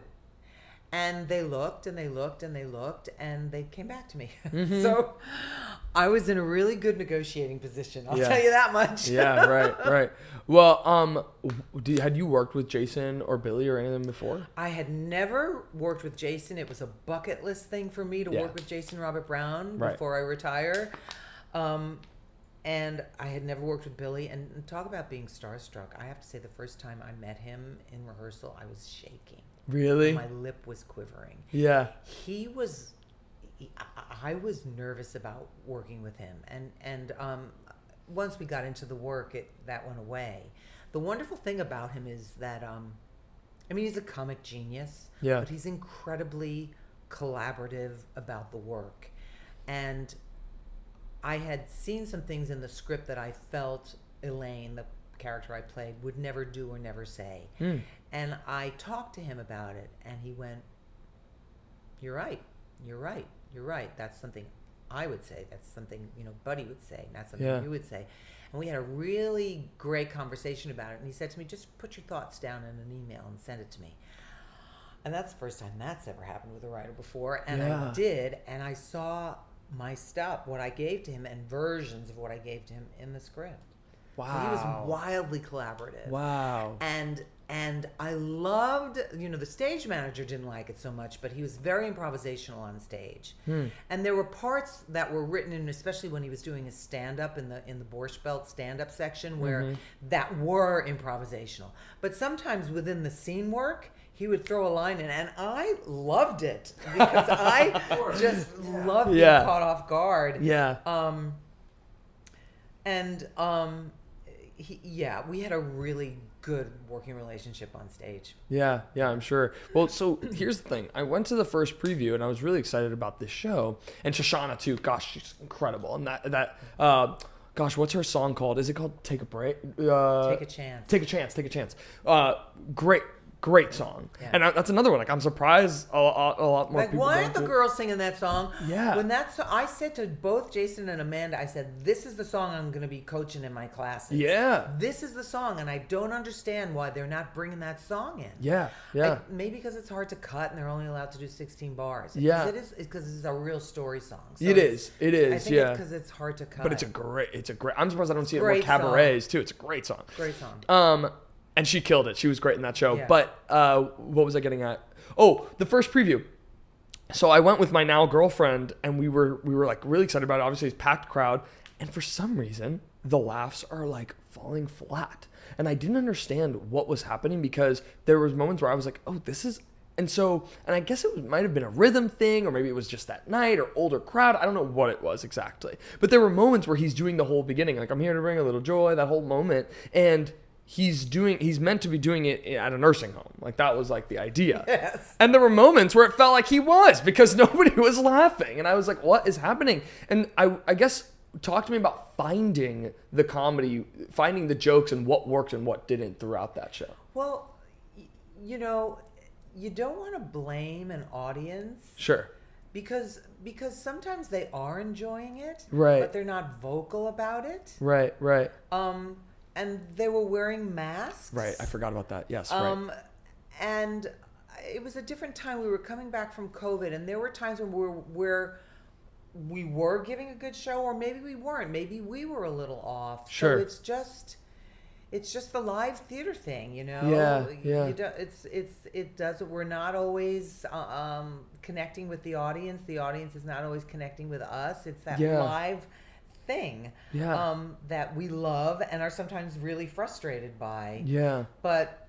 And they looked and they looked and they looked and they came back to me. So I was in a really good negotiating position. I'll tell you that much. Yeah, right. Well, had you worked with Jason or Billy or any of them before? I had never worked with Jason. It was a bucket list thing for me to work with Jason Robert Brown before I retire. And I had never worked with Billy. And talk about being starstruck. I have to say the first time I met him in rehearsal, I was shaking. Really? My lip was quivering. Yeah. I was nervous about working with him. And once we got into the work, that went away. The wonderful thing about him is that, he's a comic genius. Yeah. But he's incredibly collaborative about the work. And I had seen some things in the script that I felt Elaine, the character I played, would never do or never say. And I talked to him about it, and he went, "You're right. You're right. You're right. That's something I would say. That's something, Buddy would say. Not something you would say." And we had a really great conversation about it. And he said to me, "Just put your thoughts down in an email and send it to me." And that's the first time that's ever happened with a writer before. And I did. And I saw my stuff, what I gave to him, and versions of what I gave to him in the script. Wow. So he was wildly collaborative. Wow. And I loved, the stage manager didn't like it so much, but he was very improvisational on stage. And there were parts that were written in, especially when he was doing his stand-up in the Borscht Belt stand-up section, where that were improvisational. But sometimes within the scene work, he would throw a line in, and I loved it because I just loved being caught off guard. We had a really good working relationship on stage. Yeah, I'm sure. Well, so here's the thing. I went to the first preview and I was really excited about this show. And Shoshana too. Gosh, she's incredible. And gosh, what's her song called? Is it called Take a Break? Take a Chance. Take a Chance. Great song. Yeah. And that's another one. Like, I'm surprised a lot more people. Why aren't the girls singing that song? Yeah. When I said to both Jason and Amanda, I said, "This is the song I'm going to be coaching in my classes. Yeah. This is the song, and I don't understand why they're not bringing that song in." Yeah. Maybe because it's hard to cut and they're only allowed to do 16 bars. Yeah. It is because it's a real story song. So it is. I think it's because it's hard to cut. But it's a great. I'm surprised I don't see it in more cabarets too. It's a great song. Great song. And she killed it. She was great in that show. Yeah. But what was I getting at? Oh, the first preview. So I went with my now girlfriend, and we were like really excited about it. Obviously, it's a packed crowd, and for some reason, the laughs are like falling flat, and I didn't understand what was happening because there was moments where I was like, "Oh, this is." And I guess it might have been a rhythm thing, or maybe it was just that night, or older crowd. I don't know what it was exactly, but there were moments where he's doing the whole beginning, like "I'm here to bring a little joy," that whole moment, and he's meant to be doing it at a nursing home. Like, that was like the idea. Yes. And there were moments where it felt like he was, because nobody was laughing. And I was like, what is happening? And I guess talk to me about finding the comedy, finding the jokes, and what worked and what didn't throughout that show. Well, you don't want to blame an audience. Sure. Because sometimes they are enjoying it. Right. But they're not vocal about it. Right. And they were wearing masks. Right, I forgot about that. Yes, right. And it was a different time. We were coming back from COVID, and there were times where we were giving a good show, or maybe we weren't. Maybe we were a little off. Sure. So it's just the live theater thing, Yeah. It does. We're not always connecting with the audience. The audience is not always connecting with us. It's that live thing that we love and are sometimes really frustrated by. Yeah. But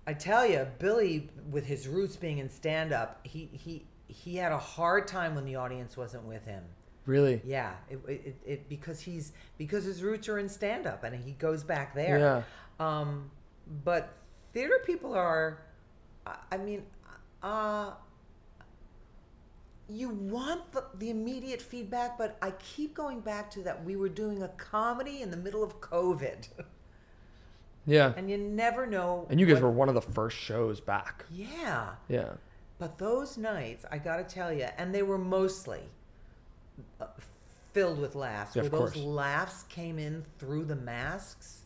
I tell you, Billy, with his roots being in stand-up, he had a hard time when the audience wasn't with him. Really? Yeah. Because his roots are in stand-up and he goes back there. Yeah. But theater people are, you want the immediate feedback, but I keep going back to that we were doing a comedy in the middle of COVID. Yeah. And you never know. And you guys were one of the first shows back. Yeah. Yeah. But those nights, I got to tell you, and they were mostly filled with laughs. Yeah, where of those course. laughs came in through the masks.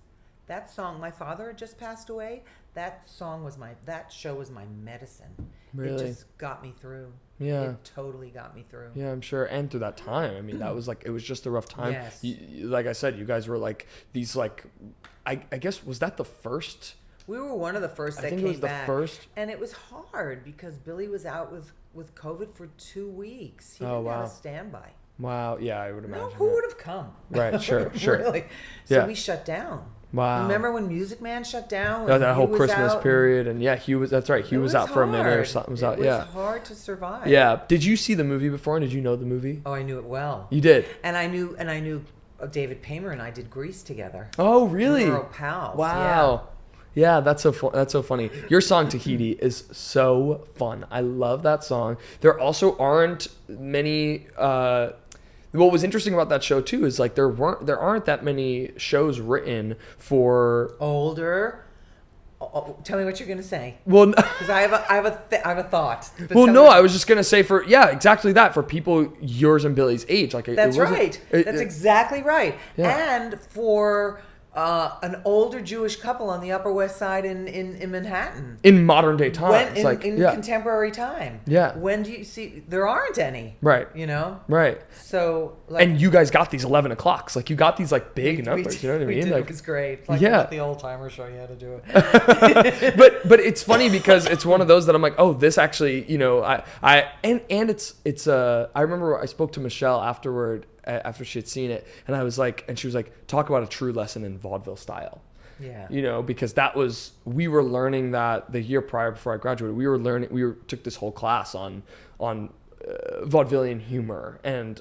That song, my father had just passed away. That show was my medicine. Really? It just got me through. Yeah. It totally got me through. Yeah, I'm sure. And through that time, that was like, it was just a rough time. Yes. Like I said, you guys were like these, like, I guess, was that the first? We were one of the first that came back. I think it was the first. And it was hard because Billy was out with COVID for 2 weeks. He Oh, didn't have wow. a standby. Wow. Yeah, I would imagine. No, who would have come? Right, sure. Really. So Yeah. we shut down. Wow. Remember when Music Man shut down? Yeah, that whole He was Christmas out? period, and that's right. He It was out for a minute or hard. something. Was it out, was yeah. hard to survive. Yeah. Did you see the movie before? And did you know the movie? Oh, I knew it well. You did. And I knew David Paymer and I did Grease together. Oh, really? We were pals. Wow. Yeah, that's so fun. That's so funny. Your song Tahiti is so fun. I love that song. There also aren't many. What was interesting about that show too is like there aren't that many shows written for older. Tell me what you're gonna say. Well, because I have a thought. Well, no, I was just gonna say exactly that for people yours and Billy's age. Like that's right. That's exactly right. Yeah. And for an older Jewish couple on the Upper West Side in Manhattan. In modern day time. In contemporary time. Yeah. When do you see... There aren't any. Right. You know? Right. So... and you guys got these 11 o'clocks. Like, you got these, like, big numbers. You know what I mean? Did, like, it was great. Like, the old-timer show, you had to do it. but it's funny because it's one of those that I'm like, oh, this actually, you know, I remember I spoke to Michelle afterward, after she had seen it, and she was like, talk about a true lesson in vaudeville style. Yeah. You know, because we were learning that the year prior before I graduated, took this whole class on vaudevillian humor and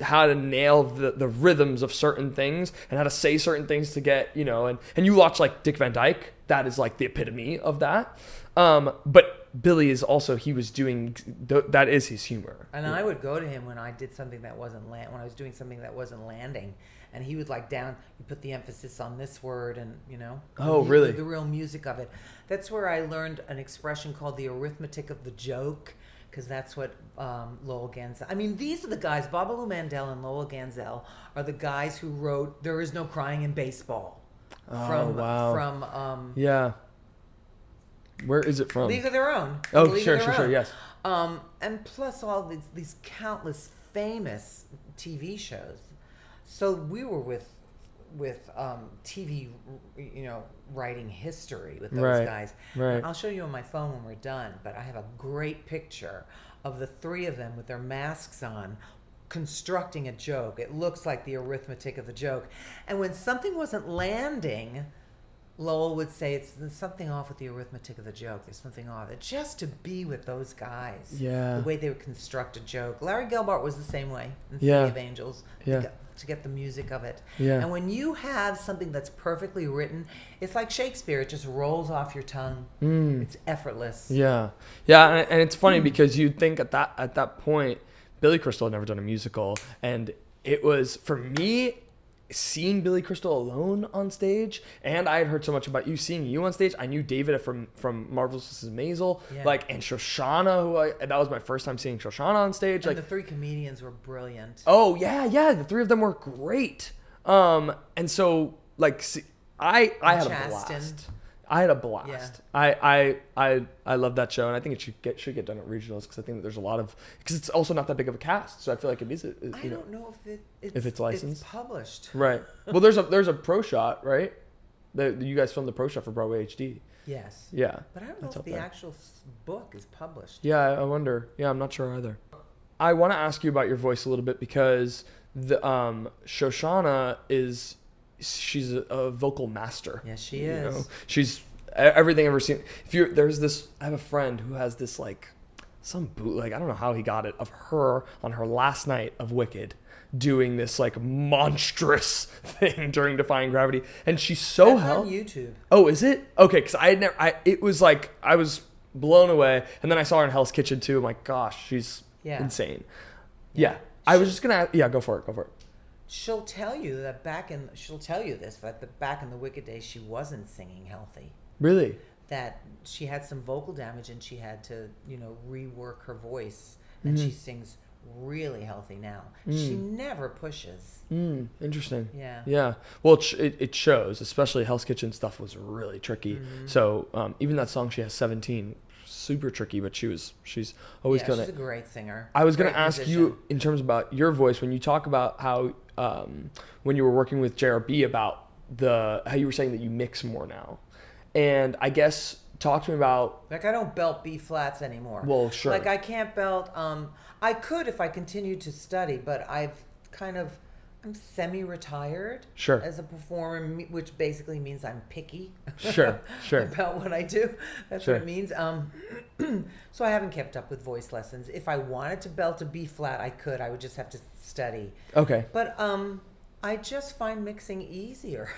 how to nail the rhythms of certain things and how to say certain things to get, you know, and you watch like Dick Van Dyke, that is like the epitome of that. But Billy is also, he was doing, that is his humor. And I would go to him when I did something that wasn't when I was doing something that wasn't landing, and he would like you put the emphasis on this word, and you know. Really? The real music of it. That's where I learned an expression called the arithmetic of the joke, because that's what Lowell Gansell. I mean, these are the guys. Babaloo Mandel and Lowell Gansell are the guys who wrote "There Is No Crying in Baseball." Wow. Yeah. Where is it from? League of Their Own. Oh, sure, yes. And plus all these countless famous TV shows. So we were with TV, you know, writing history with those guys. Right. I'll show you on my phone when we're done, but I have a great picture of the three of them with their masks on, constructing a joke. It looks like the arithmetic of the joke. And when something wasn't landing, Lowell would say, there's something off with the arithmetic of the joke. There's something off. Just to be with those guys. Yeah. The way they would construct a joke. Larry Gelbart was the same way in City of Angels. Yeah. To get the music of it. Yeah. And when you have something that's perfectly written, it's like Shakespeare. It just rolls off your tongue. It's effortless. Yeah. Yeah, and it's funny because you'd think at that point, Billy Crystal had never done a musical. And it was, for me, seeing Billy Crystal alone on stage, and I had heard so much about seeing you on stage. I knew David from Marvelous Mrs. Maisel, and Shoshana, that was my first time seeing Shoshana on stage. And the three comedians were brilliant. Oh yeah, the three of them were great. And so I had a blast. I had a blast. Yeah. I love that show, and I think it should get done at regionals because I think that there's a lot of, because it's also not that big of a cast, so I feel like it is. I don't know if it's licensed, it's published. Right. Well, there's a pro shot, right? You guys filmed the pro shot for Broadway HD. Yes. Yeah. But I don't know if the actual book is published. Yeah, I wonder. Yeah, I'm not sure either. I want to ask you about your voice a little bit because the Shoshana she's a vocal master. Yes, she is. Know? She's everything I've ever seen. I have a friend who has this some bootleg, I don't know how he got it, of her on her last night of Wicked doing this monstrous thing during Defying Gravity, and she's so on YouTube. Oh, is it? Okay, because it was I was blown away, and then I saw her in Hell's Kitchen too. I'm like, gosh, she's insane. Yeah. I was just gonna go for it. She'll tell you that back in the Wicked days, she wasn't singing healthy. Really? That she had some vocal damage and she had to, rework her voice, and she sings really healthy now. She never pushes. Interesting. Yeah. Yeah. Well, it shows, especially Hell's Kitchen stuff was really tricky. So even that song she has 17, super tricky, but she's always she's a great singer. I was going to ask you in terms about your voice, when you talk about how when you were working with JRB about how you were saying that you mix more now, and I guess talk to me about I don't belt B flats anymore. Well, sure. I can't belt. I could if I continued to study, but I'm semi-retired. Sure. As a performer, which basically means I'm picky. Sure. About what I do. That's sure. what it means. So I haven't kept up with voice lessons. If I wanted to belt a B flat, I could. I would just have to study. Okay. But I just find mixing easier.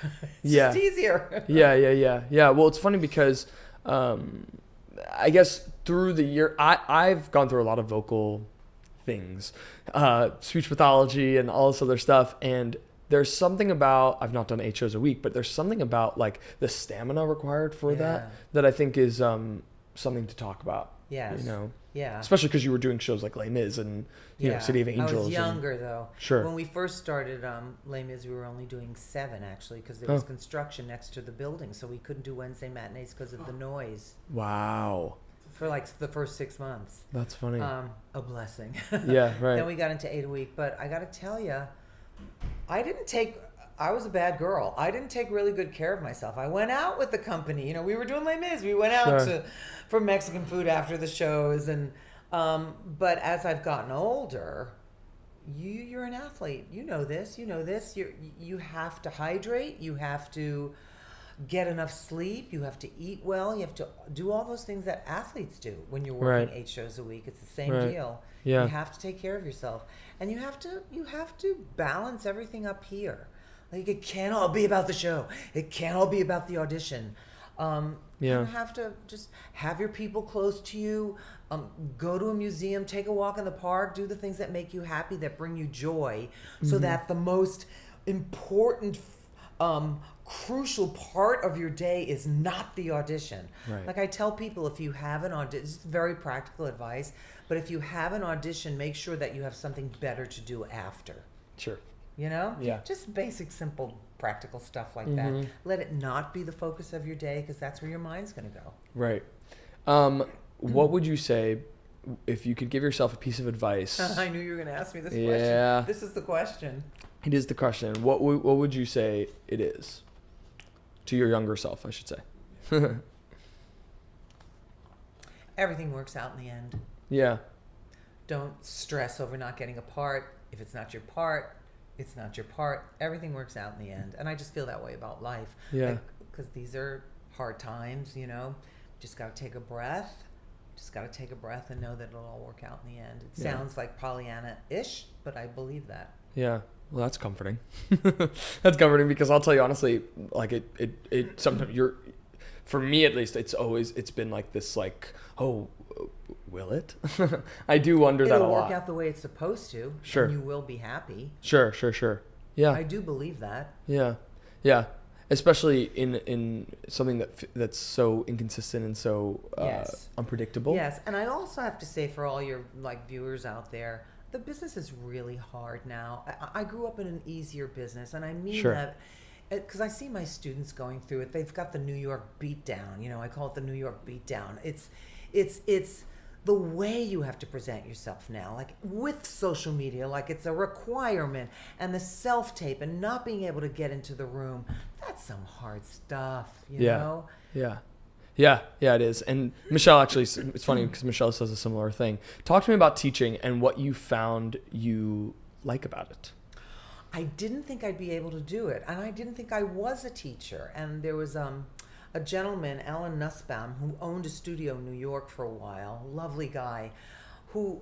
It's Yeah. just easier. Yeah. Well, it's funny because I guess through the year, I've gone through a lot of vocal things, speech pathology and all this other stuff. And there's something about, I've not done 8 shows a week, but there's something about like the stamina required for that I think is something to talk about. Yes. You know? Yeah. Especially because you were doing shows like Les Mis and, you know, City of Angels. I was younger though. Sure. When we first started Les Mis, we were only doing 7 actually because there was construction next to the building, so we couldn't do Wednesday matinees because of the noise. Wow. For like the first 6 months. That's funny. A blessing. Yeah, right. Then we got into 8 a week, but I got to tell you, I was a bad girl. I didn't take really good care of myself. I went out with the company. You know, we were doing Les Mis. We went out for Mexican food after the shows, and but as I've gotten older, you're an athlete. You know this. You have to hydrate. You have to get enough sleep. You have to eat well. You have to do all those things that athletes do when you're working 8 shows a week. It's the same deal. Yeah. You have to take care of yourself, and you have to balance everything up here. Like, it can't all be about the show. It can't all be about the audition. You have to just have your people close to you. Go to a museum, take a walk in the park, do the things that make you happy, that bring you joy, so that the most important, crucial part of your day is not the audition. Right. Like I tell people, if you have an audition, this is very practical advice, but if you have an audition, make sure that you have something better to do after. Sure. You know? Yeah. Just basic, simple, practical stuff like that. Let it not be the focus of your day, because that's where your mind's going to go. Right. What would you say if you could give yourself a piece of advice? I knew you were going to ask me this Yeah. question. This is the question. It is the question. What would you say it is? To your younger self, I should say. Everything works out in the end. Yeah. Don't stress over not getting a part. If it's not your part, it's not your part. Everything works out in the end. And I just feel that way about life. Yeah. Because these are hard times, you know. Just got to take a breath. Just got to take a breath and know that it'll all work out in the end. It sounds like Pollyanna-ish, but I believe that. Yeah. Well, that's comforting. That's comforting because I'll tell you honestly, like it sometimes for me at least, it's been like this, like, oh, will it? I do wonder that a lot. It'll work out the way it's supposed to. Sure. And you will be happy. Sure. Yeah. I do believe that. Yeah. Especially in something that's so inconsistent and so unpredictable. Yes, and I also have to say, for all your viewers out there, the business is really hard now. I grew up in an easier business, and I mean that because I see my students going through it. They've got the New York beatdown. You know, I call it the New York beatdown. It's the way you have to present yourself now, like with social media, like it's a requirement, and the self-tape and not being able to get into the room. That's some hard stuff, you know? Yeah, it is. And Michelle, actually, it's funny because Michelle says a similar thing. Talk to me about teaching and what you found you like about it. I didn't think I'd be able to do it, and I didn't think I was a teacher. And there was a gentleman, Alan Nussbaum, who owned a studio in New York for a while, lovely guy, who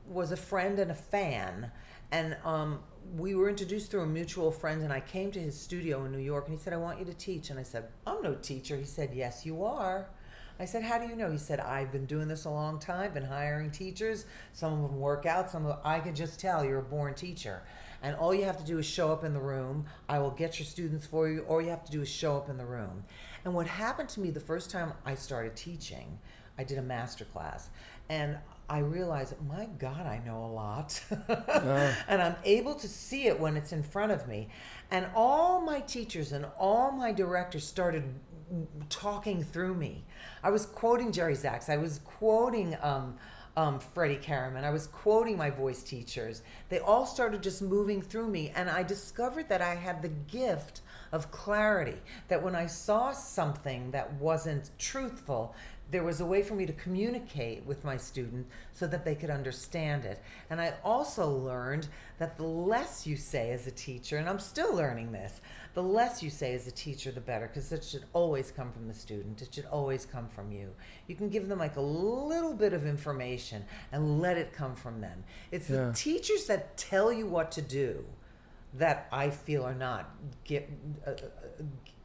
was a friend and a fan. And we were introduced through a mutual friend, and I came to his studio in New York, and he said, "I want you to teach." And I said, "I'm no teacher." He said, "Yes, you are." I said, "How do you know?" He said, "I've been doing this a long time, been hiring teachers. Some of them work out, some of them, I can just tell you're a born teacher. And all you have to do is show up in the room. I will get your students for you. All you have to do is show up in the room." And what happened to me the first time I started teaching, I did a master class, and I realized, my God, I know a lot. And I'm able to see it when it's in front of me. And all my teachers and all my directors started talking through me. I was quoting Jerry Zaks. I was quoting Freddie Karaman. I was quoting my voice teachers. They all started just moving through me. And I discovered that I had the gift of clarity, that when I saw something that wasn't truthful, there was a way for me to communicate with my student so that they could understand it. And I also learned that the less you say as a teacher, and I'm still learning this, the less you say as a teacher, the better, because it should always come from the student. It should always come from you. You can give them like a little bit of information and let it come from them. It's the teachers that tell you what to do that I feel are not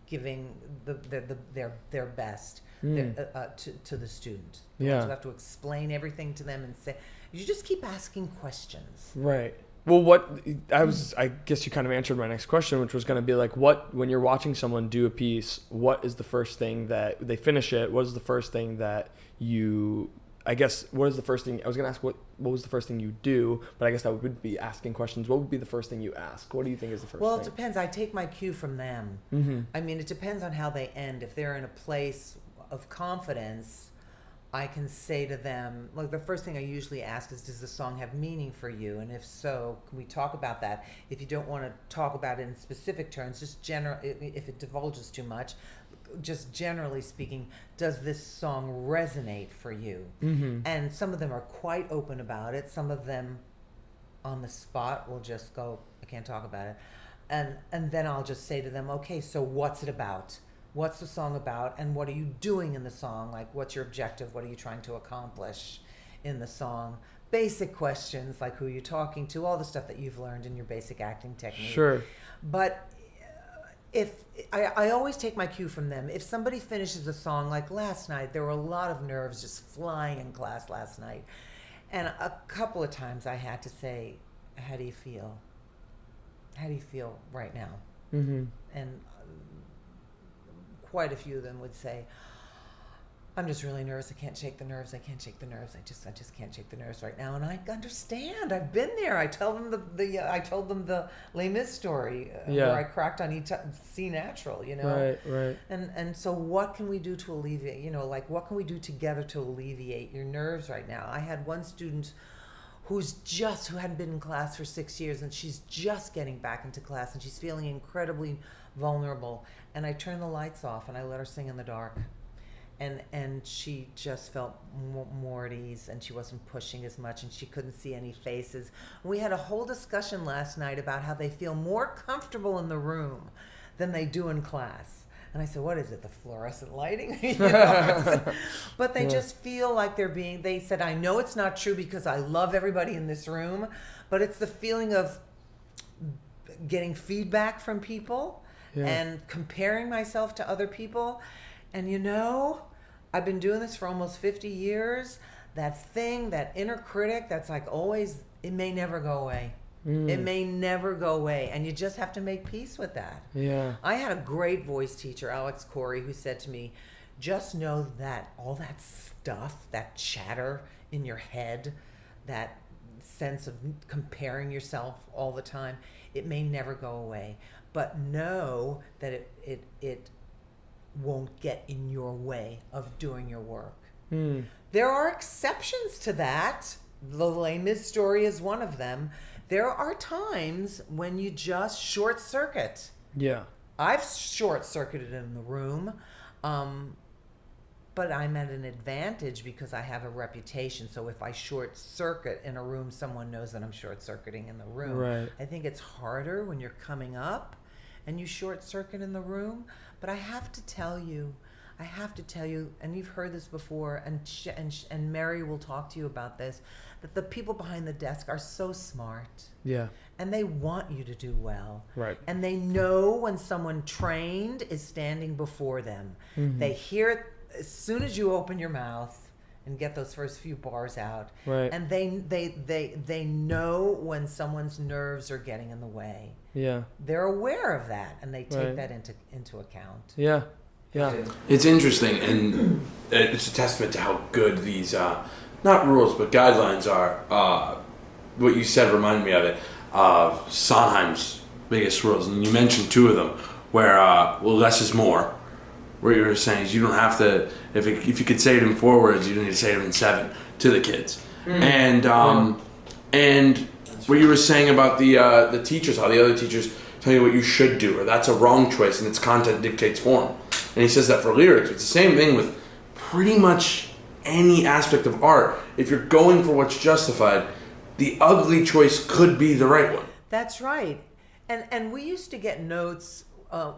giving their best to the student. Yeah. So you have to explain everything to them and say, you just keep asking questions. Right. Well, I guess you kind of answered my next question, which was going to be like, when you're watching someone do a piece, what is the first thing that they finish it? What is the first thing that what is the first thing, I was going to ask what was the first thing you do, but I guess that would be asking questions. What would be the first thing you ask? What do you think is the first thing? Well, it depends. I take my cue from them. Mm-hmm. I mean, it depends on how they end. If they're in a place of confidence, I can say to them, like, the first thing I usually ask is, does the song have meaning for you? And if so, can we talk about that? If you don't want to talk about it in specific terms, just if it divulges too much, just generally speaking, does this song resonate for you? Mm-hmm. And some of them are quite open about it. Some of them on the spot will just go, I can't talk about it. And then I'll just say to them, okay, so what's it about? What's the song about, and what are you doing in the song? Like, what's your objective? What are you trying to accomplish in the song? Basic questions like who you're talking to, all the stuff that you've learned in your basic acting technique. Sure. But if I always take my cue from them. If somebody finishes a song, like last night, there were a lot of nerves just flying in class last night. And a couple of times I had to say, how do you feel? How do you feel right now? Mm-hmm. And quite a few of them would say, I'm just really nervous. I can't shake the nerves. I can't shake the nerves. I just can't shake the nerves right now. And I understand. I've been there. I tell them I told them the Les Mis story where I cracked on C natural, Right. And so what can we do to alleviate, what can we do together to alleviate your nerves right now? I had one student who hadn't been in class for 6 years, and she's just getting back into class, and she's feeling incredibly vulnerable. And I turned the lights off and I let her sing in the dark. And she just felt more at ease, and she wasn't pushing as much, and she couldn't see any faces. We had a whole discussion last night about how they feel more comfortable in the room than they do in class. And I said, what is it, the fluorescent lighting? But they just feel like they said, I know it's not true because I love everybody in this room, but it's the feeling of getting feedback from people and comparing myself to other people. And I've been doing this for almost 50 years. That inner critic that's like always, it may never go away. It may never go away. And you just have to make peace with that. Yeah. I had a great voice teacher, Alex Corey, who said to me, just know that all that stuff, that chatter in your head, that sense of comparing yourself all the time, it may never go away. But know that it won't get in your way of doing your work. There are exceptions to that. The Les Mis story is one of them. There are times when you just short circuit. Yeah. I've short circuited in the room, but I'm at an advantage because I have a reputation. So if I short circuit in a room, someone knows that I'm short circuiting in the room. Right. I think it's harder when you're coming up and you short circuit in the room. But I have to tell you, and you've heard this before, and Mary will talk to you about this, that the people behind the desk are so smart. Yeah. And they want you to do well. Right. And they know when someone trained is standing before them. Mm-hmm. They hear it as soon as you open your mouth and get those first few bars out. Right. And they know when someone's nerves are getting in the way. Yeah. They're aware of that, and they take that into account. Yeah. Yeah. It's interesting, and it's a testament to how good these not rules but guidelines are. What you said reminded me of it. Sondheim's biggest rules, and you mentioned two of them, where less is more. Where you were saying is you don't have to, if you could say it in 4 words, you don't need to say it in 7 to the kids. Mm. And what you were saying about the teachers, how the other teachers tell you what you should do, or that's a wrong choice, and its content dictates form. And he says that for lyrics. It's the same thing with pretty much any aspect of art. If you're going for what's justified, the ugly choice could be the right one. That's right. And we used to get notes.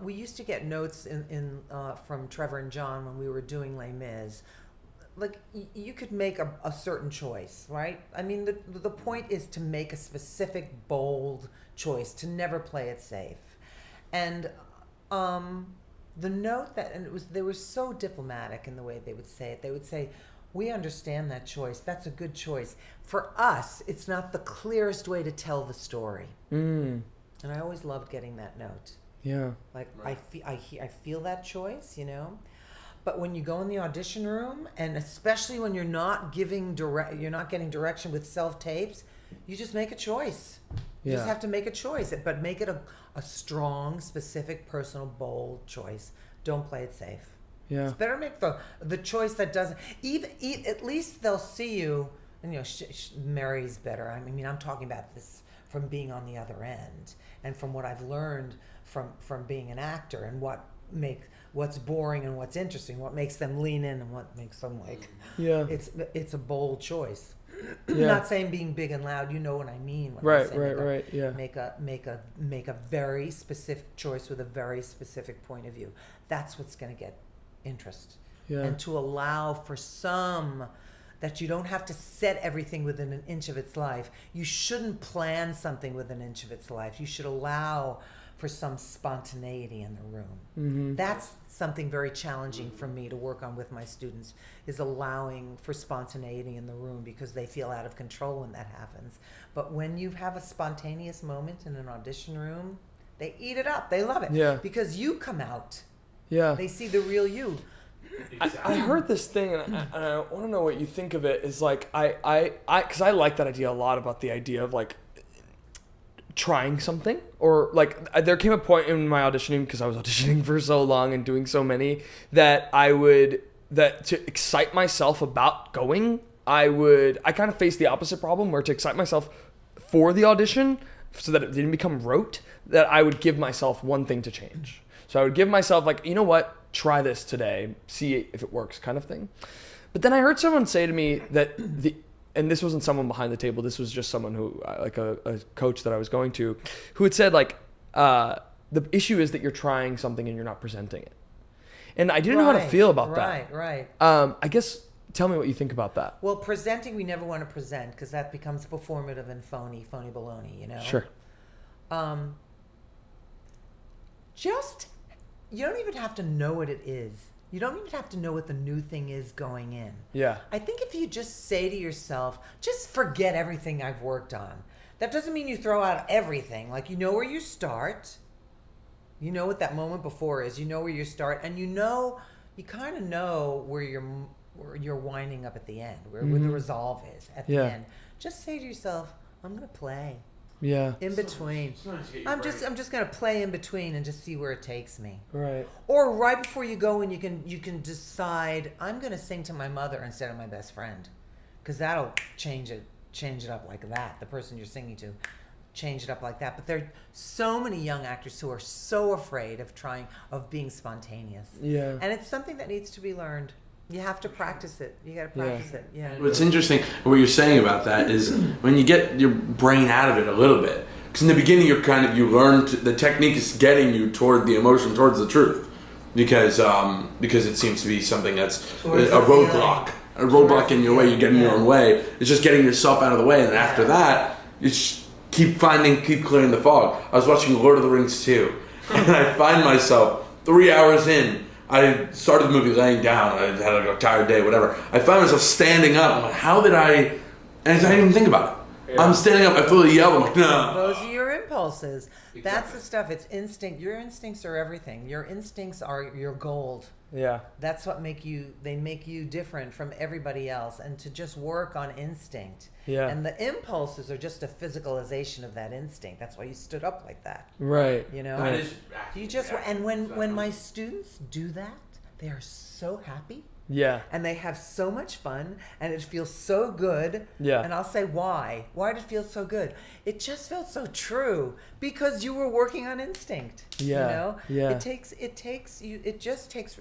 We used to get notes in from Trevor and John when we were doing Les Mis. like you could make a certain choice, right? I mean, the point is to make a specific, bold choice, to never play it safe. And the note that, and they were so diplomatic in the way they would say it. They would say, "We understand that choice. That's a good choice. For us, it's not the clearest way to tell the story." And I always loved getting that note. Yeah. Like I feel that choice, you know. But when you go in the audition room, and especially when you're not getting direction with self-tapes, you just make a choice. You just have to make a choice, but make it a strong, specific, personal, bold choice. Don't play it safe. Yeah. It's better make the choice that doesn't even at least they'll see you. And Mary's better. I mean, I'm talking about this from being on the other end, and from what I've learned from being an actor, and what's boring and what's interesting, what makes them lean in and what makes them like. Yeah. It's a bold choice. Yeah. Not saying being big and loud, you know what I mean. Right. Yeah. Make a very specific choice with a very specific point of view. That's what's going to get interest. Yeah. And to allow for some that you don't have to set everything within an inch of its life. You shouldn't plan something within an inch of its life. You should allow for some spontaneity in the room. Mm-hmm. That's something very challenging for me to work on with my students, is allowing for spontaneity in the room, because they feel out of control when that happens. But when you have a spontaneous moment in an audition room, they eat it up. They love it. Yeah. Because you come out. Yeah. They see the real you. I heard this thing, and I want to know what you think of it. Is like because I like that idea a lot, about the idea of like trying something, or like there came a point in my auditioning, because I was auditioning for so long and doing so many, that to excite myself about going, I kind of faced the opposite problem, where to excite myself for the audition so that it didn't become rote, that I would give myself one thing to change. So I would give myself like, you know what, try this today, see if it works, kind of thing. But then I heard someone say to me that and this wasn't someone behind the table, this was just someone who, like a coach that I was going to, who had said like, the issue is that you're trying something and you're not presenting it. And I didn't know how to feel about that. Right. I guess, tell me what you think about that. Well, presenting, we never want to present, because that becomes performative and phony baloney, you know? Sure. You don't even have to know what it is. You don't even have to know what the new thing is going in. Yeah. I think if you just say to yourself, just forget everything I've worked on. That doesn't mean you throw out everything. Like, you know where you start. You know what that moment before is. You know where you start. And you kind of know where you're winding up at the end, where the resolve is at the end. Just say to yourself, I'm going to play. Yeah. In between. I'm just gonna play in between and just see where it takes me. Right. Or right before you go, and you can decide, I'm gonna sing to my mother instead of my best friend, because that'll change it up like that. The person you're singing to, change it up like that. But there are so many young actors who are so afraid of being spontaneous. Yeah. And it's something that needs to be learned. You have to practice it. You got to practice it. Yeah. What's interesting, what you're saying about that is when you get your brain out of it a little bit. Because in the beginning, you learn the technique is getting you toward the emotion, towards the truth, because it seems to be something that's a roadblock in your way. You get in your own way. It's just getting yourself out of the way, and then after that, you just keep clearing the fog. I was watching Lord of the Rings 2, and I find myself 3 hours in. I started the movie laying down. I had a tired day, whatever. I find myself standing up. I'm like, how did I... And I didn't even think about it. Yeah. I'm standing up. I feel a yell. I'm like, no. Those are your impulses. Exactly. That's the stuff. It's instinct. Your instincts are everything. Your instincts are your gold. Yeah. That's what make you different from everybody else. And to just work on instinct. Yeah. And the impulses are just a physicalization of that instinct. That's why you stood up like that. Right. You know? Right. You just, and when my students do that, they are so happy. Yeah. And they have so much fun, and it feels so good. Yeah. And I'll say why. Why did it feel so good? It just felt so true, because you were working on instinct. Yeah. You know? Yeah. It just takes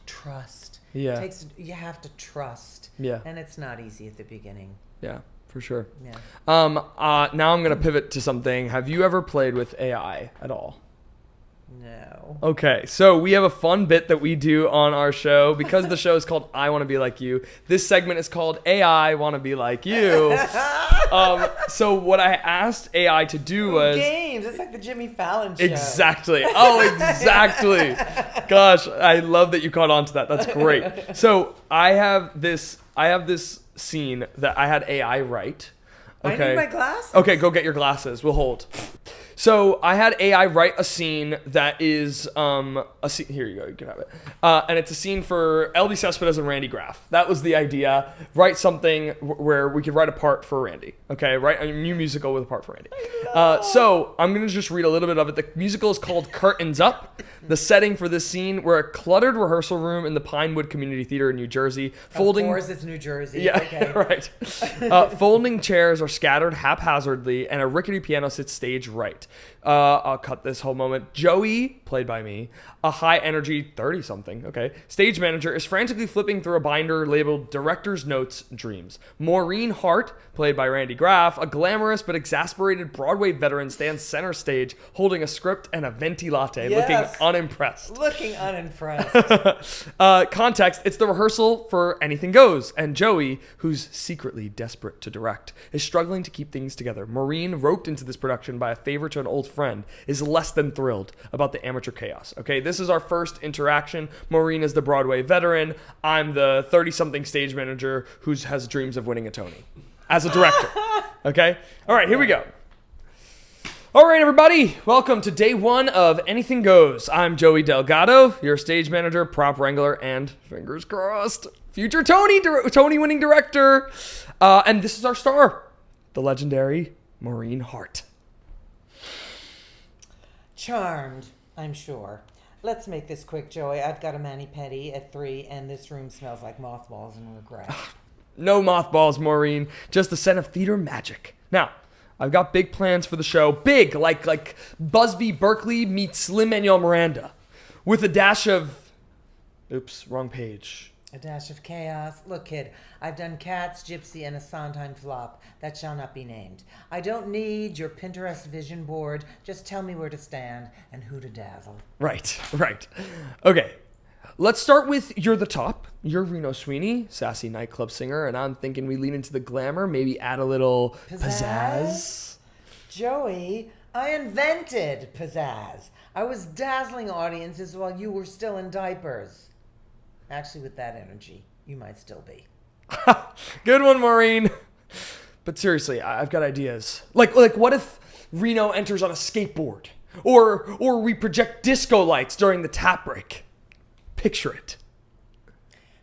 trust. Yeah. You have to trust. Yeah. And it's not easy at the beginning. Yeah, for sure. Yeah. Now I'm going to pivot to something. Have you ever played with AI at all? No. Okay, so we have a fun bit that we do on our show because the show is called I Want to Be Like You. This segment is called AI Want to Be Like You. So what I asked AI to do was games. It's like the Jimmy Fallon show. exactly. Oh, exactly. Gosh, I love that you caught on to that. That's great. So I have this scene that I had AI write. Okay. I need my glasses. Okay, go get your glasses. We'll hold. So I had AI write a scene that is a scene. Here you go. You can have it. And it's a scene for Elbi Cespedes and Randy Graff. That was the idea. Write something where we could write a part for Randy. Okay, write a new musical with a part for Randy. So I'm gonna just read a little bit of it. The musical is called Curtains Up. The setting for this scene: we're a cluttered rehearsal room in the Pinewood Community Theater in New Jersey. Of course, it's New Jersey. Yeah, okay. Right. Folding chairs are scattered haphazardly, and a rickety piano sits stage right. I'll cut this whole moment. Joey, played by me, a high-energy 30-something, okay, stage manager, is frantically flipping through a binder labeled Director's Notes Dreams. Maureen Hart, played by Randy Graff, a glamorous but exasperated Broadway veteran, stands center stage holding a script and a venti latte, looking unimpressed. Context, it's the rehearsal for Anything Goes, and Joey, who's secretly desperate to direct, is struggling to keep things together. Maureen, roped into this production by a favor to an old friend, is less than thrilled about the amateur chaos. Okay, this is our first interaction. Maureen is the Broadway veteran. I'm the 30-something stage manager who has dreams of winning a Tony as a director. Okay? All right, here we go. All right, everybody, welcome to day one of Anything Goes. I'm Joey Delgado, your stage manager, prop wrangler, and fingers crossed, future Tony-winning director. And this is our star, the legendary Maureen Hart. Charmed, I'm sure. Let's make this quick, Joey. I've got a mani-pedi at 3, and this room smells like mothballs and regret. No mothballs, Maureen. Just the scent of theater magic. Now, I've got big plans for the show. Big, like Busby Berkeley meets Lin-Manuel Miranda. With a dash of... Oops, wrong page. A dash of chaos. Look, kid, I've done Cats, Gypsy, and a Sondheim flop. That shall not be named. I don't need your Pinterest vision board. Just tell me where to stand and who to dazzle. Right. Okay, let's start with You're the Top. You're Reno Sweeney, sassy nightclub singer, and I'm thinking we lean into the glamour, maybe add a little pizzazz. Joey, I invented pizzazz. I was dazzling audiences while you were still in diapers. Actually, with that energy, you might still be. Good one, Maureen. But seriously, I've got ideas. Like what if Reno enters on a skateboard? Or we project disco lights during the tap break? Picture it.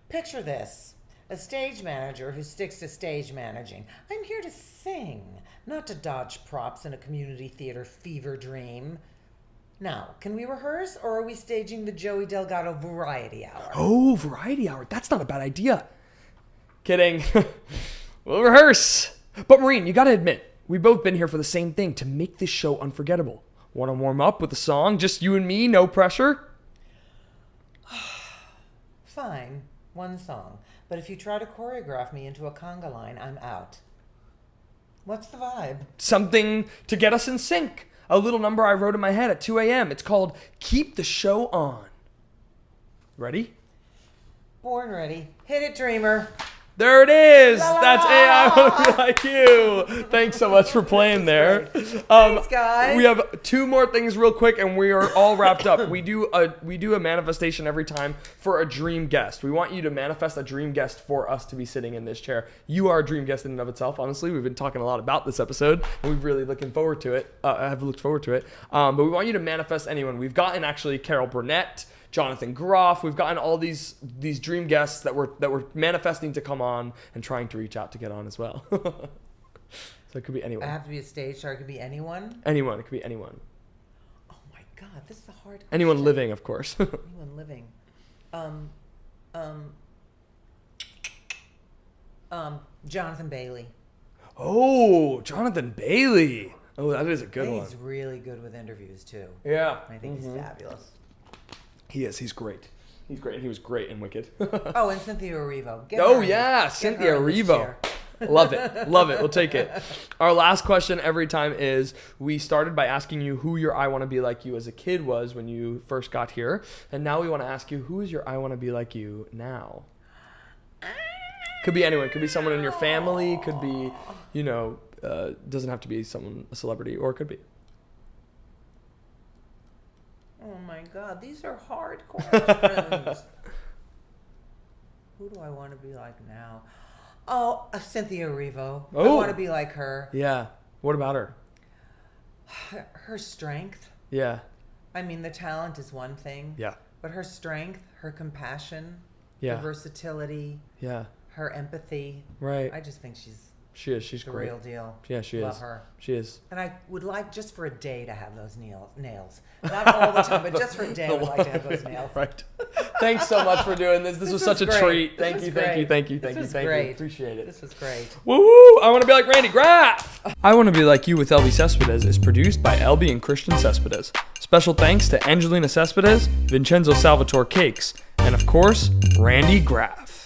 Picture this. A stage manager who sticks to stage managing. I'm here to sing, not to dodge props in a community theater fever dream. Now, can we rehearse, or are we staging the Joey Delgado Variety Hour? Oh, Variety Hour. That's not a bad idea. Kidding. We'll rehearse. But Maureen, you gotta admit, we've both been here for the same thing, to make this show unforgettable. Want to warm up with a song? Just you and me, no pressure? Fine, one song. But if you try to choreograph me into a conga line, I'm out. What's the vibe? Something to get us in sync. A little number I wrote in my head at 2 a.m. It's called Keep the Show On. Ready? Born ready. Hit it, dreamer. There it is. La, la, That's la. AI Want to Be Like You. Thanks so much for playing there. Thanks, guys. We have 2 more things real quick, and we are all wrapped up. We do a manifestation every time for a dream guest. We want you to manifest a dream guest for us to be sitting in this chair. You are a dream guest in and of itself. Honestly, we've been talking a lot about this episode, and we've really looking forward to it. Have looked forward to it. But we want you to manifest anyone. We've gotten actually Carol Burnett, Jonathan Graff. We've gotten all these dream guests that we're manifesting to come on and trying to reach out to get on as well. So it could be anyone. I have to be a stage star. It could be anyone. Anyone. It could be anyone. Oh my God, this is a hard question. Anyone living, of course. Anyone living. Jonathan Bailey. Oh, Jonathan Bailey. Oh, that is a good one. He's really good with interviews too. Yeah. I think he's fabulous. He is. He's great. He's great. He was great in Wicked. Oh, and Cynthia Erivo. Cynthia Erivo. Love it. Love it. We'll take it. Our last question every time is, we started by asking you who your I want to be like you as a kid was when you first got here. And now we want to ask you, who is your I want to be like you now? Could be anyone. Could be someone in your family. Could be, doesn't have to be someone, a celebrity, or it could be. Oh my God, these are hard questions. Who do I want to be like now? Oh, Cynthia Erivo. I want to be like her. Yeah. What about her? Her strength. Yeah. I mean, the talent is one thing. Yeah. But her strength, her compassion, Yeah. her versatility, Yeah. her empathy. Right. I just think she's She's the great. real deal. Yeah, she Love is. her. She is. And I would like just for a day to have those nails. Not all the time, but just for a day I would like to have those nails. Right. Thanks so much for doing this. This was such a great. treat. This Thank was you. great. Thank you. Appreciate it. This was great. Woo woo! I want to be like Randy Graff. I Want to Be Like You with Elbi Cespedes is produced by Elbi and Christian Cespedes. Special thanks to Angelina Cespedes, Vincenzo Salvatore Cakes, and of course, Randy Graff.